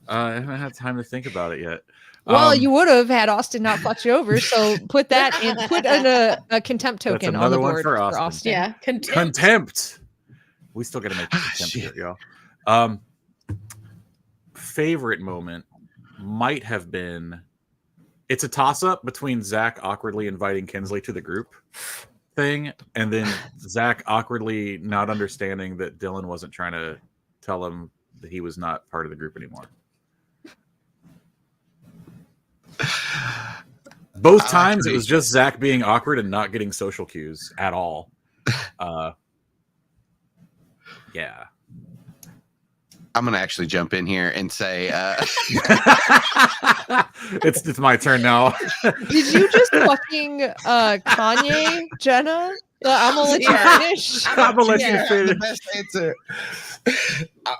I haven't had time to think about it yet. Well, you would have had Austin not fucked you over. So put that in, put in a contempt That's token on the another one board for for Austin. Austin. Yeah, contempt. Contempt. We still got to make the contempt Shit. shirt, y'all. Favorite moment might have been. It's a toss-up between Zach awkwardly inviting Kinsley to the group thing, and then Zach awkwardly not understanding that Dylan wasn't trying to tell him that he was not part of the group anymore. Both times it was just Zach being awkward and not getting social cues at all. Yeah. I'm gonna actually jump in here and say It's my turn now. Did you just fucking Kanye, Jenna? I'm gonna let you Yeah. finish. I'm gonna let you the finish. best answer.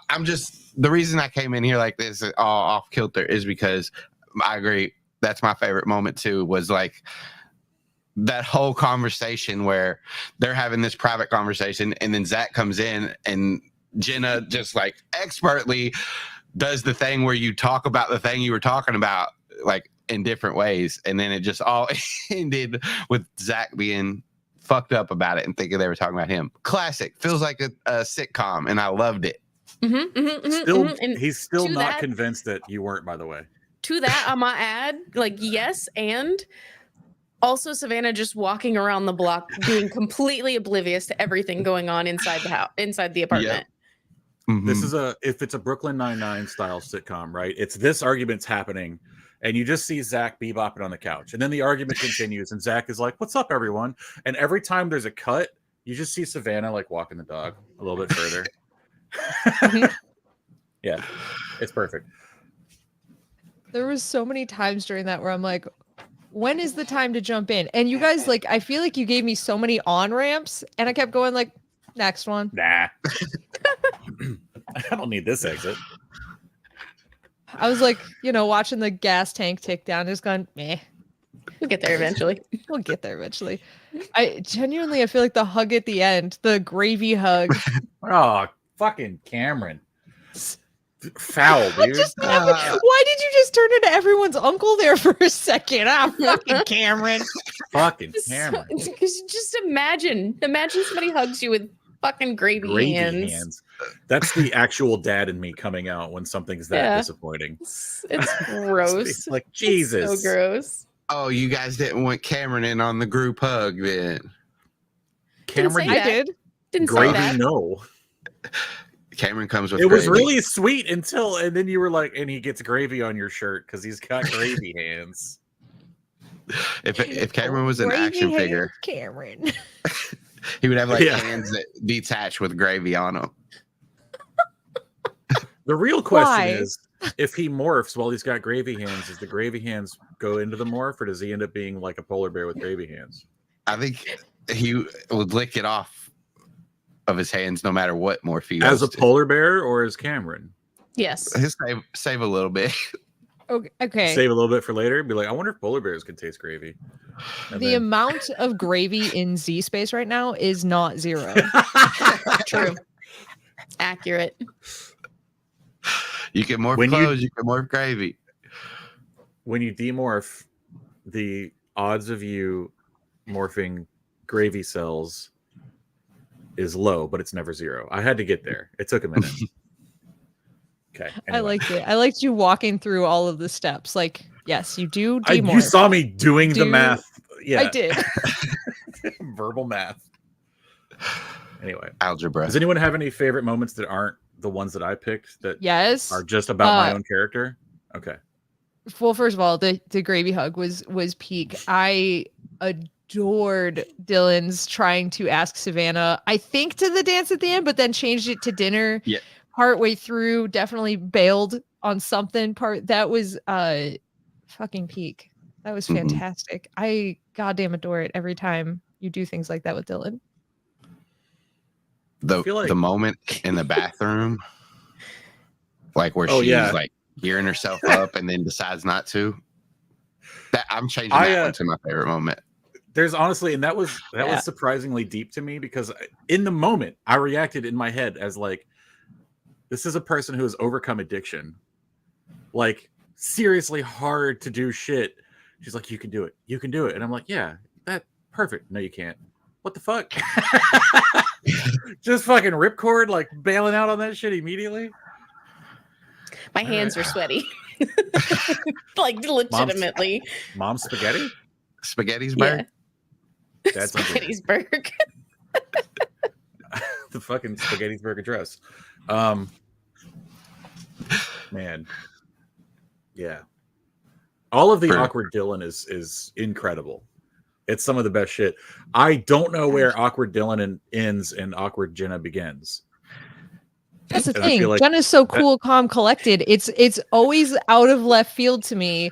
I'm just the reason I came in here like this all off kilter is because I agree. That's my favorite moment too. Was like that whole conversation where they're having this private conversation, and then Zach comes in and Jenna just like expertly does the thing where you talk about the thing you were talking about like in different ways, and then it just all ended with Zach being fucked up about it and thinking they were talking about him. Classic. Feels like a sitcom, and I loved it. And He's still to not that- convinced that you weren't, by the way. to that, I might add, like, yes, and also Savannah just walking around the block, being completely oblivious to everything going on inside the house, inside the apartment. This Mhm. is if it's a Brooklyn Nine-Nine style sitcom, right? It's this argument's happening, and you just see Zach bebopping on the couch, and then the argument continues, and Zach is like, "What's up, everyone?" And every time there's a cut, you just see Savannah like walking the dog a little bit further. Yeah, it's perfect. There was so many times during that where I'm like, when is the time to jump in? And you guys, like, I feel like you gave me so many on ramps, and I kept going like, next one. Nah. I don't need this exit. I was like, watching the gas tank tick down, just going, meh. We'll get there eventually. We'll get there eventually. I feel like the hug at the end, the gravy hug. Oh, fucking Cameron. Foul, dude. Why did you just turn into everyone's uncle there for a second? Fucking Cameron. Fucking Cameron. Because just imagine somebody hugs you with fucking gravy hands. That's the actual dad in me coming out when something's that disappointing. It's gross. It's like, Jesus. It's so gross. Oh, you guys didn't want Cameron in on the group hug then. Cameron, I did. Didn't say gravy, that. no. Cameron comes with It was gravy. really sweet and then you were like, and he gets gravy on your shirt because he's got gravy hands. If Cameron was an Gravy action hands, figure, Cameron. he would have like hands that detach with gravy on them. The real question Why? is, if he morphs while he's got gravy hands, does the gravy hands go into the morph, or does he end up being like a polar bear with gravy hands? I think he would lick it off of his hands no matter what morph he As a goes to. polar bear or as Cameron? Yes. He'll save a little bit. Okay. Save a little bit for later. Be like, I wonder if polar bears can taste gravy. And The amount of gravy in Z space right now is not zero. True. Accurate. You can morph When clothes, you can morph gravy. when you demorph, the odds of you morphing gravy cells is low, but it's never zero. I had to get there. It took a minute. Okay. I liked it. I liked you walking through all of the steps. Like, yes, you do You demorph. saw me doing the math. Yeah. I did. Verbal math. Anyway, Algebra. does anyone have any favorite moments that aren't the ones that I picked that Yes. are just about my own character? Okay. Well, first of all, the gravy hug was peak. I adored Dylan's trying to ask Savannah, I think, to the dance at the end, but then changed it to dinner. Yeah. Partway through, definitely bailed on something. That was fucking peak. That was fantastic. I goddamn adore it every time you do things like that with Dylan. The moment in the bathroom, like where she's like gearing herself up and then decides not to. That I'm changing that one to my favorite moment. There's honestly, and that was surprisingly deep to me, because in the moment I reacted in my head as like, this is a person who has overcome addiction, like seriously hard to do shit. She's like, you can do it, and I'm like, yeah, that perfect. No, you can't. What the fuck? Just fucking ripcord, like bailing out on that shit immediately. My hands are sweaty. Like legitimately. Mom's spaghetti? Spaghetti's burger? That's Spaghetti'sburg. The fucking Spaghetti'sburg dress. Man. Yeah. All of the awkward Dylan is incredible. It's some of the best shit. I don't know where awkward Dylan ends and awkward Jenna begins. That's the And I thing. feel like Jenna's so cool, calm, collected. It's always out of left field to me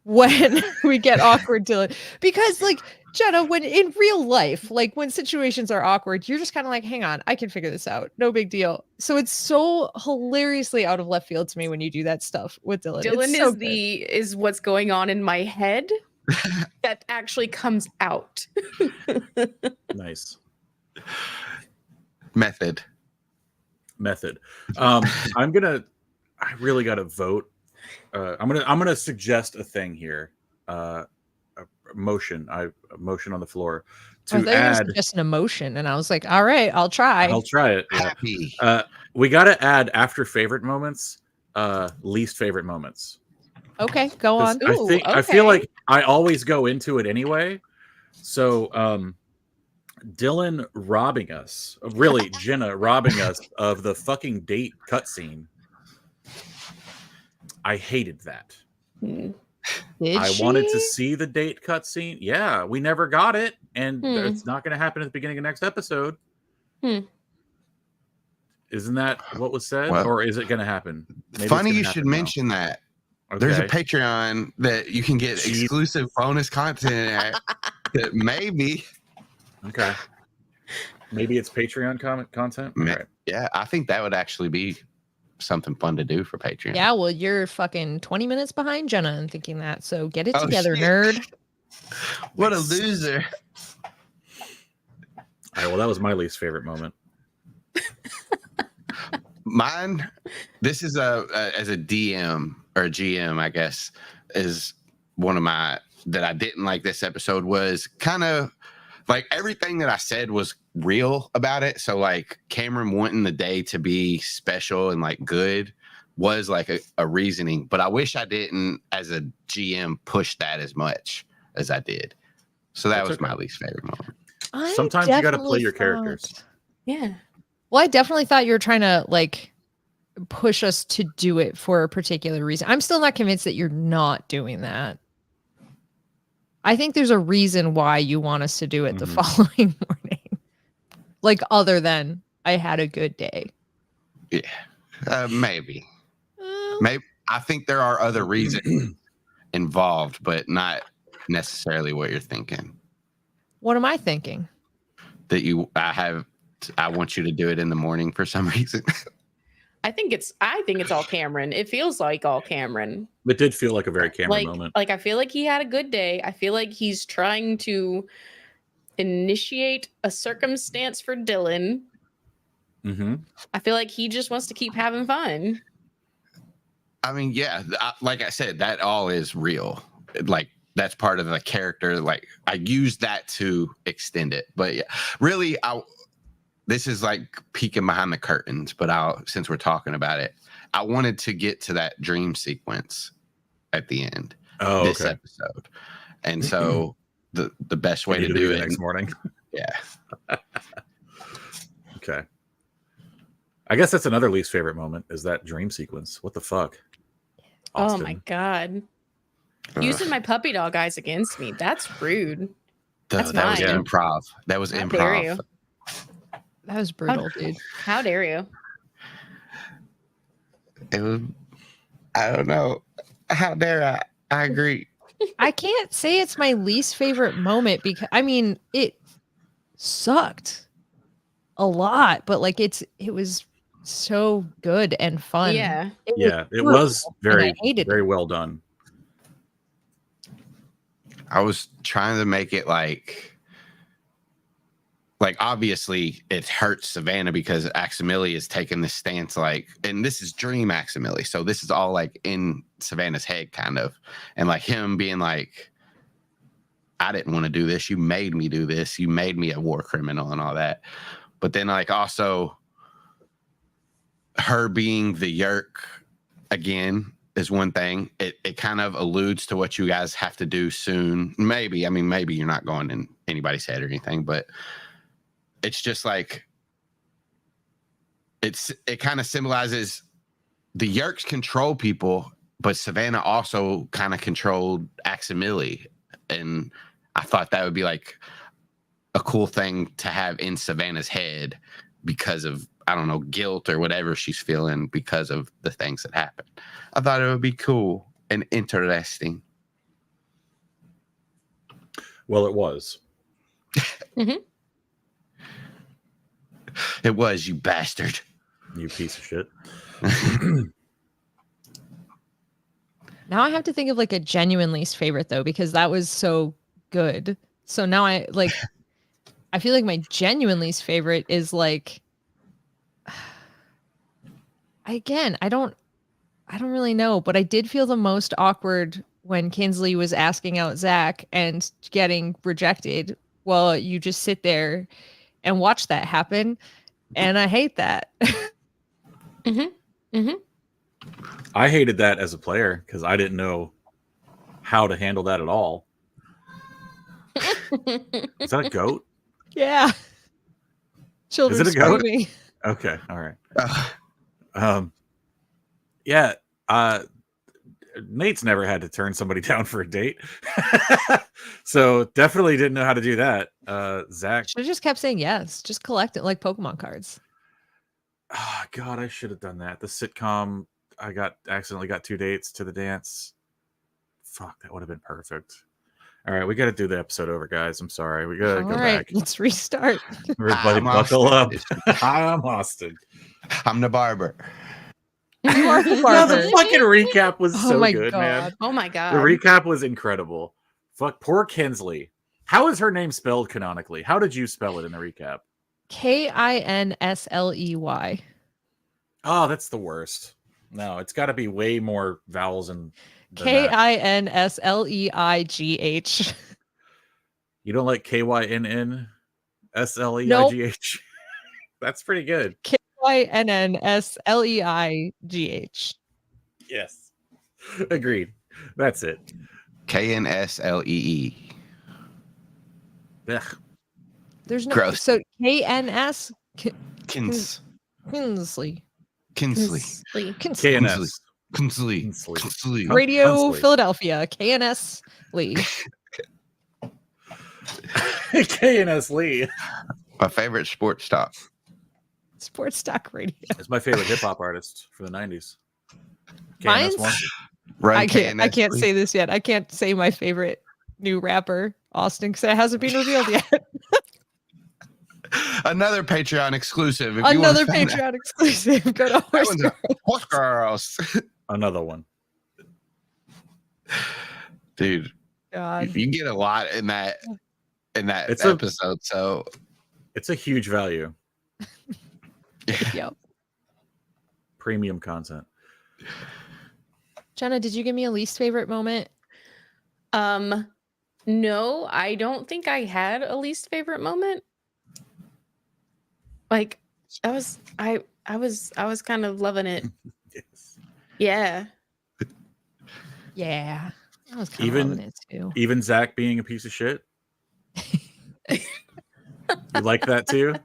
when we get awkward Dylan, because like Jenna, when in real life, like when situations are awkward, you're just kind of like, hang on, I can figure this out. No big deal. So it's so hilariously out of left field to me when you do that stuff with Dylan. Dylan so is what's going on in my head that actually comes out. Nice. Method. I really gotta vote. I'm gonna suggest a thing here. A motion on the floor to add just an emotion, and I was like, all right, I'll try. I'll try it. Yeah. Happy. We gotta add after favorite moments, least favorite moments. Okay, go on. I feel like I always go into it anyway. So Dylan robbing us, really Jenna robbing us of the fucking date cutscene. I hated that. I wanted to see the date cutscene. Yeah, we never got it, and it's not going to happen at the beginning of next episode. Isn't that what was said? Well, or is it going to happen? Maybe it's Funny gonna you should happen now. mention that. There's a Okay. Patreon that you can get Jeez. exclusive bonus content at that maybe. Okay. Maybe it's Patreon content. All right. Yeah, I think that would actually be something fun to do for Patreon. Yeah, well, you're fucking 20 minutes behind Jenna in thinking that. So get it Oh, together, shit. nerd. What a loser. All right. Well, that was my least favorite moment. Mine, this is as a DM or a GM, I guess, is one of my that I didn't like this episode was kind of like everything that I said was real about it. So like Cameron wanting the day to be special and like good was like a reasoning, but I wish I didn't as a GM push that as much as I did. So that That's was okay. my least favorite moment. I Sometimes you got to definitely play your characters. thought- Yeah. Well, I definitely thought you were trying to like push us to do it for a particular reason. I'm still not convinced that you're not doing that. I think there's a reason why you want us to do it the Mhm. following morning. Like other than I had a good day. Maybe. Maybe I think there are other reasons involved, but not necessarily what you're thinking. What am I thinking? That I want you to do it in the morning for some reason. I think it's all Cameron. It feels like all Cameron. It did feel like a very Cameron moment. Like I feel like he had a good day. I feel like he's trying to initiate a circumstance for Dylan. Mm-hmm. I feel like he just wants to keep having fun. I mean, yeah, like I said, that all is real. Like that's part of the character. Like I use that to extend it. But yeah, really, this is like peeking behind the curtains. But since we're talking about it, I wanted to get to that dream sequence at the end of this episode, and so the best way to do it next morning. Yeah. Okay. I guess that's another least favorite moment is that dream sequence. What the fuck? Austin. Oh my god. Using my puppy dog eyes against me. That's rude. That's that was mine. improv. That was How dare you. improv. That was brutal, dude. How dare you? It was. I don't know. How dare I? I agree. I can't say it's my least favorite moment because I mean it sucked a lot, but like it was so good and fun. Yeah. It was very, hated very well done. I was trying to make it like obviously it hurts Savannah because Aximili is taking this stance like, and this is dream Aximili, so this is all like in Savannah's head kind of, and like him being like, I didn't want to do this, you made me do this, you made me a war criminal and all that. But then like also her being the Yerk again is one thing. It kind of alludes to what you guys have to do soon. Maybe you're not going in anybody's head or anything, but it's just like it kind of symbolizes the Yerks control people, but Savannah also kind of controlled Aximili. And I thought that would be like a cool thing to have in Savannah's head because of, I don't know, guilt or whatever she's feeling because of the things that happened. I thought it would be cool and interesting. Well, it was. Mm-hmm. It was, you bastard. You piece of shit. Now I have to think of like a genuine least favorite though, because that was so good. So now I feel like my genuine least favorite is like, again, I don't really know, but I did feel the most awkward when Kinsley was asking out Zach and getting rejected. Well, you just sit there and watch that happen. And I hate that. Mm-hmm. Mm-hmm. I hated that as a player because I didn't know how to handle that at all. Is that a goat? Yeah. Children Is it a goat? screaming. Okay, all right. Yeah. Nate's never had to turn somebody down for a date, so definitely didn't know how to do that. Zach Should have just kept saying yes. Just collect it like Pokemon cards. Oh, God, I should have done that. The sitcom, I accidentally got 2 dates to the dance. Fuck, that would have been perfect. All right, we got to do the episode over, guys. I'm sorry. We got to go All right, back. let's restart. Everybody I'm buckle up. Austin. Hi, I'm Austin. I'm the barber. You are the No, barber. the fucking recap was Oh so my good, man. God. Oh my god. The recap was incredible. Fuck, poor Kinsley. How is her name spelled canonically? How did you spell it in the recap? Kinsley. Oh, that's the worst. No, it's got to be way more vowels and that. Kinsleigh. You don't like KYNNSLEIGH? Nope. That's pretty good. Kinsleigh. Yes. Agreed. That's it. KNSLEE. Ugh. There's no Gross. so KNS Kins. Kinsley. Kinsley. Kinsley. Kinsley. KNS. Kinsley. Kinsley. Kinsley. Radio Kinsley. Philadelphia. KNS Lee. KNS Lee. My favorite sports stop. Sports Talk Radio. It's my favorite hip hop artist for the 90s. Mine's- KNS1. Run I can't KNS. say this yet. I can't say my favorite new rapper, Austin, because it hasn't been revealed yet. Another Patreon exclusive. If you Another wanna find Patreon exclusive. Go to That Horse one's Girl. a Horse Girls. Another one. Dude, God. you get a lot in that It's a- episode. So It's a huge value. Yep. Premium content. Jenna, did you give me a least favorite moment? No, I don't think I had a least favorite moment. Like I was kind of loving it. Yes. Yeah. Yeah. I was kind of Even- loving it too. Even Zach being a piece of shit. You like that too?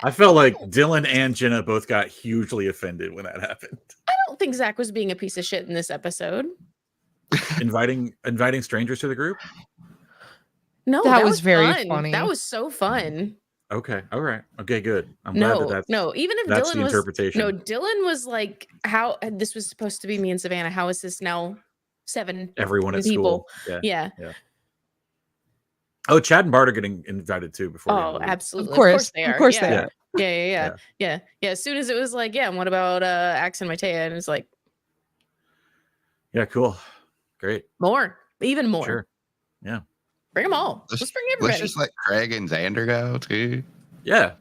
I felt like Dylan and Jenna both got hugely offended when that happened. I don't think Zach was being a piece of shit in this episode. Inviting strangers to the group? No, That was was very fun. funny. That was so fun. Okay. All right. Okay, good. I'm glad that that's Even if that's Dylan the was interpretation. no, Dylan was like, how this was supposed to be me and Savannah. How is this now 7 Everyone at people? school. Yeah. Yeah. Oh, Chad and Bart are getting invited too before the end Oh, of the week. absolutely. Of course they are. Of course yeah. they are. Yeah. As soon as it was like, yeah, and what about Axe and Matea? And it's like, Yeah, cool. Great. more, even more. Sure. Bring them all. Let's bring everybody. let's just let Craig and Xander go too. Yeah.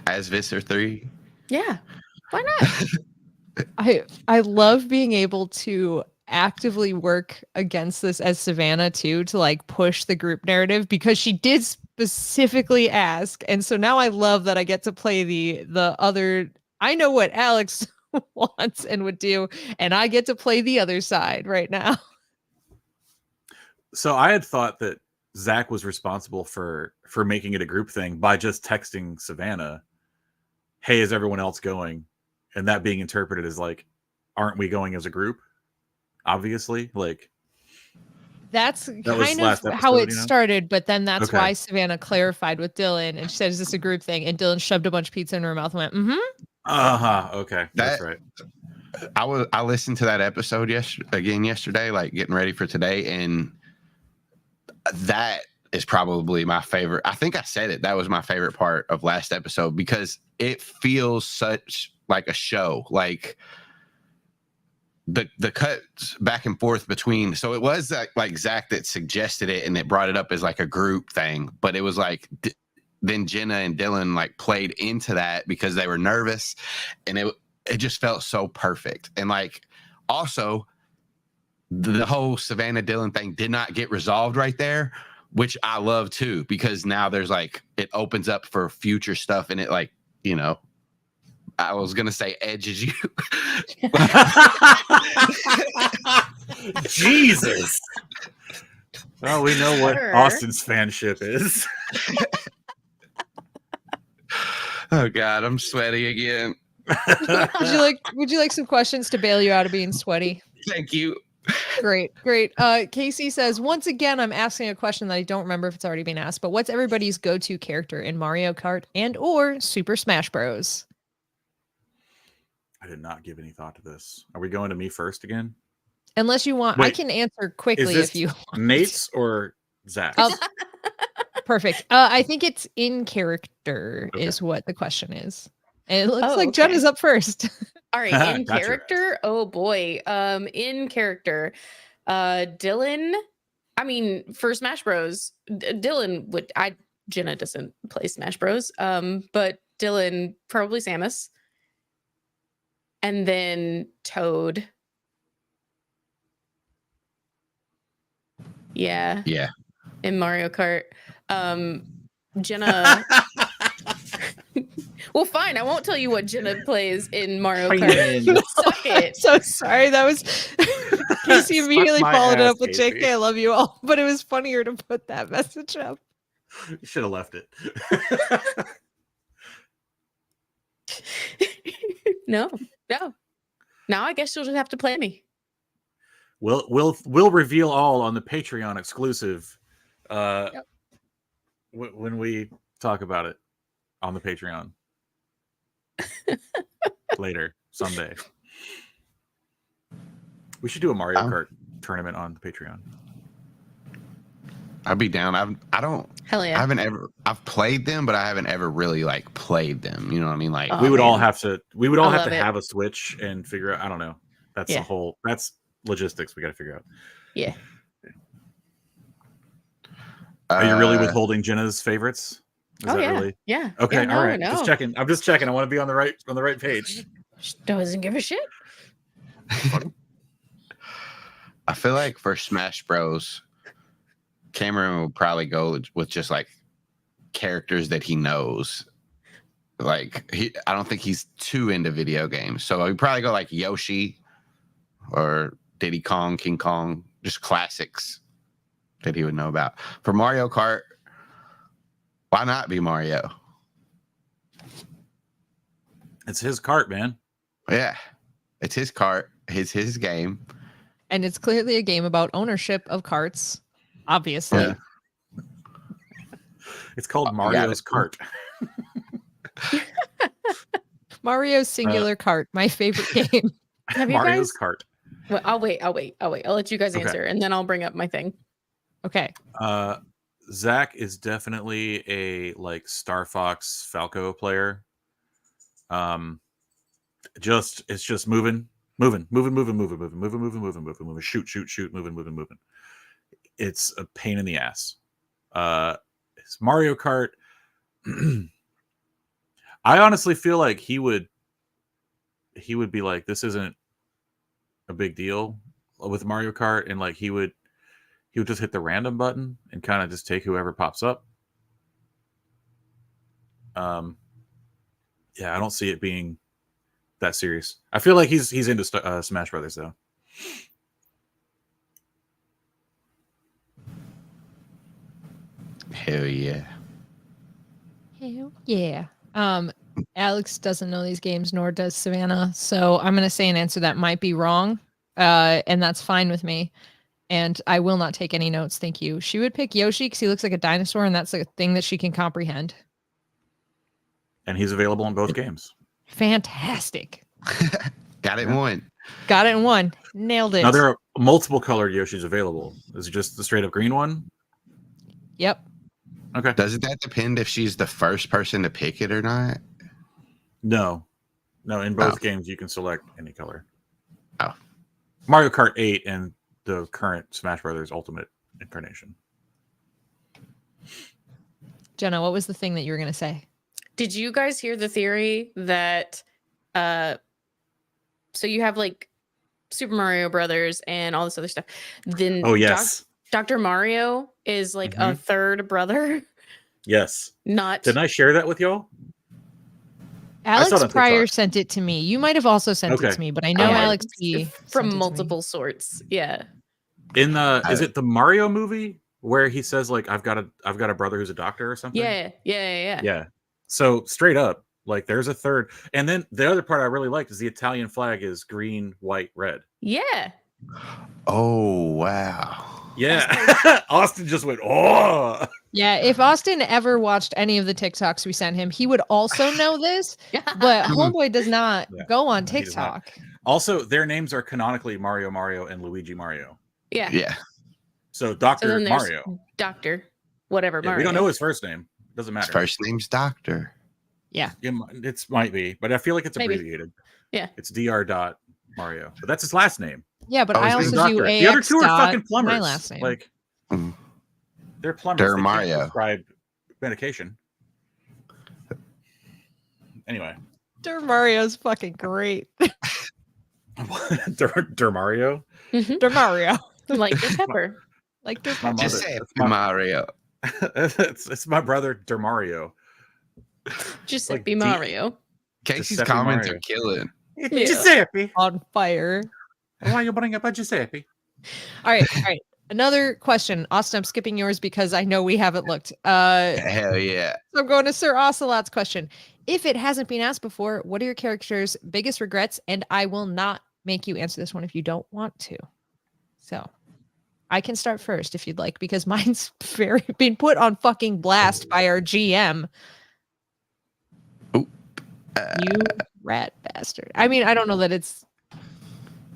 As Visser 3. Yeah. Why not? I love being able to actively work against this as Savannah too, to like push the group narrative, because she did specifically ask, and so now I love that I get to play the other. I know what Alex wants and would do, and I get to play the other side right now. So I had thought that Zach was responsible for making it a group thing by just texting Savannah, "Hey, is everyone else going?" And that being interpreted as like, "Aren't we going as a group?" Obviously, like That's was kind last of how episode, it you know? started, but then that's Okay. why Savannah clarified with Dylan, and she said, "Is this a group thing?" And Dylan shoved a bunch of pizza in her mouth and went, "Mm-hmm." Okay, that's That- right. I listened to that episode yesterday, like getting ready for today, and that is probably my favorite. I think I said it. That was my favorite part of last episode because it feels such like a show. Like the cuts back and forth between. So it was like Zach that suggested it and it brought it up as like a group thing, but it was like then Jenna and Dylan like played into that because they were nervous, and it just felt so perfect. And like also the whole Savannah Dylan thing did not get resolved right there, which I love too, because now there's like, it opens up for future stuff, and it like, you know, I was going to say edges you. Jesus. Well, we know what Sure. Austin's fanship is. Oh God, I'm sweaty again. Would you like some questions to bail you out of being sweaty? Thank you. Great. Casey says, once again, I'm asking a question that I don't remember if it's already been asked, but what's everybody's go-to character in Mario Kart and or Super Smash Bros? I did not give any thought to this. Are we going to me first again? Unless you want, I Wait, can answer Is quickly this if you want. Nate's or Zach's? Um, Perfect. I think it's in character Okay. is what the question is. And it looks Oh, like okay. Jenna's up first. All right, in Got your ass. character. Oh boy. In character, Dylan. I mean, for Smash Bros, Dylan would. Jenna doesn't play Smash Bros. But Dylan probably Samus, and then Toad. Yeah, Yeah. in Mario Kart. Jenna. Well, fine. I won't tell you what Jenna plays in Mario Kart. Suck it. So sorry. That was Casey Suck immediately my followed it ass, up with Casey. JK, I love you all. But it was funnier to put that message up. You should have left it. No. Now I guess you'll just have to play me. We'll reveal all on the Patreon exclusive when we talk about it on the Patreon later someday. We should do a Mario Kart tournament on the Patreon. I'd be down. I don't. Hell I yeah. haven't ever. I've played them, but I haven't ever really like played them. You know what I mean? Like Oh, we would all man. have to. We would all I have love to it. have a Switch and figure out. I don't know. That's Yeah. the whole. That's logistics. We got to figure out. Yeah. Are you really withholding Jenna's favorites? Is that yeah. really? Yeah. Okay. Yeah, no, all right. no. Just checking. I'm just checking. I want to be on the right page. Doesn't give a shit. I feel like for Smash Bros, Cameron would probably go with just like characters that he knows. Like I don't think he's too into video games, so he'd probably go like Yoshi or Diddy Kong, King Kong, just classics that he would know about. For Mario Kart, why not be Mario? It's his cart, man. Yeah, it's his cart. It's his game. And it's clearly a game about ownership of carts, obviously. Yeah. It's called got Mario's it. Cart. Mario's Singular Cart, my favorite game. Have you Mario's guys? Cart. Well, I'll wait. I'll let you guys Okay. answer, and then I'll bring up my thing. Okay. Zach is definitely a like Star Fox Falco player. It's just moving, shoot, moving. It's a pain in the ass. It's Mario Kart. I honestly feel like he would be like, this isn't a big deal with Mario Kart, and like he would just hit the random button and kind of just take whoever pops up. Yeah, I don't see it being that serious. I feel like he's into Smash Brothers though. Hell yeah. Hell yeah. Alex doesn't know these games, nor does Savannah. So I'm gonna say an answer that might be wrong. And that's fine with me. And I will not take any notes. Thank you. She would pick Yoshi because he looks like a dinosaur, and that's a thing that she can comprehend. And he's available in both games. Fantastic. Got it in one. Got it in one. Nailed it. Now there are multiple colored Yoshis available. Is it just the straight up green one? Yep. Okay. Doesn't that depend if she's the first person to pick it or not? No. In both games you can select any color. Oh. Mario Kart 8 and the current Smash Brothers Ultimate incarnation. Jenna, what was the thing that you were gonna say? Did you guys hear the theory that so you have like Super Mario Brothers and all this other stuff. Then Oh yes. Dr. Mario is like a third brother. Yes. Not Didn't I share that with y'all? Alex saw it on Pryor TikTok. sent it to me. You might have also sent it Okay. to me, but I know Yeah, Alex P sent it from to me. multiple sorts. Yeah. In the is it the Mario movie where he says like I've got a brother who's a doctor or something? Yeah. Yeah. So straight up, like there's a third. And then the other part I really liked is the Italian flag is green, white, red. Yeah. Oh wow. Yeah. Austin just went, oh. Yeah, if Austin ever watched any of the TikToks we sent him, he would also know this. But Homeboy does not Yeah, go on he does not. TikTok. Also, their names are canonically Mario, and Luigi Mario. Yeah. Yeah. So So Dr. then there's Mario. Doctor, whatever. Yeah, Mario. we don't know his first name. Doesn't His matter. first name's Doctor. Yeah. It might be, but I feel like it's Maybe. abbreviated. Yeah. It's Dr. Mario, but that's his last name. Yeah, but Oh, I his also name's do Doctor. AX The other two are dot, fucking plumbers. my last name. Like Mm. they're plumbers. They're They can't Mario. prescribe medication. Anyway, Mario's fucking great. Mario. Mario. Like the pepper. Like My mother. Just say That's my- Mario. it's my brother Mario. Giuseppe Like Mario. Casey's Giuseppe comments Mario. are killing. Yeah. Giuseppe. on fire. Why you bring up a Giuseppe? All right. Another question. Austin, I'm skipping yours because I know we haven't looked. Hell yeah. So I'm going to Sir Ocelot's question. If it hasn't been asked before, what are your character's biggest regrets? And I will not make you answer this one if you don't want to. So I can start first if you'd like, because mine's been put on fucking blast by our GM. Oop. You rat bastard. I mean, I don't know that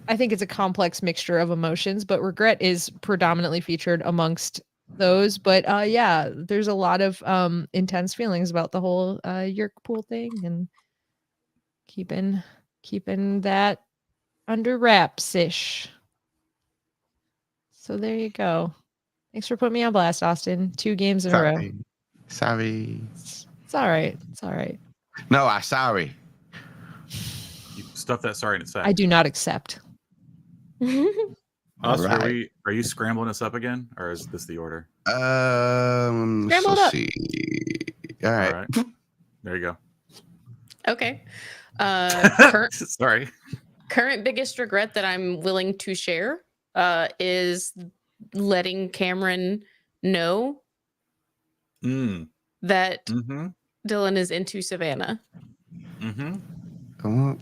I think it's a complex mixture of emotions, but regret is predominantly featured amongst those. But yeah, there's a lot of intense feelings about the whole Yerk pool thing and keeping that under wraps-ish. So there you go. Thanks for putting me on blast, Austin. 2 games in a row. Sorry. It's all right. It's all right. No, I sorry. You stuff that sorry in its sack. I do not accept. Us, Alright. are you scrambling us up again, or is this the order? Scramble it let's up. see. All right. There you go. Okay. Sorry. Current biggest regret that I'm willing to share is letting Cameron know Mm. that Mm-hmm. Dylan is into Savannah. Mm-hmm. Oh,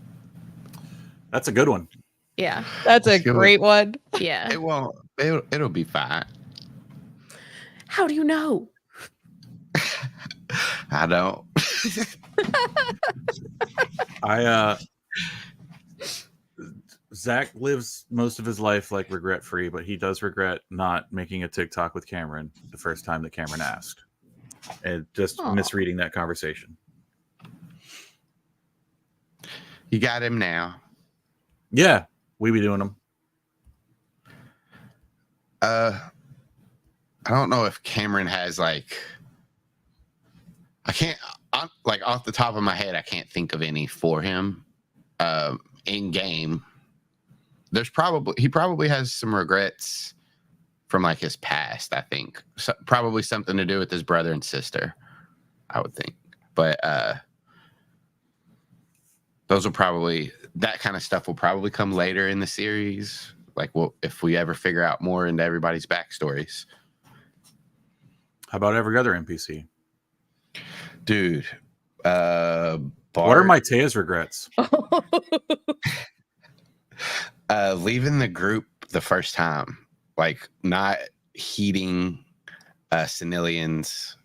That's a good one. Yeah. That's a Sure. great one. Yeah. it won't. It'll be fine. How do you know? I don't. Zach lives most of his life like regret free, but he does regret not making a TikTok with Cameron the first time that Cameron asked, and just Aw. misreading that conversation. You got him now. Yeah, we be doing them. I don't know if Cameron has like. I can't like off the top of my head. I can't think of any for him. In game, he probably has some regrets from like his past. I think probably something to do with his brother and sister. I would think, but those will probably that kind of stuff will probably come later in the series. Like, if we ever figure out more into everybody's backstories. How about every other NPC? Dude, What are Bart, Matea's regrets? leaving the group the first time, like not heeding Senilian's,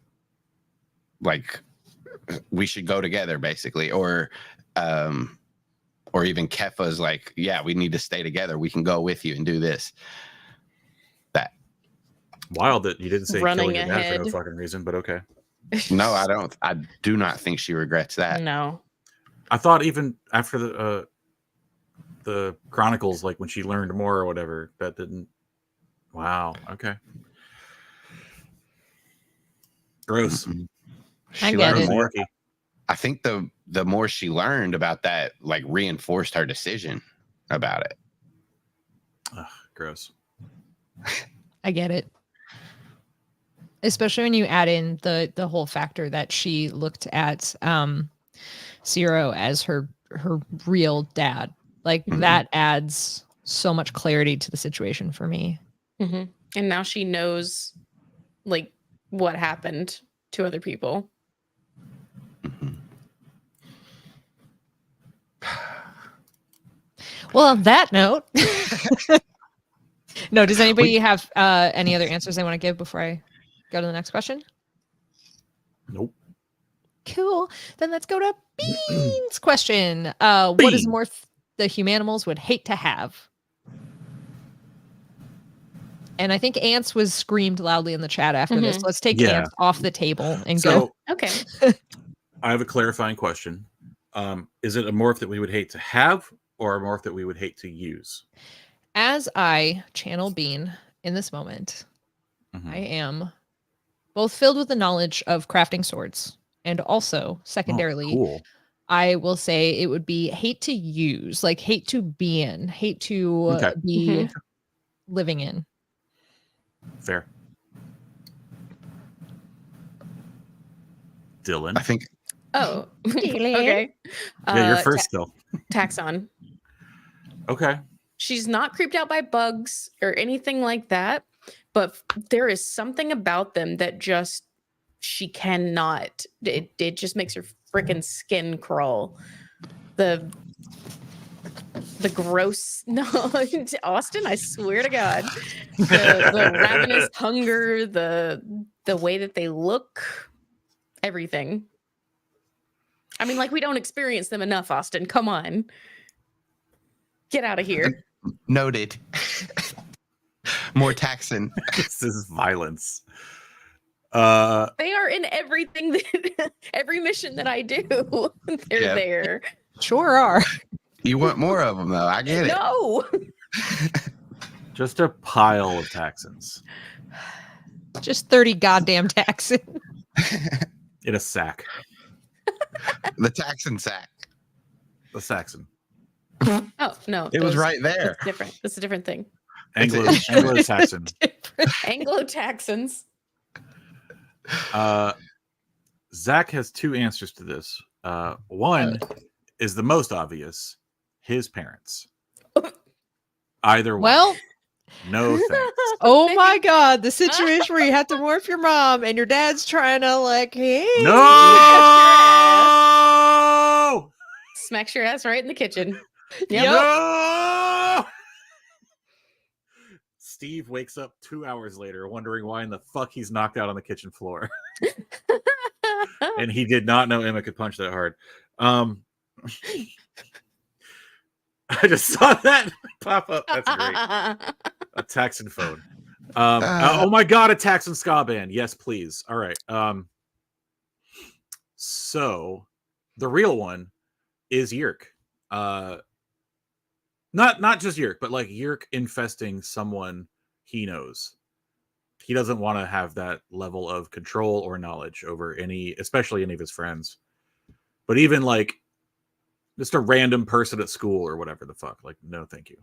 like we should go together, basically, or even Kefa's like, yeah, we need to stay together. We can go with you and do this. That Wild that you didn't say Running killing your dad for no ahead. fucking reason, but okay. no, I don't. I do not think she regrets that. No. I thought even after the Chronicles, like when she learned more or whatever, that didn't. Wow. Okay. Gross. Mm-mm. I She get learned it. more. I think the more she learned about that, like reinforced her decision about it. Ugh, gross. I get it. Especially when you add in the whole factor that she looked at Zero as her real dad. Like Mhm. that adds so much clarity to the situation for me. And now she knows like what happened to other people. Mhm. Well, on that note, no, does anybody have any other answers they want to give before I go to the next question? Nope. Cool. Then let's go to Bean's question. What is Bean. more the Humanimals would hate to have? And I think Ants was screamed loudly in the chat after this. Let's take Yeah. Ants off the table and So go. Okay. I have a clarifying question. Is it a morph that we would hate to have or a morph that we would hate to use? As I channel Bean in this moment, I am both filled with the knowledge of crafting swords and also secondarily, cool. I will say it would be hate to use, like hate to be in, hate to Okay. be living in. Fair. Dylan. I think Oh, okay. Yeah, you're first still. Taxon. Okay. She's not creeped out by bugs or anything like that, but there is something about them that just she cannot. It just makes her freaking skin crawl. The gross. No, Austin. I swear to God, the ravenous hunger, the way that they look, everything. I mean, like, we don't experience them enough, Austin. Come on. Get out of here. noted. More taxing. This is violence. They are in everything that every mission that I do. They're Yeah. there. Sure are. You want more of them, though. I get it. No. Just a pile of Taxons Just 30 goddamn taxes. in a sack. The taxing sack. A Saxon. Oh, no. It was right there. That's different. That's a different thing. Anglo-Saxon. Anglo-Taxons. Zach has two answers to this. One is the most obvious: his parents. Either one. Well, No thanks. oh my God, the situation where you have to morph your mom and your dad's trying to like, hey. No! Smacks your ass right in the kitchen. Yep. No! Steve wakes up 2 hours later wondering why in the fuck he's knocked out on the kitchen floor. And he did not know Emma could punch that hard. I just saw that pop up. That's great. A Taxon phone. Oh my god, a Taxon ska band. Yes, please. All right. So the real one is Yerk. Not just Yerk, but like Yerk infesting someone he knows. He doesn't want to have that level of control or knowledge over especially any of his friends. But even like just a random person at school or whatever the fuck. Like, no, thank you.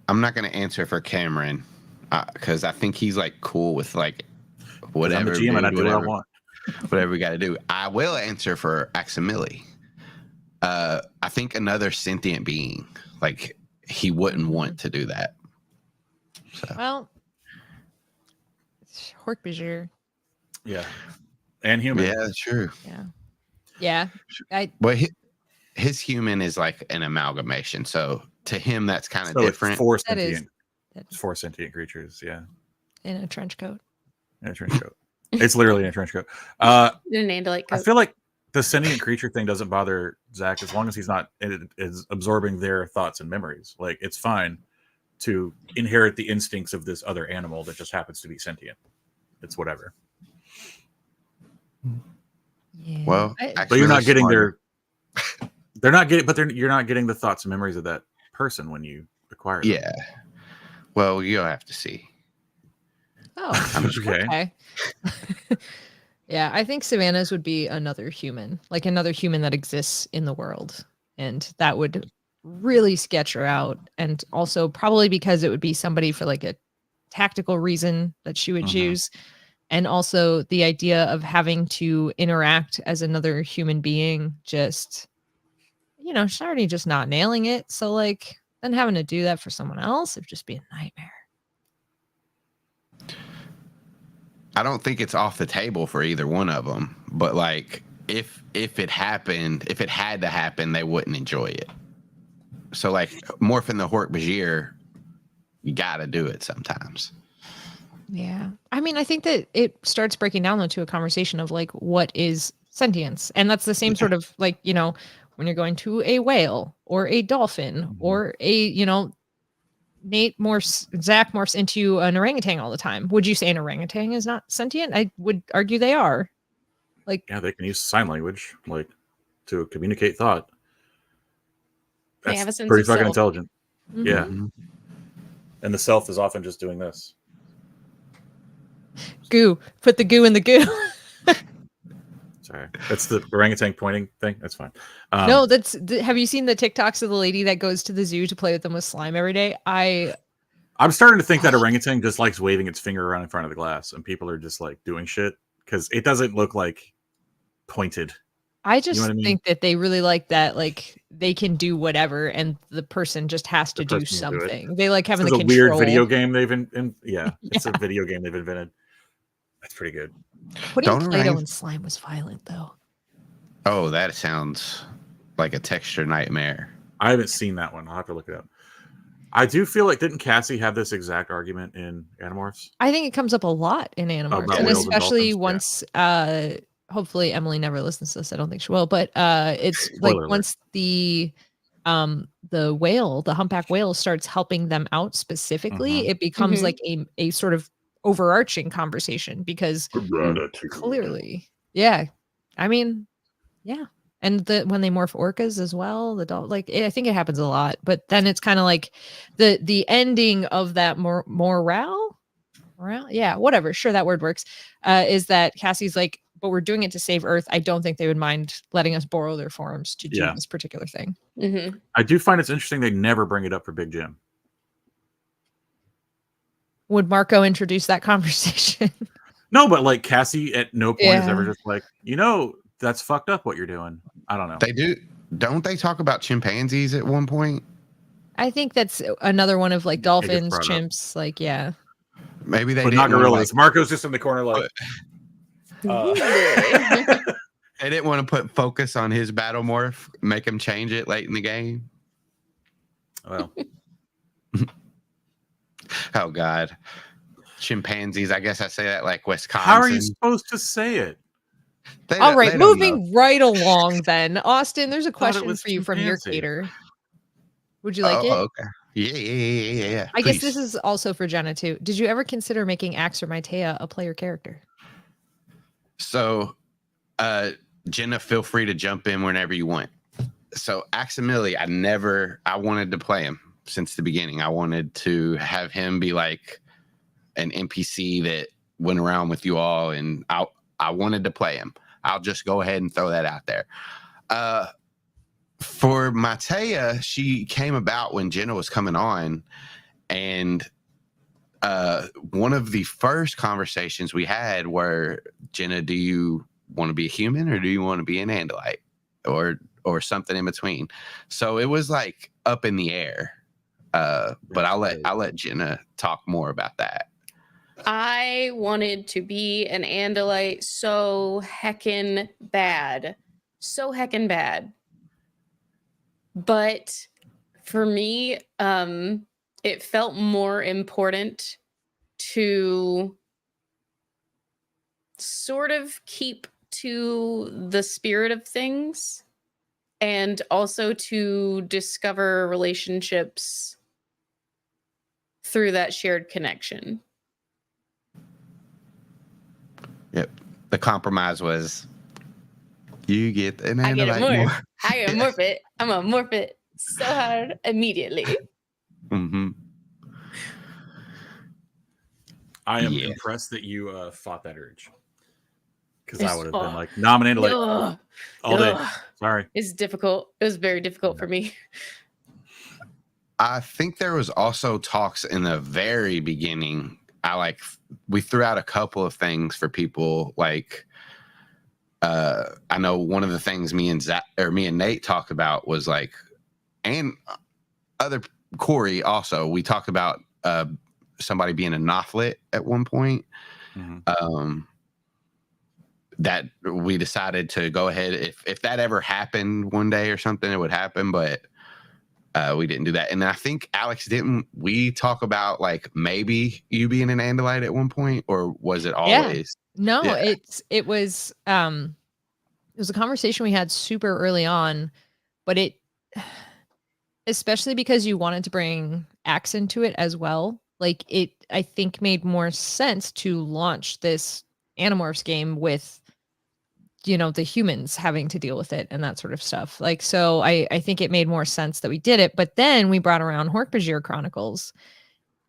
I'm not going to answer for Cameron because I think he's like cool with like whatever. I'm the GM and I do what I want. Whatever we got to do. I will answer for Aximili. I think another sentient being, like he wouldn't want to do that. So. Well, Hork-Bajir. Yeah. And human. Yeah, that's true. Yeah. But his human is like an amalgamation. So to him, that's kind of So different. It's four That is- sentient. It's four sentient creatures. Yeah. In a trench coat. In a trench coat. It's literally in a trench coat. In an Andalite I coat. feel like the sentient creature thing doesn't bother Zach as long as he's not is absorbing their thoughts and memories. Like, it's fine to inherit the instincts of this other animal that just happens to be sentient. It's whatever. Yeah. Well, But you're not getting smarter. you're not getting the thoughts and memories of that person when you acquire them. Yeah. Well, you'll have to see. Oh, Okay. Yeah, I think Savannah's would be another human, like another human that exists in the world. And that would really sketch her out. And also probably because it would be somebody for like a tactical reason that she would choose. And also the idea of having to interact as another human being, just, she's already just not nailing it. So like then having to do that for someone else, it would just be a nightmare. I don't think it's off the table for either one of them. But like, if it happened, if it had to happen, they wouldn't enjoy it. So like morphing the Hork-Bajir, you got to do it sometimes. Yeah. I mean, I think that it starts breaking down though to a conversation of like what is sentience. And that's the same sort of like, when you're going to a whale or a dolphin or Zach morphs into an orangutan all the time. Would you say an orangutan is not sentient? I would argue they are. Like, Yeah, they can use sign language like to communicate thought. They That's have a sense pretty of fucking self. intelligent. mhm. Yeah. Mhm. And the self is often just doing this. Goo. Put the goo in the goo. Sorry. That's the orangutan pointing thing. That's fine. No, have you seen the TikToks of the lady that goes to the zoo to play with them with slime every day? I'm starting to think that orangutan just likes waving its finger around in front of the glass, and people are just like doing shit because it doesn't look like pointed. I just know what I mean? think that they really like that, like they can do whatever, and the person just has to do person will do it. something. They like having It's the a control. weird video game they've it's a video game they've invented. That's pretty good. Putting Don't Play-Doh orang- in slime was violent, though. Oh, that sounds like a texture nightmare. I haven't seen that one. I'll have to look it up. I do feel like, didn't Cassie have this exact argument in Animorphs? I think it comes up a lot in Animorphs, about and whales and especially dolphins? once hopefully Emily never listens to this. I don't think she will, but it's Spoiler like alert. once the whale, the humpback whale, starts helping them out specifically, Mhm. it becomes Mhm. like a sort of overarching conversation because clearly, yeah, I mean, yeah. And when they morph orcas as well, I think it happens a lot. But then it's kind of like the ending of that morale, yeah, whatever. Sure, that word works. Is that Cassie's like, but we're doing it to save Earth. I don't think they would mind letting us borrow their forms to do Yeah. this particular thing. Mhm. I do find it's interesting they never bring it up for Big Jim. Would Marco introduce that conversation? No, but like Cassie at no point is ever Yeah. just like, that's fucked up what you're doing. I don't know. They do. Don't they talk about chimpanzees at one point? I think that's another one of like gets dolphins, brought up. chimps, like yeah. Maybe they But didn't not want to, gorillas. Marco's just in the corner like, they didn't want to put focus on his battle morph, make him change it late in the game. well, Oh God, chimpanzees. I guess I say that like Wisconsin. how are you supposed to say it? All right, they don't know. moving right along then. Austin, there's a thought it question was for you from your chimpanzee. cater. Would you like it? Okay. Yeah. I guess Please. this is also for Jenna too. Did you ever consider making Ax or Maitea a player character? So, Jenna, feel free to jump in whenever you want. So, Aximili, I wanted to play him since the beginning. I wanted to have him be like an NPC that went around with you all, and I wanted to play him. I'll just go ahead and throw that out there. For Maitea, she came about when Jenna was coming on, and one of the first conversations we had were, Jenna, do you want to be a human or do you want to be an Andalite or something in between? So it was like up in the air. But I'll let Jenna talk more about that. I wanted to be an Andalite so heckin' bad. So heckin' bad. But for me, it felt more important to sort of keep to the spirit of things and also to discover relationships through that shared connection. Yep. The compromise was you get an I get a Andalite morph. I get a morph it. I'm gonna morph it so hard immediately. Mm-hmm. I am Yeah. impressed that you fought that urge. Because It's- I would have been like, nominated like Ugh. all day. Ugh. Sorry. It's difficult. It was very difficult for me. I think there was also talks in the very beginning. We threw out a couple of things for people. Like, I know one of the things me and Nate talked about was like, and other Corey also. We talked about somebody being a Nothlit at one point. Mhm. That we decided to go ahead. If that ever happened one day or something, it would happen. But we didn't do that. And I think, Alex, didn't we talk about like maybe you being an Andalite at one point, or was it always? No, Yeah. it was a conversation we had super early on, but it, especially because you wanted to bring Axe into it as well, like it, I think made more sense to launch this Animorphs game with, the humans having to deal with it and that sort of stuff. Like, so I think it made more sense that we did it, but then we brought around Hork-Bajir Chronicles,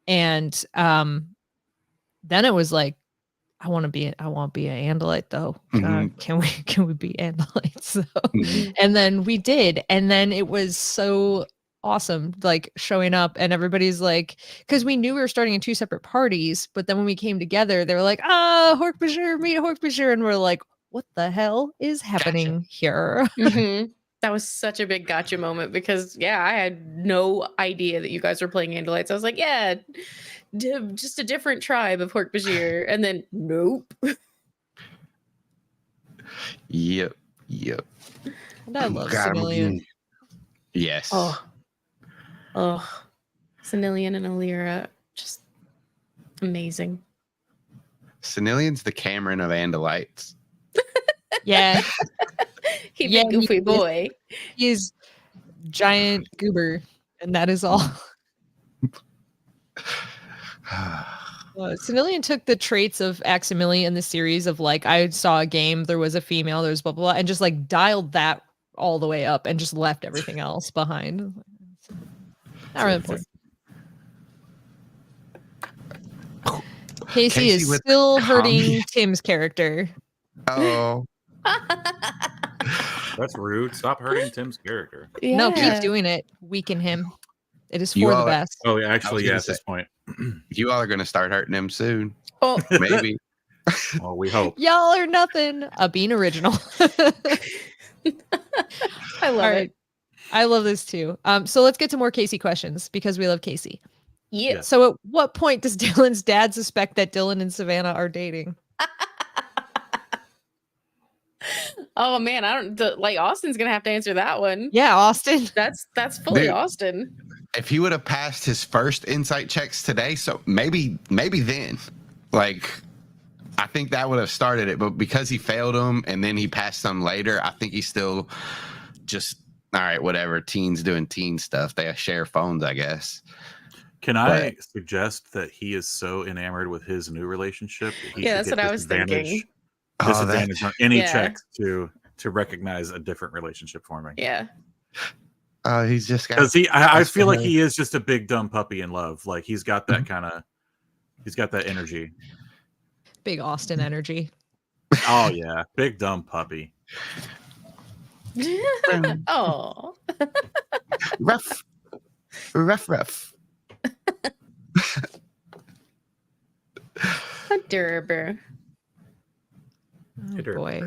and then it was like, I want to be an Andalite though. Mhm. Can we be Andalites? So, Mhm. and then we did, and then it was so awesome, like showing up and everybody's like, because we knew we were starting in two separate parties, but then when we came together, they were like, Hork-Bajir, meet Hork-Bajir, and we're like, what the hell is happening here? Mhm. That was such a big gotcha moment because, yeah, I had no idea that you guys were playing Andalites. I was like, yeah, just a different tribe of Hork-Bajir. And then, nope. Yep. And I love God, Civilian. Yes. Oh, Senilian and Alira, just amazing. Senilian's the Cameron of Andalites. Yeah, He's Yeah, a goofy he is. boy. he's giant goober, and that is all. Senilian took the traits of Aximili in the series of like, I saw a game, there was a female, there's blah, blah, blah, and just like dialed that all the way up and just left everything else behind. Not really important. Casey Casey is with still the hurting commie. Tim's character. Oh, That's rude. Stop hurting Tim's character. No, keep Yeah. doing it. Weaken him. It is You for the all- best. Oh, yeah, I was actually, gonna yeah, at say- this point. you all are going to start hurting him soon. Oh, Maybe. Well, we hope. Y'all are nothing. A being original. I love All it. right. I love this too. So let's get to more Casey questions because we love Casey. Yeah. Yes. So at what point does Dylan's dad suspect that Dylan and Savannah are dating? Oh man, like Austin's gonna have to answer that one. Yeah, Austin. That's fully Dude. Austin. If he would have passed his first insight checks today, so maybe then, like, I think that would have started it. But because he failed them and then he passed some later, I think he's still just, all right, whatever. Teens doing teen stuff. They share phones, I guess. Can I suggest that he is so enamored with his new relationship that he Yeah, should that's get what I was thinking. disadvantage on any Yeah. checks to recognize a different relationship forming? Yeah. He's just got. Because I That's feel like the he is just a big dumb puppy in love. Like he's got that kind of, he's got that energy. Big Austin energy. Oh yeah, big dumb puppy. Oh. rough. Adorable. Oh, Hit her. boy.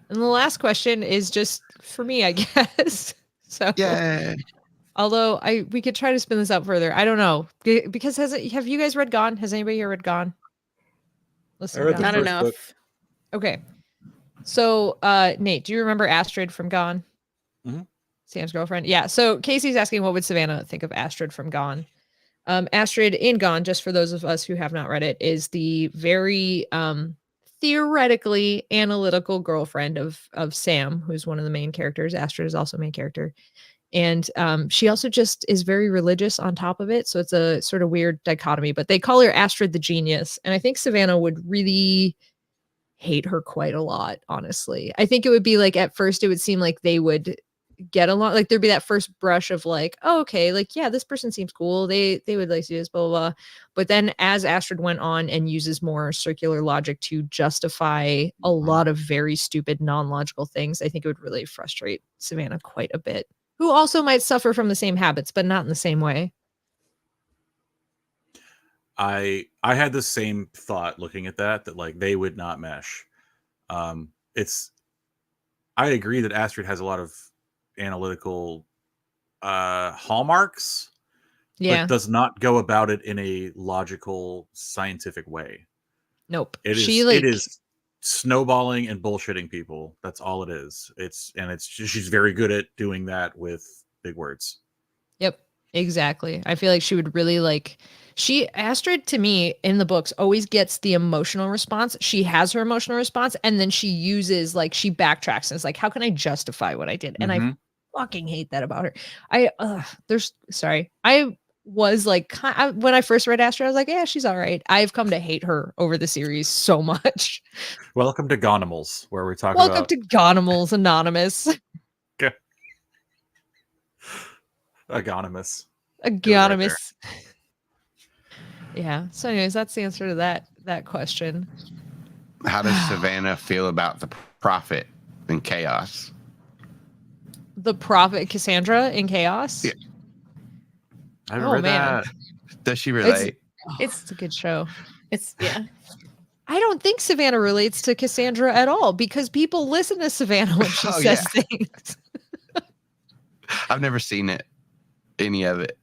And the last question is just for me, I guess. So Yeah. although we could try to spin this out further. I don't know. Because have you guys read Gone? Has anybody here read Gone? Listen, I read the Not first enough. book. Okay. So Nate, do you remember Astrid from Gone? Mhm. Sam's girlfriend? Yeah. So Casey's asking what would Savannah think of Astrid from Gone? Astrid in Gone, just for those of us who have not read it, is the very theoretically analytical girlfriend of Sam, who's one of the main characters. Astrid is also a main character. And she also just is very religious on top of it. So it's a sort of weird dichotomy, but they call her Astrid the genius. And I think Savannah would really hate her quite a lot, honestly. I think it would be like, at first it would seem like they would get along, like there'd be that first brush of like, oh, okay, like, yeah, this person seems cool, they would like to do this, blah, blah, blah. But then as Astrid went on and uses more circular logic to justify a lot of very stupid non-logical things, I think it would really frustrate Savannah quite a bit, who also might suffer from the same habits, but not in the same way. I had the same thought looking at that like they would not mesh. I agree that Astrid has a lot of analytical hallmarks, Yeah. but does not go about it in a logical, scientific way. Nope. It is snowballing and bullshitting people. That's all it is. She's very good at doing that with big words. Yep, exactly. I feel like she would really like Astrid to me in the books always gets the emotional response. She has her emotional response and then she uses like she backtracks and is like, how can I justify what I did? And I fucking hate that about her. I was like when I first read Astrid, I was like, yeah, she's all right. I've come to hate her over the series so much. Welcome to Gonimals, where we talk Welcome about to Gonimals Anonymous. Agonymous. Agonymous. Yeah. So anyways, that's the answer to that question. How does Savannah feel about the prophet in Chaos? The prophet Cassandra in Chaos? Yeah. I haven't read man. that. Does she relate? It's a good show. Yeah. I don't think Savannah relates to Cassandra at all because people listen to Savannah when she says things. I've never seen it. Any of it.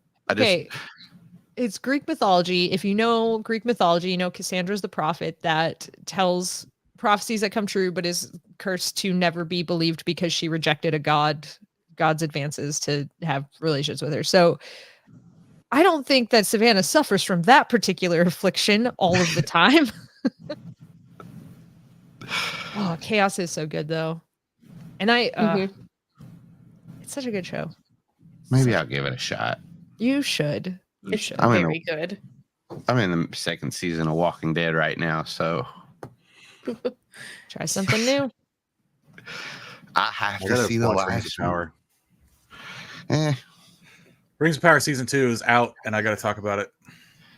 It's Greek mythology. If you know Greek mythology, you know Cassandra's the prophet that tells prophecies that come true, but is cursed to never be believed because she rejected God's advances to have relations with her. So I don't think that Savannah suffers from that particular affliction all of the time. Oh, Chaos is so good though. And it's such a good show. Maybe I'll give it a shot. You should. It's very good. I'm in the second season of Walking Dead right now, so try something new. I have to see the last Power. Rings of Power season 2 is out, and I got to talk about it.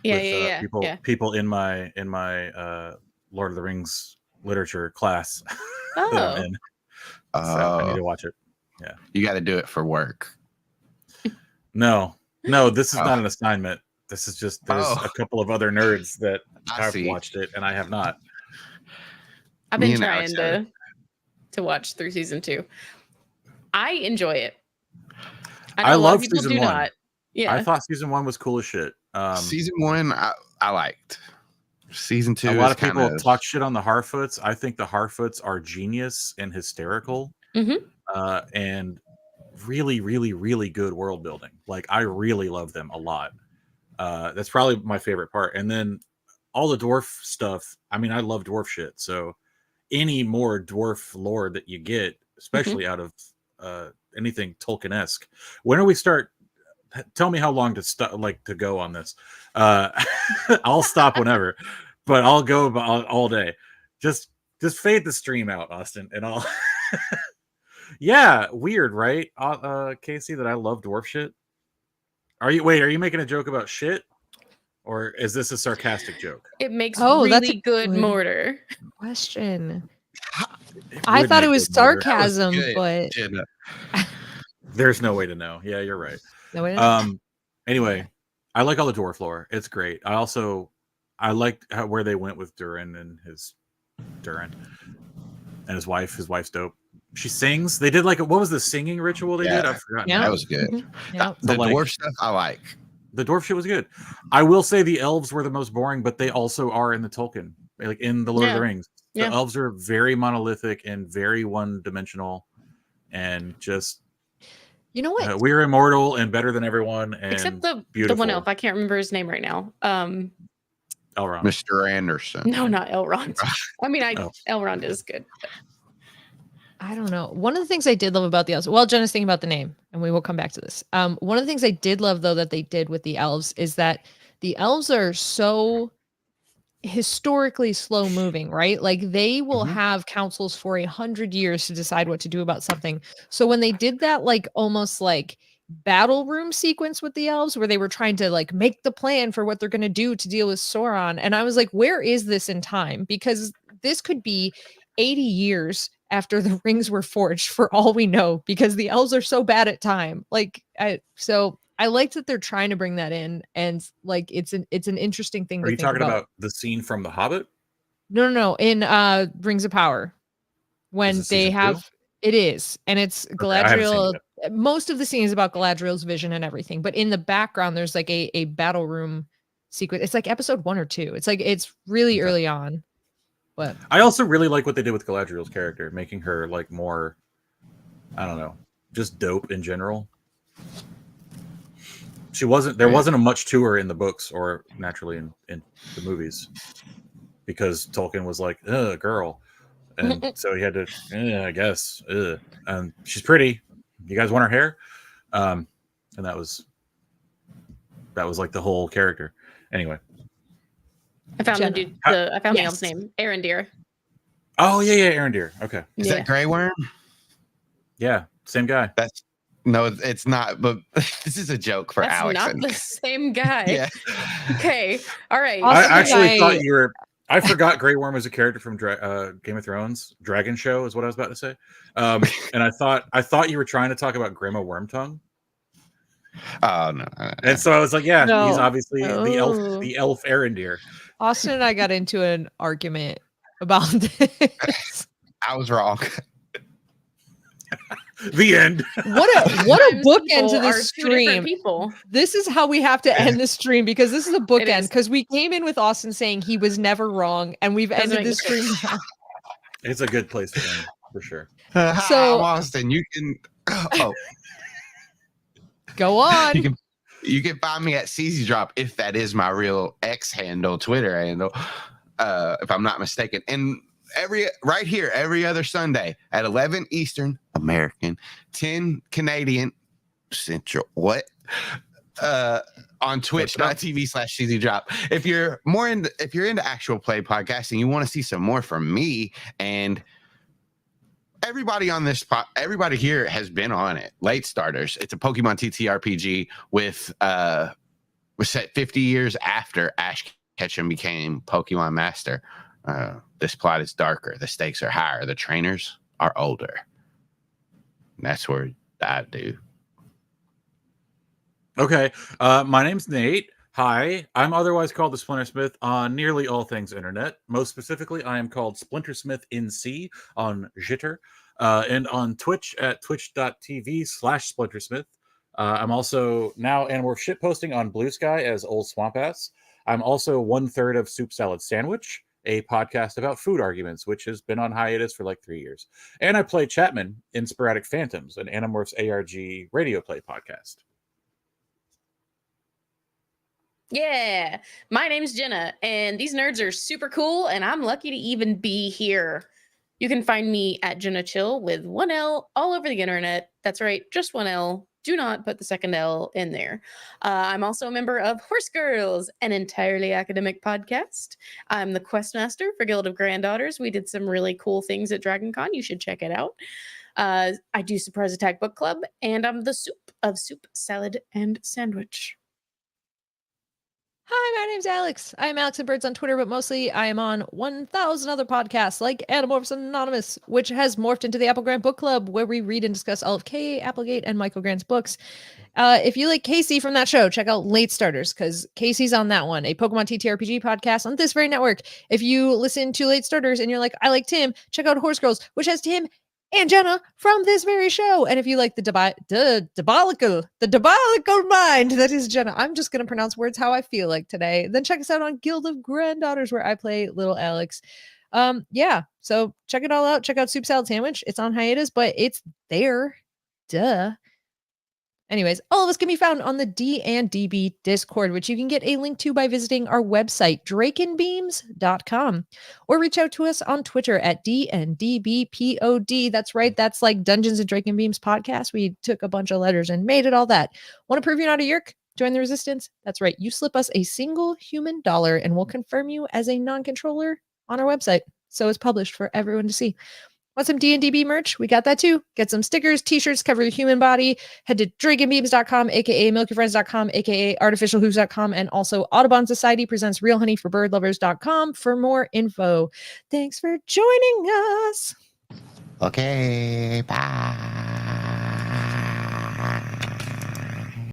Yeah, People in my Lord of the Rings literature class. Oh, so I need to watch it. Yeah, you got to do it for work. No, this is not an assignment. This is just there's a couple of other nerds that have watched it, and I have not. I've been trying to watch through season 2. I enjoy it. I love season 1. Not. Yeah, I thought season 1 was cool as shit. Season 1, I liked. Season 2, a lot of people talk shit on the Harfoots. I think the Harfoots are genius and hysterical, and really, really, really good world building. Like I really love them a lot. That's probably my favorite part. And then all the dwarf stuff. I mean, I love dwarf shit. So any more dwarf lore that you get, especially out of anything Tolkien-esque. When do we start? Tell me how long to go on this. I'll stop whenever, but I'll go all day. Just fade the stream out, Austin, and I'll. Yeah, weird, right? Casey, that I love dwarf shit. Are you making a joke about shit? Or is this a sarcastic joke? It makes really good mortar. Question. I thought it was sarcasm, but there's no way to know. Yeah, you're right. No way to know. Anyway, I like all the dwarf lore. It's great. I liked where they went with Durin and his wife. His wife's dope. She sings. They did what was the singing ritual they did? I've forgotten. Yeah, that was good. The dwarf stuff I like. The dwarf shit was good. I will say the elves were the most boring, but they also are in the Tolkien, like in the Lord of the Rings. The elves are very monolithic and very one-dimensional, and just you know what? We're immortal and better than everyone. And except the one elf. I can't remember his name right now. Elrond. Mr. Anderson. No, not Elrond. I mean, Elrond is good. But. I don't know. One of the things I did love about the elves, Jenna's thinking about the name, and we will come back to this. One of the things I did love, though, that they did with the elves is that the elves are so historically slow moving, right? Like they will have councils for 100 years to decide what to do about something. So when they did that, almost battle room sequence with the elves where they were trying to make the plan for what they're going to do to deal with Sauron. And I was like, where is this in time? Because this could be 80 years after the rings were forged for all we know, because the elves are so bad at time. I liked that they're trying to bring that in, and it's an interesting thing. Are you talking about the scene from The Hobbit? No. In Rings of Power, when they have 2? It is, and it's Galadriel. Most of the scene is about Galadriel's vision and everything, but in the background, there's a battle room sequence. It's episode 1 or 2. It's really early on. But I also really like what they did with Galadriel's character, making her more, I don't know, just dope in general. She wasn't. There wasn't a much to her in the books or naturally in the movies, because Tolkien was like, "Ugh, girl," and so he had to. I guess. And she's pretty. You guys want her hair? And that was like the whole character. Anyway. I found Jenna. the dude. I found the Yes. elf's name, Arendir. Oh yeah, Arendir. Okay. Is Yeah. that Grey Worm? Yeah, same guy. That's no, it's not. But this is a joke for That's Alex. not and- the same guy. yeah. Okay. All right. Also, I actually I- thought you were. I forgot Grey Worm was a character from Game of Thrones. Dragon Show is what I was about to say. And I thought you were trying to talk about Grima Wormtongue. Oh no. And so I was like, yeah, No. he's obviously Oh. the elf Arendir. Austin and I got into an argument about this. I was wrong. The end. What a Sometimes bookend people to are this two different stream. People. This is how we have to end the stream because this is a bookend. is. Because we came in with Austin saying he was never wrong, and we've Doesn't ended make the stream. now. It's a good place to end for sure. So- Hi, Austin, you can. Oh, Go on. you can find me at CZ Drop if that is my real X handle, Twitter handle, if I'm not mistaken. And right here every other Sunday at 11 Eastern American, 10 Canadian Central. What? On twitch.tv/CZ Drop. If you're into actual play podcasting, you want to see some more from me and everybody on this everybody here has been on it. Late Starters. It's a Pokemon TTRPG was set 50 years after Ash Ketchum became Pokemon Master. This plot is darker. The stakes are higher. The trainers are older. And that's where I do. Okay. My name's Nate. Hi. I'm otherwise called the Splintersmith on nearly all things internet. Most specifically, I am called Splintersmith NC on Jitter, and on Twitch at twitch.tv/Splintersmith. I'm also now Animorph shitposting on Blue Sky as Old Swamp Ass. I'm also 1/3 of Soup Salad Sandwich, a podcast about food arguments, which has been on hiatus for like 3 years. And I play Chapman in Sporadic Phantoms, an Animorphs ARG radio play podcast. Yeah. My name's Jenna, and these nerds are super cool, and I'm lucky to even be here. You can find me at Jenna Chill with one L all over the internet. That's right, just one L. Do not put the second L in there. I'm also a member of Horse Girls, an entirely academic podcast. I'm the Questmaster for Guild of Granddaughters. We did some really cool things at DragonCon. You should check it out. I do Surprise Attack Book Club, and I'm the Soup of Soup, Salad, and Sandwich. Hi, my name's Alex. I am Alex and Birds on Twitter, but mostly I am on 1,000 other podcasts like Animorphs Anonymous, which has morphed into the Apple Grant Book Club, where we read and discuss all of K, Applegate, and Michael Grant's books. If you like Casey from that show, check out Late Starters, because Casey's on that one, a Pokemon TTRPG podcast on this very network. If you listen to Late Starters and you're like, I like Tim, check out Horse Girls, which has Tim and Jenna from this very show. And if you like the diabolical mind that is Jenna, I'm just going to pronounce words how I feel like today, then check us out on Guild of Granddaughters, where I play little Alex. Yeah, so check it all out. Check out Soup Salad Sandwich. It's on hiatus, but it's there. Duh. Anyways, all of us can be found on the DnDB Discord, which you can get a link to by visiting our website, draconbeams.com, or reach out to us on Twitter at DnDBPOD. That's right. That's like Dungeons and Dracon Beams podcast. We took a bunch of letters and made it all that. Want to prove you're not a yerk? Join the resistance? That's right. You slip us a single human dollar and we'll confirm you as a non-controller on our website. So it's published for everyone to see. Want some DnDB merch? We got that too. Get some stickers, t-shirts, cover your human body. Head to dragonbeams.com, aka milkyfriends.com, aka artificialhooves.com, and also Audubon Society presents realhoneyforbirdlovers.com for more info. Thanks for joining us. Okay, bye.